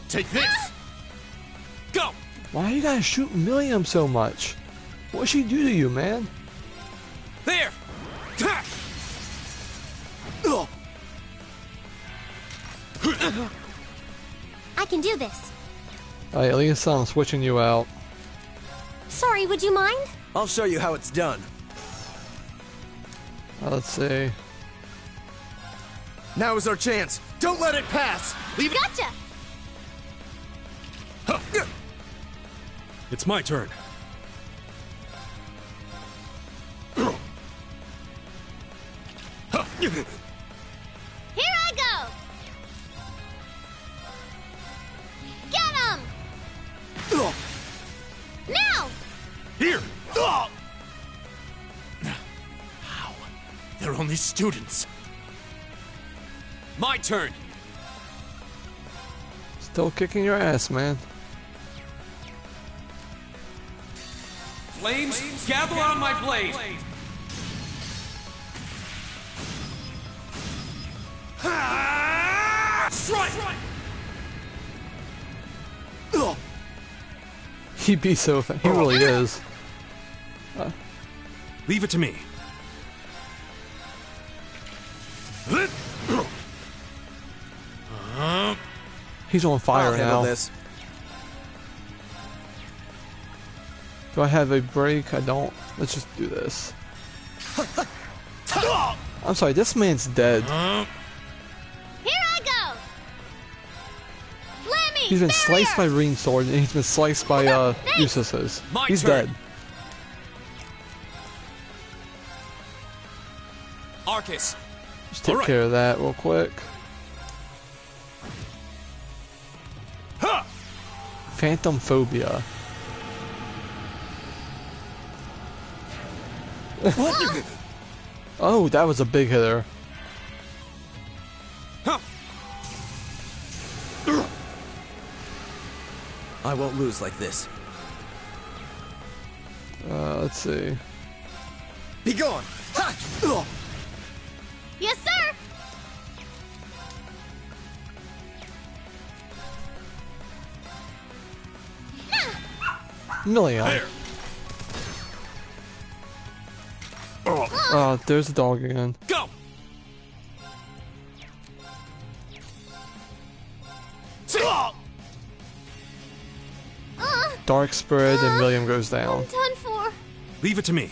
Take this. Go. Why are you guys shooting Milliam so much? What'd she do to you, man? There. Ta! I can do this. Alright, Elisa, I'm switching you out. Sorry, would you mind? I'll show you how it's done. Let's see. Now is our chance. Don't let it pass. Leave it. Gotcha. It's my turn. Here I go. Get him. Now. Here. How? They're only students. My turn. Still kicking your ass, man. Flames, gather on my blade. Strike! He'd be so fast. He really is. Leave it to me. He's on fire I'll handle now. this. Do I have a break? I don't. Let's just do this. I'm sorry, this man's dead. Here I go. Lemmy. He's been barrier. sliced by Green Sword, and he's been sliced by Eustace's. My He's turn. dead. Arcus. Just take All right. care of that real quick. Phantom phobia. Oh, that was a big hitter. I won't lose like this. Let's see. Be gone! Ha! Yes, sir. Million. Oh, there's the dog again. Go! Dark spread and William goes down. Done for. Leave it to me.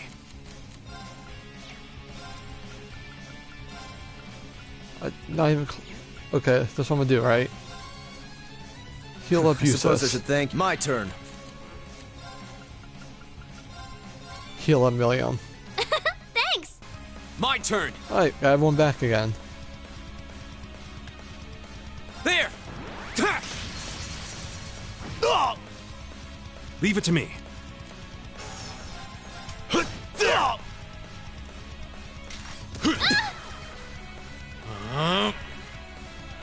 Not even. Okay, that's what I'm gonna do, right? Heal up I suppose I Eustace. should thank. My turn. Heal up William. Thanks. My turn. Alright, I have one back again. There! Leave it to me.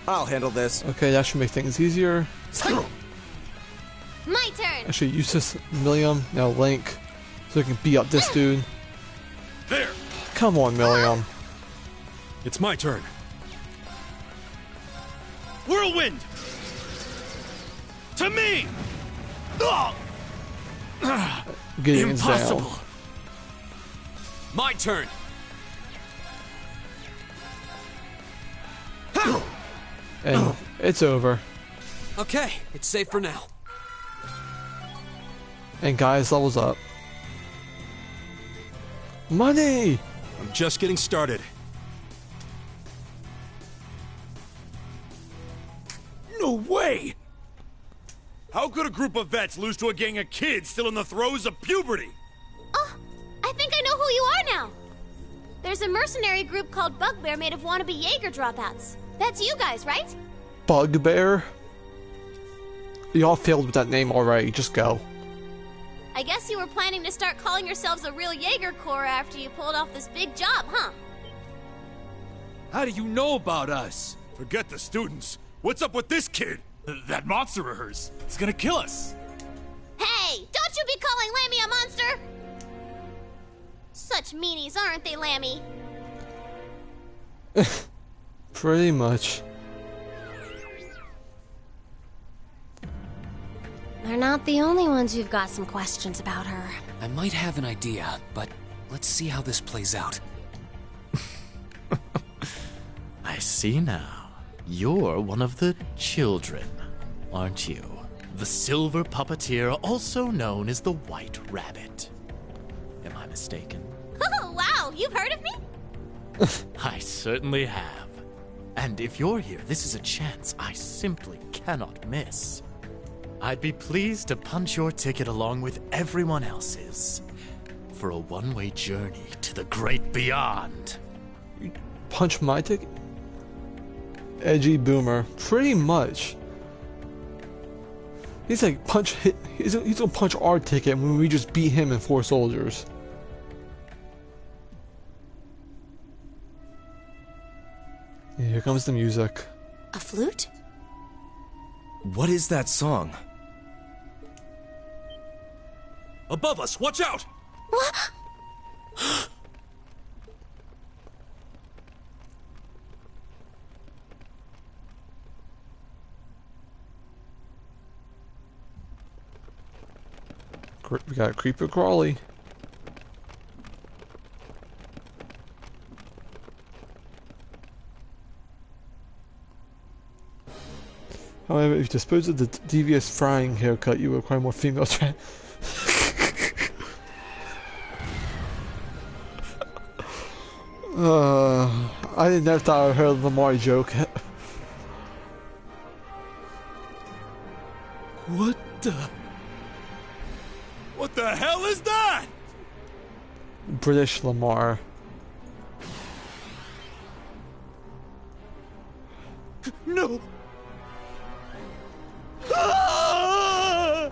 I'll handle this. Okay, that should make things easier. My turn. Actually, Eustace, William, now Link, so we can beat up this dude. There. Come on, William. It's my turn. Whirlwind! To me! Gideon's Impossible! down. My turn. And it's over. Okay, it's safe for now. And guys levels up. Money! I'm just getting started. No way! How could a group of vets lose to a gang of kids still in the throes of puberty? Oh, I think I know who you are now. There's a mercenary group called Bugbear made of wannabe Jaeger dropouts. That's you guys, right? Bugbear? Y'all failed with that name already, just go. I guess you were planning to start calling yourselves a real Jaeger Corps after you pulled off this big job, huh? How do you know about us? Forget the students. What's up with this kid? That monster rehearse. It's gonna kill us. Hey, don't you be calling Lammy a monster! Such meanies, aren't they, Lammy? Pretty much. They're not the only ones who've got some questions about her. I might have an idea, but let's see how this plays out. I see now. You're one of the children, aren't you? The silver puppeteer, also known as the White Rabbit. Am I mistaken? Oh, wow, you've heard of me? I certainly have. And if you're here, this is a chance I simply cannot miss. I'd be pleased to punch your ticket along with everyone else's for a one-way journey to the great beyond. Punch my ticket? Edgy boomer. Pretty much. He's like, he's gonna punch our ticket when we just beat him in 4 soldiers. Yeah, here comes the music. A flute? What is that song? Above us, watch out! What? We got Creeper Crawly. However, if you dispose of the devious frying haircut, you require more female I never thought I heard the Lamar joke. What the... What the hell is that? British Lamar. No. Ah!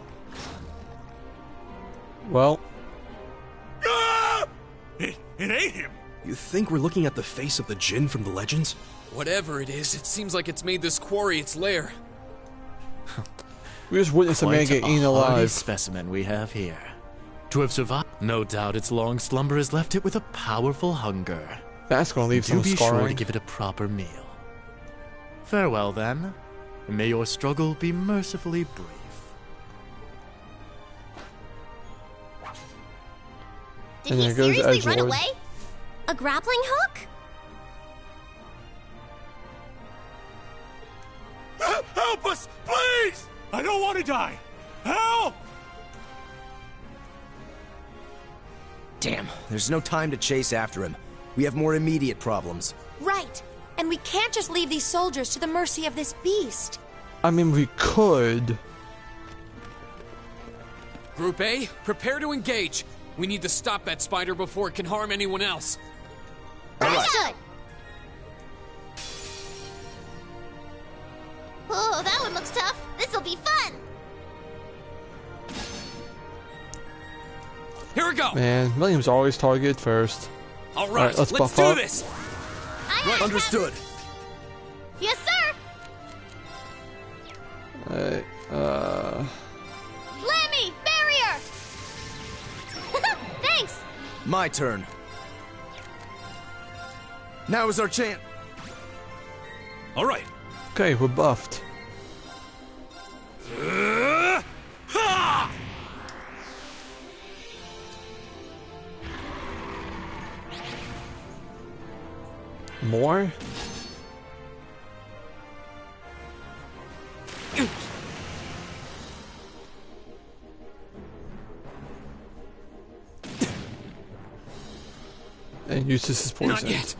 Well. Ah! It ate him. You think we're looking at the face of the djinn from the legends? Whatever it is, it seems like it's made this quarry its lair. We just witnessed a man get eaten hardy alive. Specimen we have here. To have survived, no doubt its long slumber has left it with a powerful hunger. That's gonna leave some Do be scarring. sure to give it a proper meal. Farewell, then. May your struggle be mercifully brief. Did And he there goes seriously run Edgelord. away? A grappling hook? Help us, please! I don't want to die. Help! Damn, there's no time to chase after him. We have more immediate problems. Right. And we can't just leave these soldiers to the mercy of this beast. I mean, we could. Group A, prepare to engage. We need to stop that spider before it can harm anyone else. Understood. Oh, that one looks tough. This'll be fun. Here we go. Man, William's always targeted first. All right, let's buff do up. this. Aye, Understood. Captain. Yes, sir. Lammy, barrier. Thanks. My turn. Now is our chance. All right. Okay, we're buffed. Ha! More? And Eustace is poisoned. Not yet.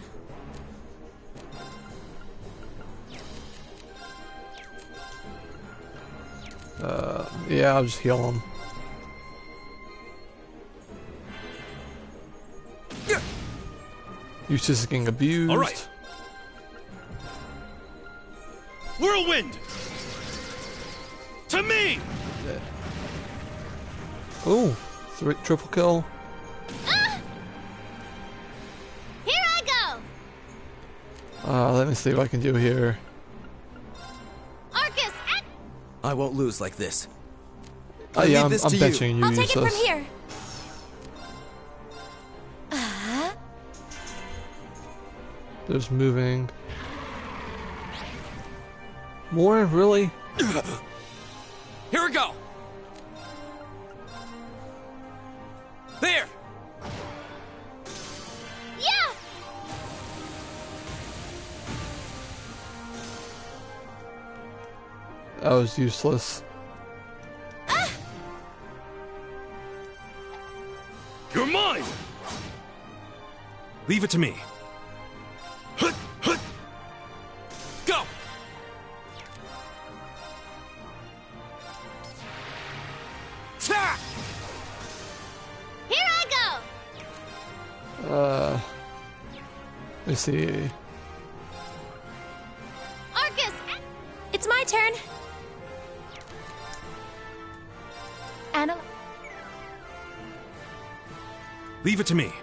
Yeah, I'll just heal him. Eustace is getting abused. All right. Whirlwind! To me! Oh, triple kill. Here I go. Let me see what I can do here. Arcus, I won't lose like this. Oh I yeah, leave I'm this to you. benching you, I'll take it Eustace. from here. There's moving. More? Really? Here we go. There. yeah. That was useless. You're mine! Leave it to me. Let's see. Arcus! It's my turn. Anna. Leave it to me.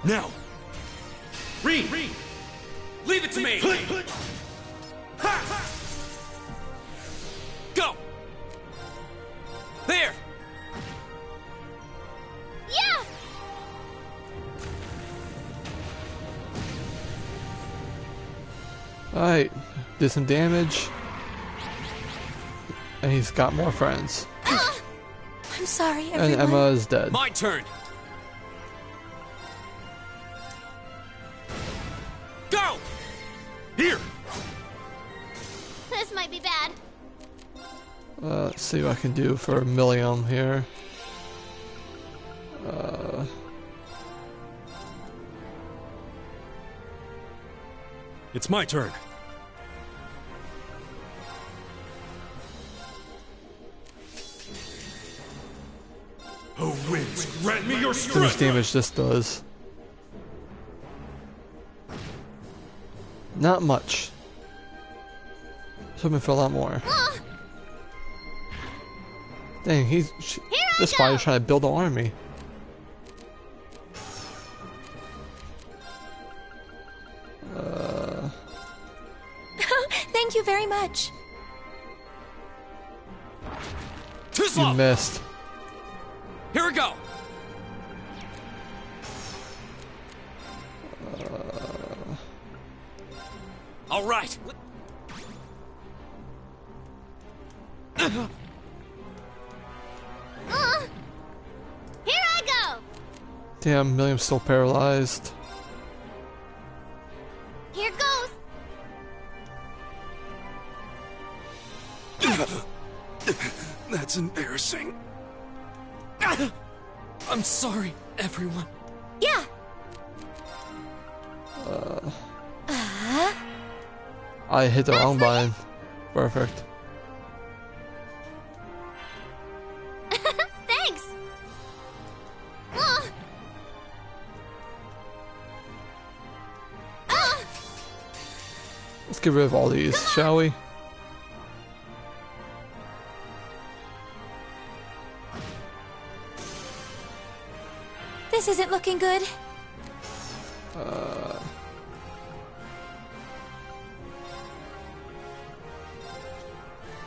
Now! Reed! Leave it to me! Go! There! Yeah! Alright, did some damage. And he's got more friends. I'm sorry, And everyone. Emma is dead. My turn! Go! Here! This might be bad. Let's see what I can do for Millium here. It's my turn. Oh, winds, grant me your How much strength! damage this does. Not much. I was hoping for a lot more. Dang, this spider's trying to build an army. Thank you very much. Too slow! You missed. Here we go! All right. Here I go! Damn, Millium's still paralyzed. Here goes! That's embarrassing. I'm sorry, everyone. Yeah. I hit the wrong button. Perfect. Thanks! Let's get rid of all these, shall we? This isn't looking good.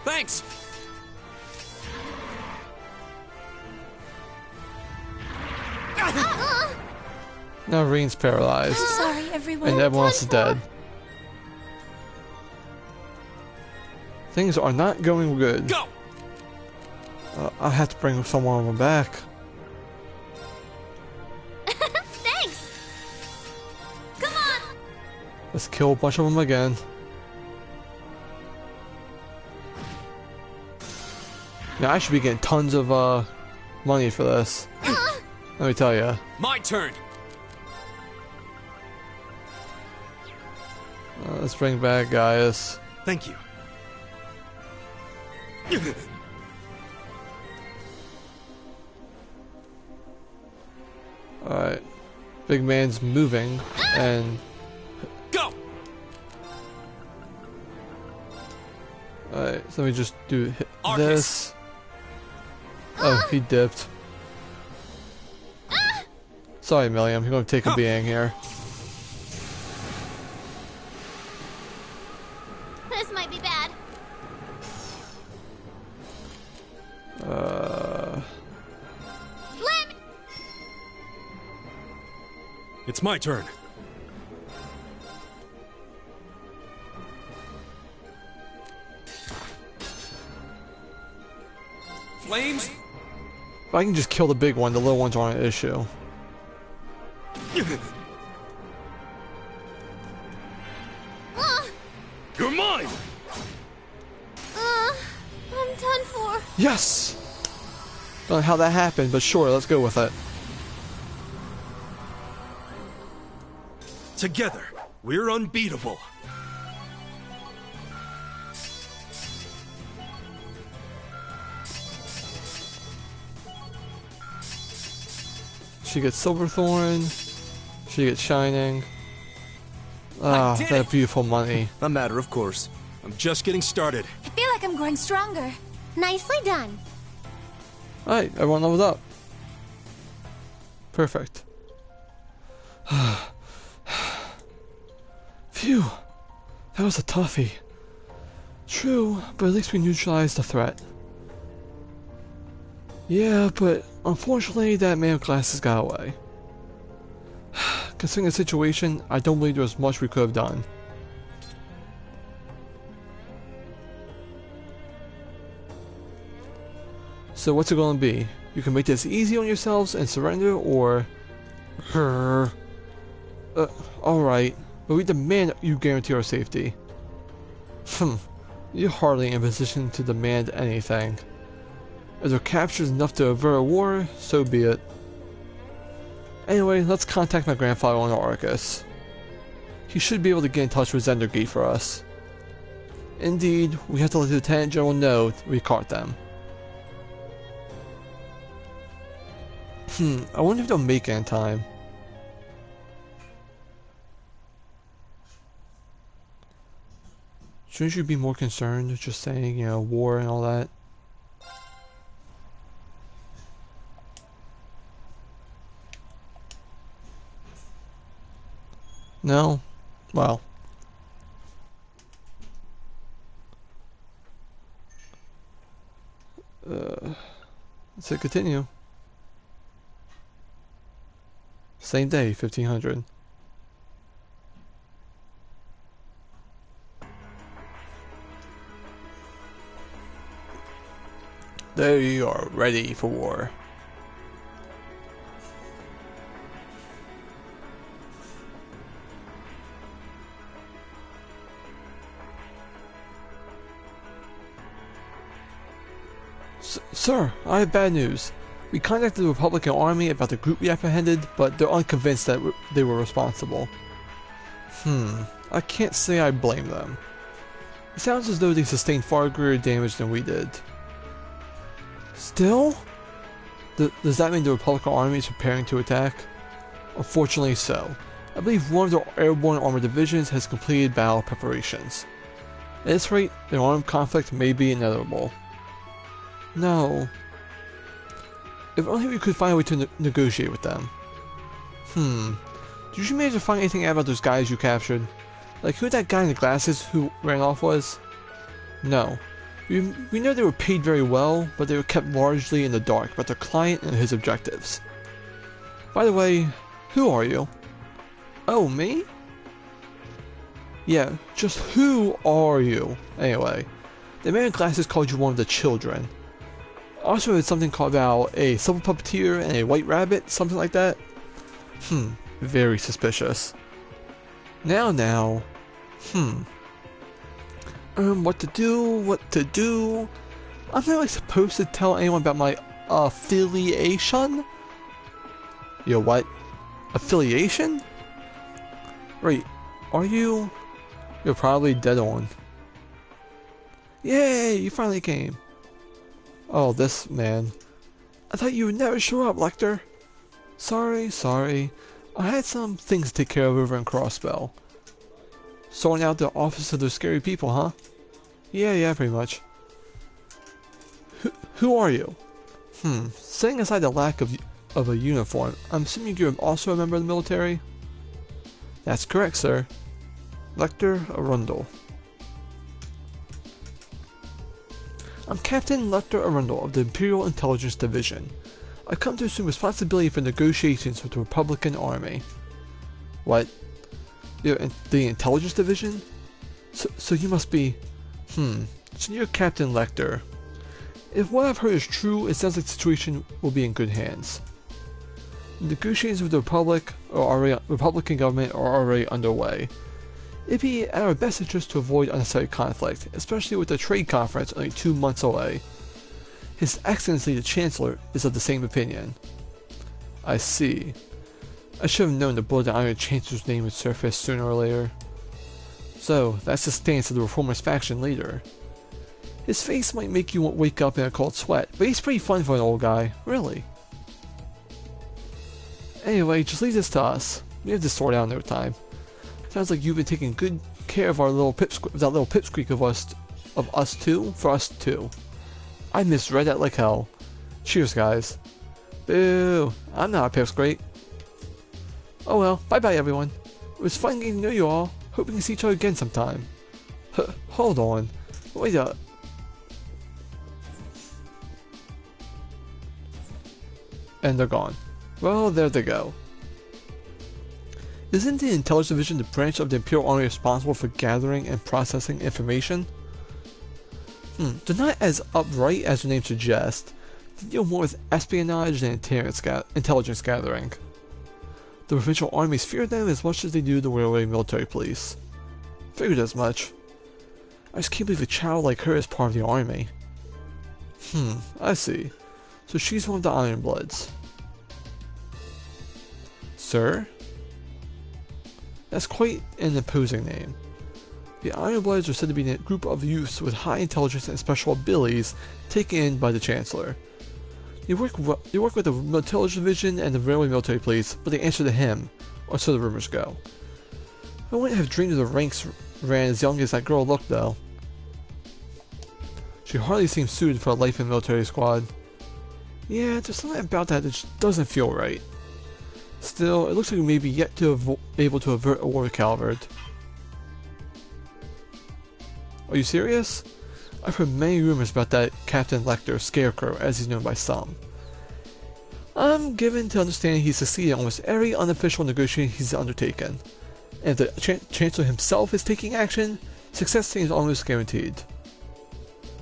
Thanks. Now Reen's paralyzed. Sorry, everyone. And everyone else is dead. Things are not going good. Go. I have to bring someone of them back. Thanks! Come on! Let's kill a bunch of them again. Now I should be getting tons of money for this. Let me tell you. My turn. Let's bring back Gaius. Thank you. Alright. Big man's moving and Go. alright, so let me just do Arcus. this. Oh, he dipped. Sorry, Millium, you're gonna take a beating here. This might be bad. Let me... It's my turn. Flames. If I can just kill the big one, the little ones aren't an issue. You're mine! I'm done for. Yes! Don't know how that happened, but sure, let's go with it. Together, we're unbeatable. She gets Silverthorn. She gets Shining. Ah, that beautiful money. A matter of course. I'm just getting started. I feel like I'm growing stronger. Nicely done. Alright, everyone leveled up. Perfect. Phew. That was a toughie. True, but at least we neutralized the threat. Yeah, but unfortunately that man with glasses got away. Considering the situation, I don't believe there was much we could have done. So what's it going to be? You can make this easy on yourselves and surrender, or... Alright, but we demand you guarantee our safety. You're hardly in a position to demand anything. If their capture is enough to avert a war, so be it. Anyway, let's contact my grandfather on Arcus. He should be able to get in touch with Zendergate for us. Indeed, we have to let the Lieutenant General know we caught them. I wonder if they'll make it in time. Shouldn't you be more concerned just saying, you know, war and all that? No? Well. Let's hit continue. Same day, 1500. They are ready for war. Sir, I have bad news. We contacted the Republican Army about the group we apprehended, but they're unconvinced that they were responsible. I can't say I blame them. It sounds as though they sustained far greater damage than we did. Still? Does that mean the Republican Army is preparing to attack? Unfortunately so. I believe one of their airborne armored divisions has completed battle preparations. At this rate, an armed conflict may be inevitable. No. If only we could find a way to negotiate with them. Did you manage to find anything out about those guys you captured? Like who that guy in the glasses who ran off was? No. We know they were paid very well, but they were kept largely in the dark about their client and his objectives. By the way, who are you? Oh, me? Yeah, just who are you? Anyway, the man in glasses called you one of the children. Also, it's something called about a silver puppeteer and a white rabbit, something like that. Very suspicious. Now. What to do? I'm not really supposed to tell anyone about my affiliation? Yo, what? Affiliation? Wait, are you? You're probably dead on. Yay, you finally came. Oh, this man. I thought you would never show up, Lecter. Sorry. I had some things to take care of over in Crossbell. Sorting out the office of those scary people, huh? Yeah, pretty much. Who are you? Setting aside the lack of a uniform, I'm assuming you're also a member of the military? That's correct, sir. Lecter Arundel. I'm Captain Lecter Arundel of the Imperial Intelligence Division. I've come to assume responsibility for negotiations with the Republican Army. What? The Intelligence Division? So you must be... So you're Captain Lecter. If what I've heard is true, it sounds like the situation will be in good hands. Negotiations with the Republican government are already underway. It'd be at our best interest to avoid unnecessary conflict, especially with the trade conference only 2 months away. His Excellency the Chancellor is of the same opinion. I see. I should have known the blood and iron Chancellor's name would surface sooner or later. So, that's the stance of the Reformers faction leader. His face might make you wake up in a cold sweat, but he's pretty fun for an old guy, really. Anyway, just leave this to us. We have this sorted out in no time. Sounds like you've been taking good care of our little that little pipsqueak of us too. I misread that like hell. Cheers, guys. Boo! I'm not a pipsqueak. Oh well, bye-bye everyone. It was fun getting to know you all. Hope we can see each other again sometime. Hold on. Wait up. And they're gone. Well, there they go. Isn't the Intelligence Division the branch of the Imperial Army responsible for gathering and processing information? They're not as upright as their name suggests. They deal more with espionage than intelligence gathering. The provincial armies fear them as much as they do the railway military police. Figured as much. I just can't believe a child like her is part of the army. I see. So she's one of the Ironbloods. Sir? That's quite an imposing name. The Ironbloods are said to be a group of youths with high intelligence and special abilities taken in by the Chancellor. They work with the Intelligence Division and the Railway Military Police, but they answer to him, or so the rumors go. I wouldn't have dreamed of the ranks ran as young as that girl looked, though. She hardly seems suited for a life in a military squad. Yeah, there's something about that just doesn't feel right. Still, it looks like we may be yet to able to avert a war with Calvard. Are you serious? I've heard many rumors about that Captain Lecter, Scarecrow, as he's known by some. I'm given to understand he's succeeded in almost every unofficial negotiation he's undertaken. And if the Chancellor himself is taking action, success seems almost guaranteed.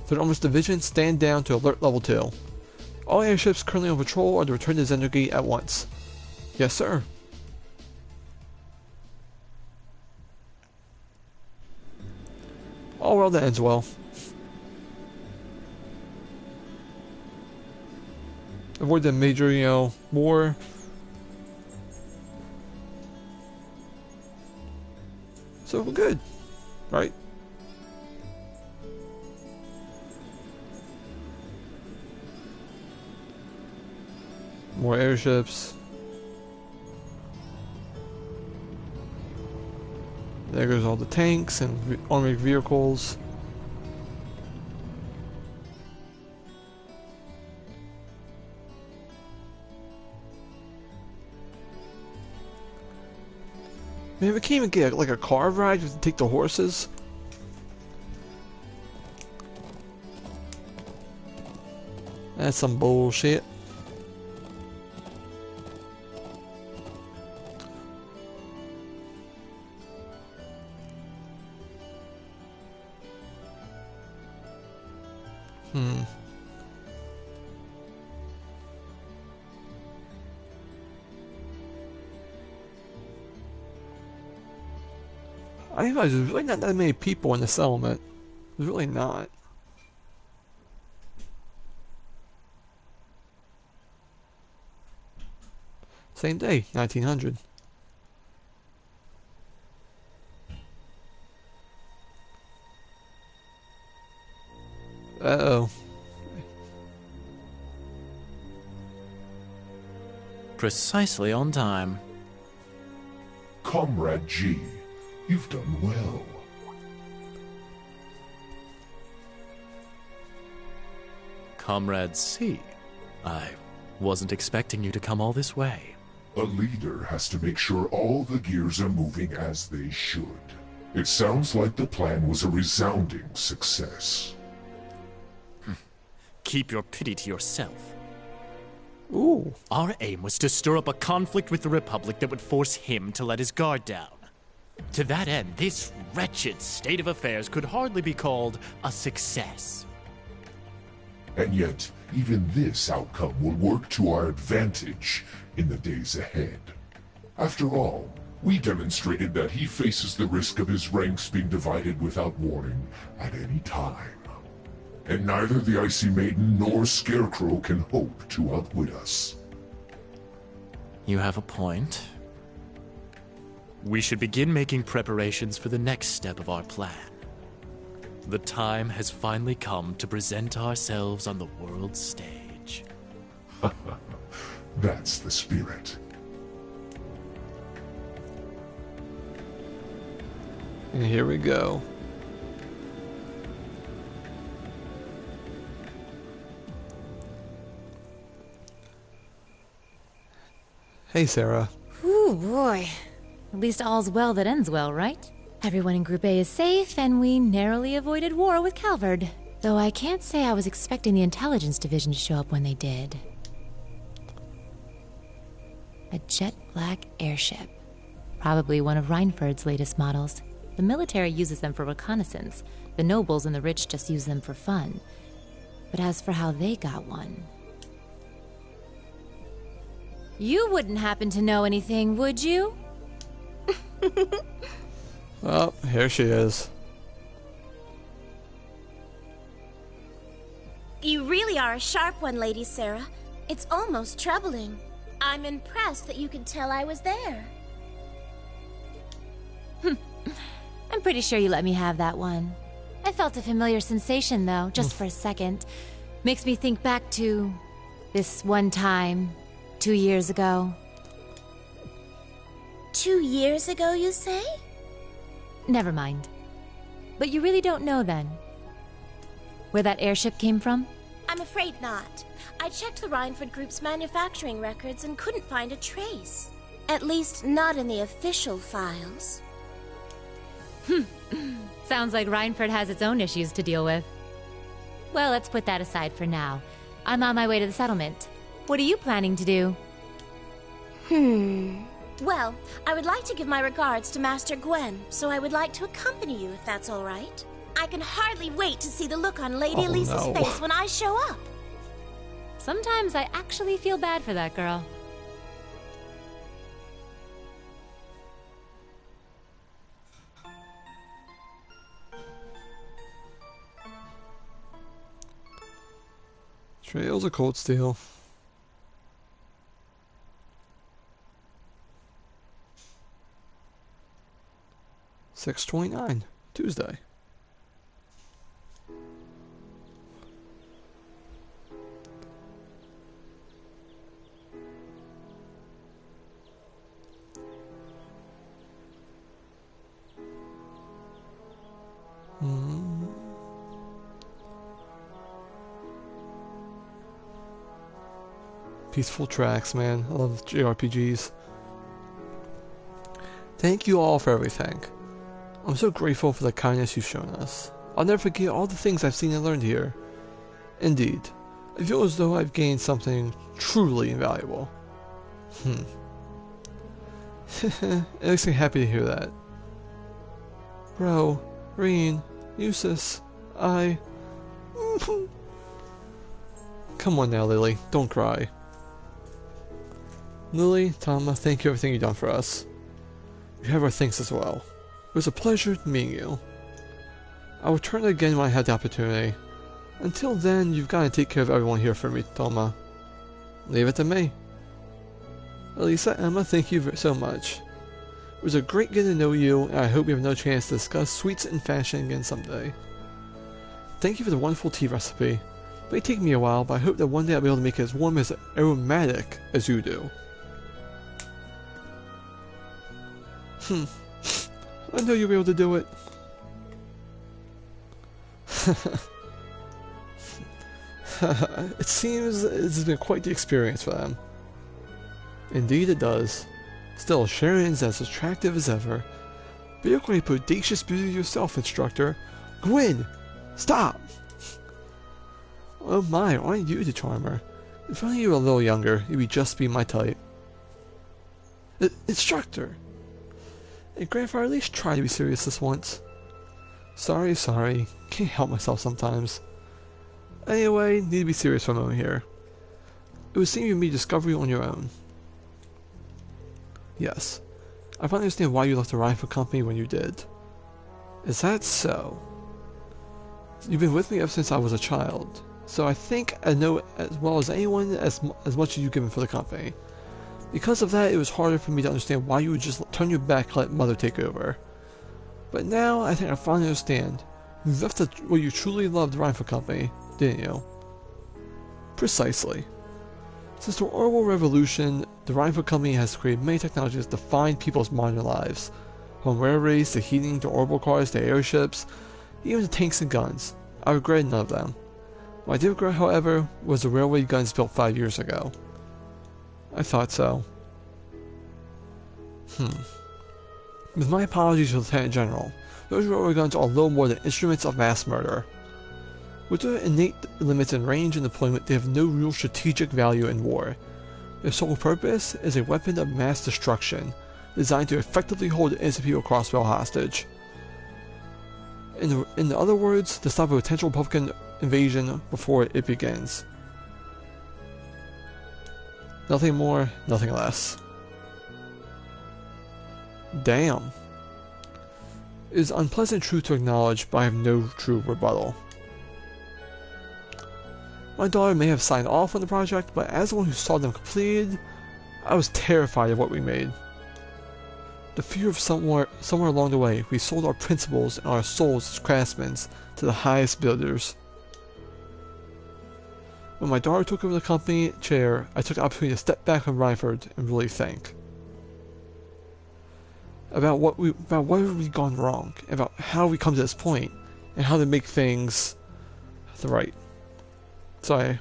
Third Armor's Division stand down to Alert Level 2. All airships currently on patrol are to return to Zendergate at once. Yes, sir. All well that ends well. Avoid the major, war. So we're good, right? More airships. There goes all the tanks and armored vehicles. Man, we can't even get like a car ride to take the horses. That's some bullshit. I realize there's really not that many people in the settlement. There's really not. Same day, 1900. Uh-oh. Precisely on time. Comrade G, you've done well. Comrade C, I wasn't expecting you to come all this way. A leader has to make sure all the gears are moving as they should. It sounds like the plan was a resounding success. Keep your pity to yourself. Ooh. Our aim was to stir up a conflict with the Republic that would force him to let his guard down. To that end, this wretched state of affairs could hardly be called a success. And yet, even this outcome will work to our advantage in the days ahead. After all, we demonstrated that he faces the risk of his ranks being divided without warning at any time. And neither the Icy Maiden nor Scarecrow can hope to outwit us. You have a point. We should begin making preparations for the next step of our plan. The time has finally come to present ourselves on the world stage. That's the spirit. And here we go. Hey, Sarah. Ooh, boy. At least all's well that ends well, right? Everyone in Group A is safe, and we narrowly avoided war with Calvard. Though I can't say I was expecting the intelligence division to show up when they did. A jet black airship. Probably one of Reinford's latest models. The military uses them for reconnaissance. The nobles and the rich just use them for fun. But as for how they got one... You wouldn't happen to know anything, would you? Oh, here she is. You really are a sharp one, Lady Sarah. It's almost troubling. I'm impressed that you could tell I was there. I'm pretty sure you let me have that one. I felt a familiar sensation, though, just for a second. Makes me think back to this one time, 2 years ago. 2 years ago, you say? Never mind. But you really don't know, then? Where that airship came from? I'm afraid not. I checked the Reinford Group's manufacturing records and couldn't find a trace. At least not in the official files. Sounds like Reinford has its own issues to deal with. Well, let's put that aside for now. I'm on my way to the settlement. What are you planning to do? Well, I would like to give my regards to Master Gwen, so I would like to accompany you if that's all right. I can hardly wait to see the look on Lady Elisa's face when I show up. Sometimes I actually feel bad for that girl. Trails of Cold Steel. $6.29 Tuesday. Peaceful tracks, man. I love JRPGs. Thank you all for everything. I'm so grateful for the kindness you've shown us. I'll never forget all the things I've seen and learned here. Indeed, I feel as though I've gained something truly invaluable. It makes me happy to hear that. Bro, Reen, Eustace, I... Come on now, Lily, don't cry. Lily, Tama, thank you for everything you've done for us. You have our thanks as well. It was a pleasure meeting you. I will return again when I have the opportunity. Until then, you've got to take care of everyone here for me, Toma. Leave it to me. Elisa, Emma, thank you so much. It was a great getting to know you, and I hope we have no chance to discuss sweets and fashion again someday. Thank you for the wonderful tea recipe. It may take me a while, but I hope that one day I'll be able to make it as warm as aromatic as you do. I know you'll be able to do it. It seems it's been quite the experience for them. Indeed it does. Still, Sharon's as attractive as ever. But you're quite bodacious beauty yourself, instructor. Gwen! Stop! Oh my, aren't you the charmer? If only you were a little younger, you'd just be my type. Instructor! Hey, Grandfather, at least try to be serious this once. Sorry. Can't help myself sometimes. Anyway, need to be serious for a moment here. It would seem you made discovery on your own. Yes. I finally understand why you left the Reinford Company when you did. Is that so? You've been with me ever since I was a child, so I think I know as well as anyone as much as you've given for the company. Because of that, it was harder for me to understand why you would just turn your back and let Mother take over. But now, I think I finally understand. You left what you truly loved the Reinford Company, didn't you? Precisely. Since the Orwell Revolution, the Reinford Company has created many technologies that define people's modern lives. From railways to heating to orbital cars to airships, even to tanks and guns. I regretted none of them. What I did regret, however, was the railway guns built 5 years ago. I thought so. With my apologies to the Lieutenant General, those railway guns are little more than instruments of mass murder. With their innate limits in range and deployment, they have no real strategic value in war. Their sole purpose is a weapon of mass destruction, designed to effectively hold innocent people crossbow hostage. In other words, to stop a potential Republican invasion before it begins. Nothing more, nothing less. Damn. It is unpleasant truth to acknowledge, but I have no true rebuttal. My daughter may have signed off on the project, but as the one who saw them completed, I was terrified of what we made. The fear of somewhere along the way, we sold our principles and our souls as craftsmen to the highest builders. When my daughter took over the company chair, I took the opportunity to step back from Reinford and really think about what have we gone wrong, about how we come to this point, and how to make things right. Sorry.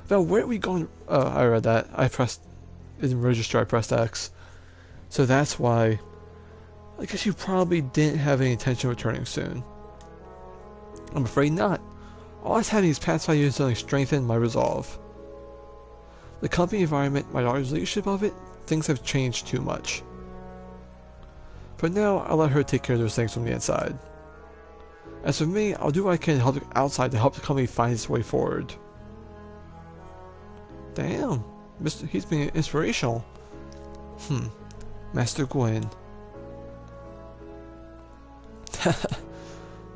About where we gone. Oh, I read that. I pressed in register. I pressed X. So that's why. I guess you probably didn't have any intention of returning soon. I'm afraid not. All I've had these past 5 years only strengthened my resolve. The company environment, my daughter's leadership of it, things have changed too much. For now, I'll let her take care of those things from the inside. As for me, I'll do what I can to help the outside to help the company find its way forward. Damn, he's being inspirational. Master Gwen.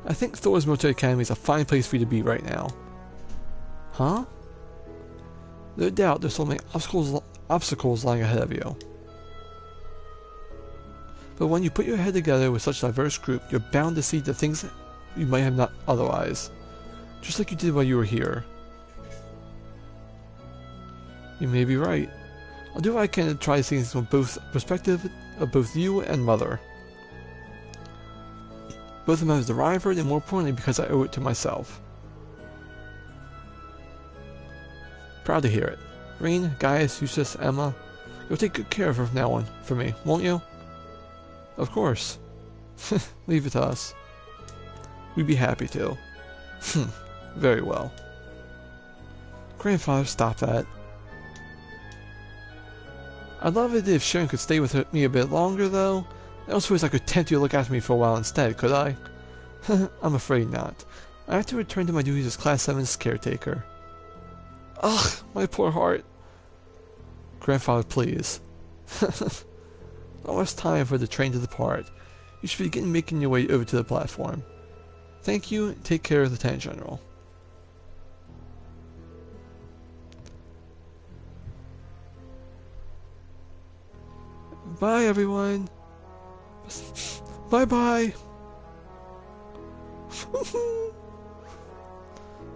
I think Thor's Military Academy is a fine place for you to be right now. Huh? No doubt there's so many obstacles lying ahead of you. But when you put your head together with such a diverse group, you're bound to see the things you might have not otherwise. Just like you did while you were here. You may be right. I'll do what I can to try to see things from both perspective of both you and Mother. Both of them as the Reinford, and more importantly because I owe it to myself. Proud to hear it. Reen, Gaius, Eustace, Emma, you'll take good care of her from now on, for me, won't you? Of course. Leave it to us. We'd be happy to. Very well. Grandfather, stop that. I'd love it if Sharon could stay with me a bit longer, though. I don't suppose I could tempt you to look after me for a while instead, could I? I'm afraid not. I have to return to my duties as Class 7's caretaker. Ugh, my poor heart. Grandfather, please. Almost time for the train to depart. You should begin making your way over to the platform. Thank you, and take care of the Lieutenant General. Bye, everyone. Bye-bye.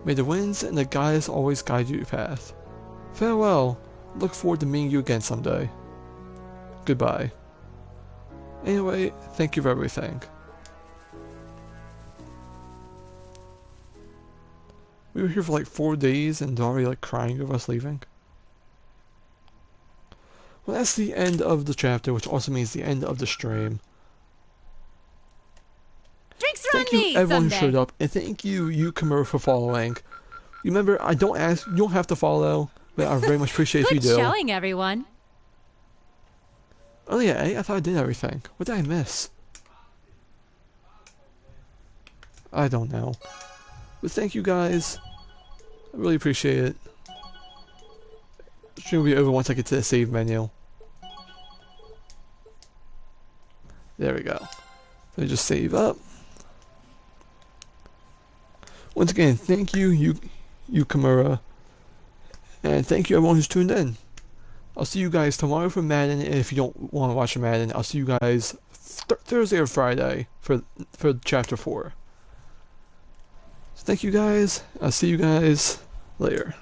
May the winds and the guides always guide your path. Farewell. Look forward to meeting you again someday. Goodbye. Anyway, thank you for everything. We were here for like 4 days and already like crying over us leaving. Well, that's the end of the chapter, which also means the end of the stream. Drinks are Thank on you me everyone someday. who showed up, and thank you, Kamura, for following. Remember, you don't have to follow, but I very much appreciate if you do. Good showing, everyone. Oh yeah, I thought I did everything. What did I miss? I don't know. But thank you guys. I really appreciate it. The stream will be over once I get to the save menu. There we go. Let me just save up. Once again, thank you, Kamura. And thank you everyone who's tuned in. I'll see you guys tomorrow for Madden, and if you don't want to watch Madden, I'll see you guys Thursday or Friday for Chapter 4. So thank you guys. I'll see you guys later.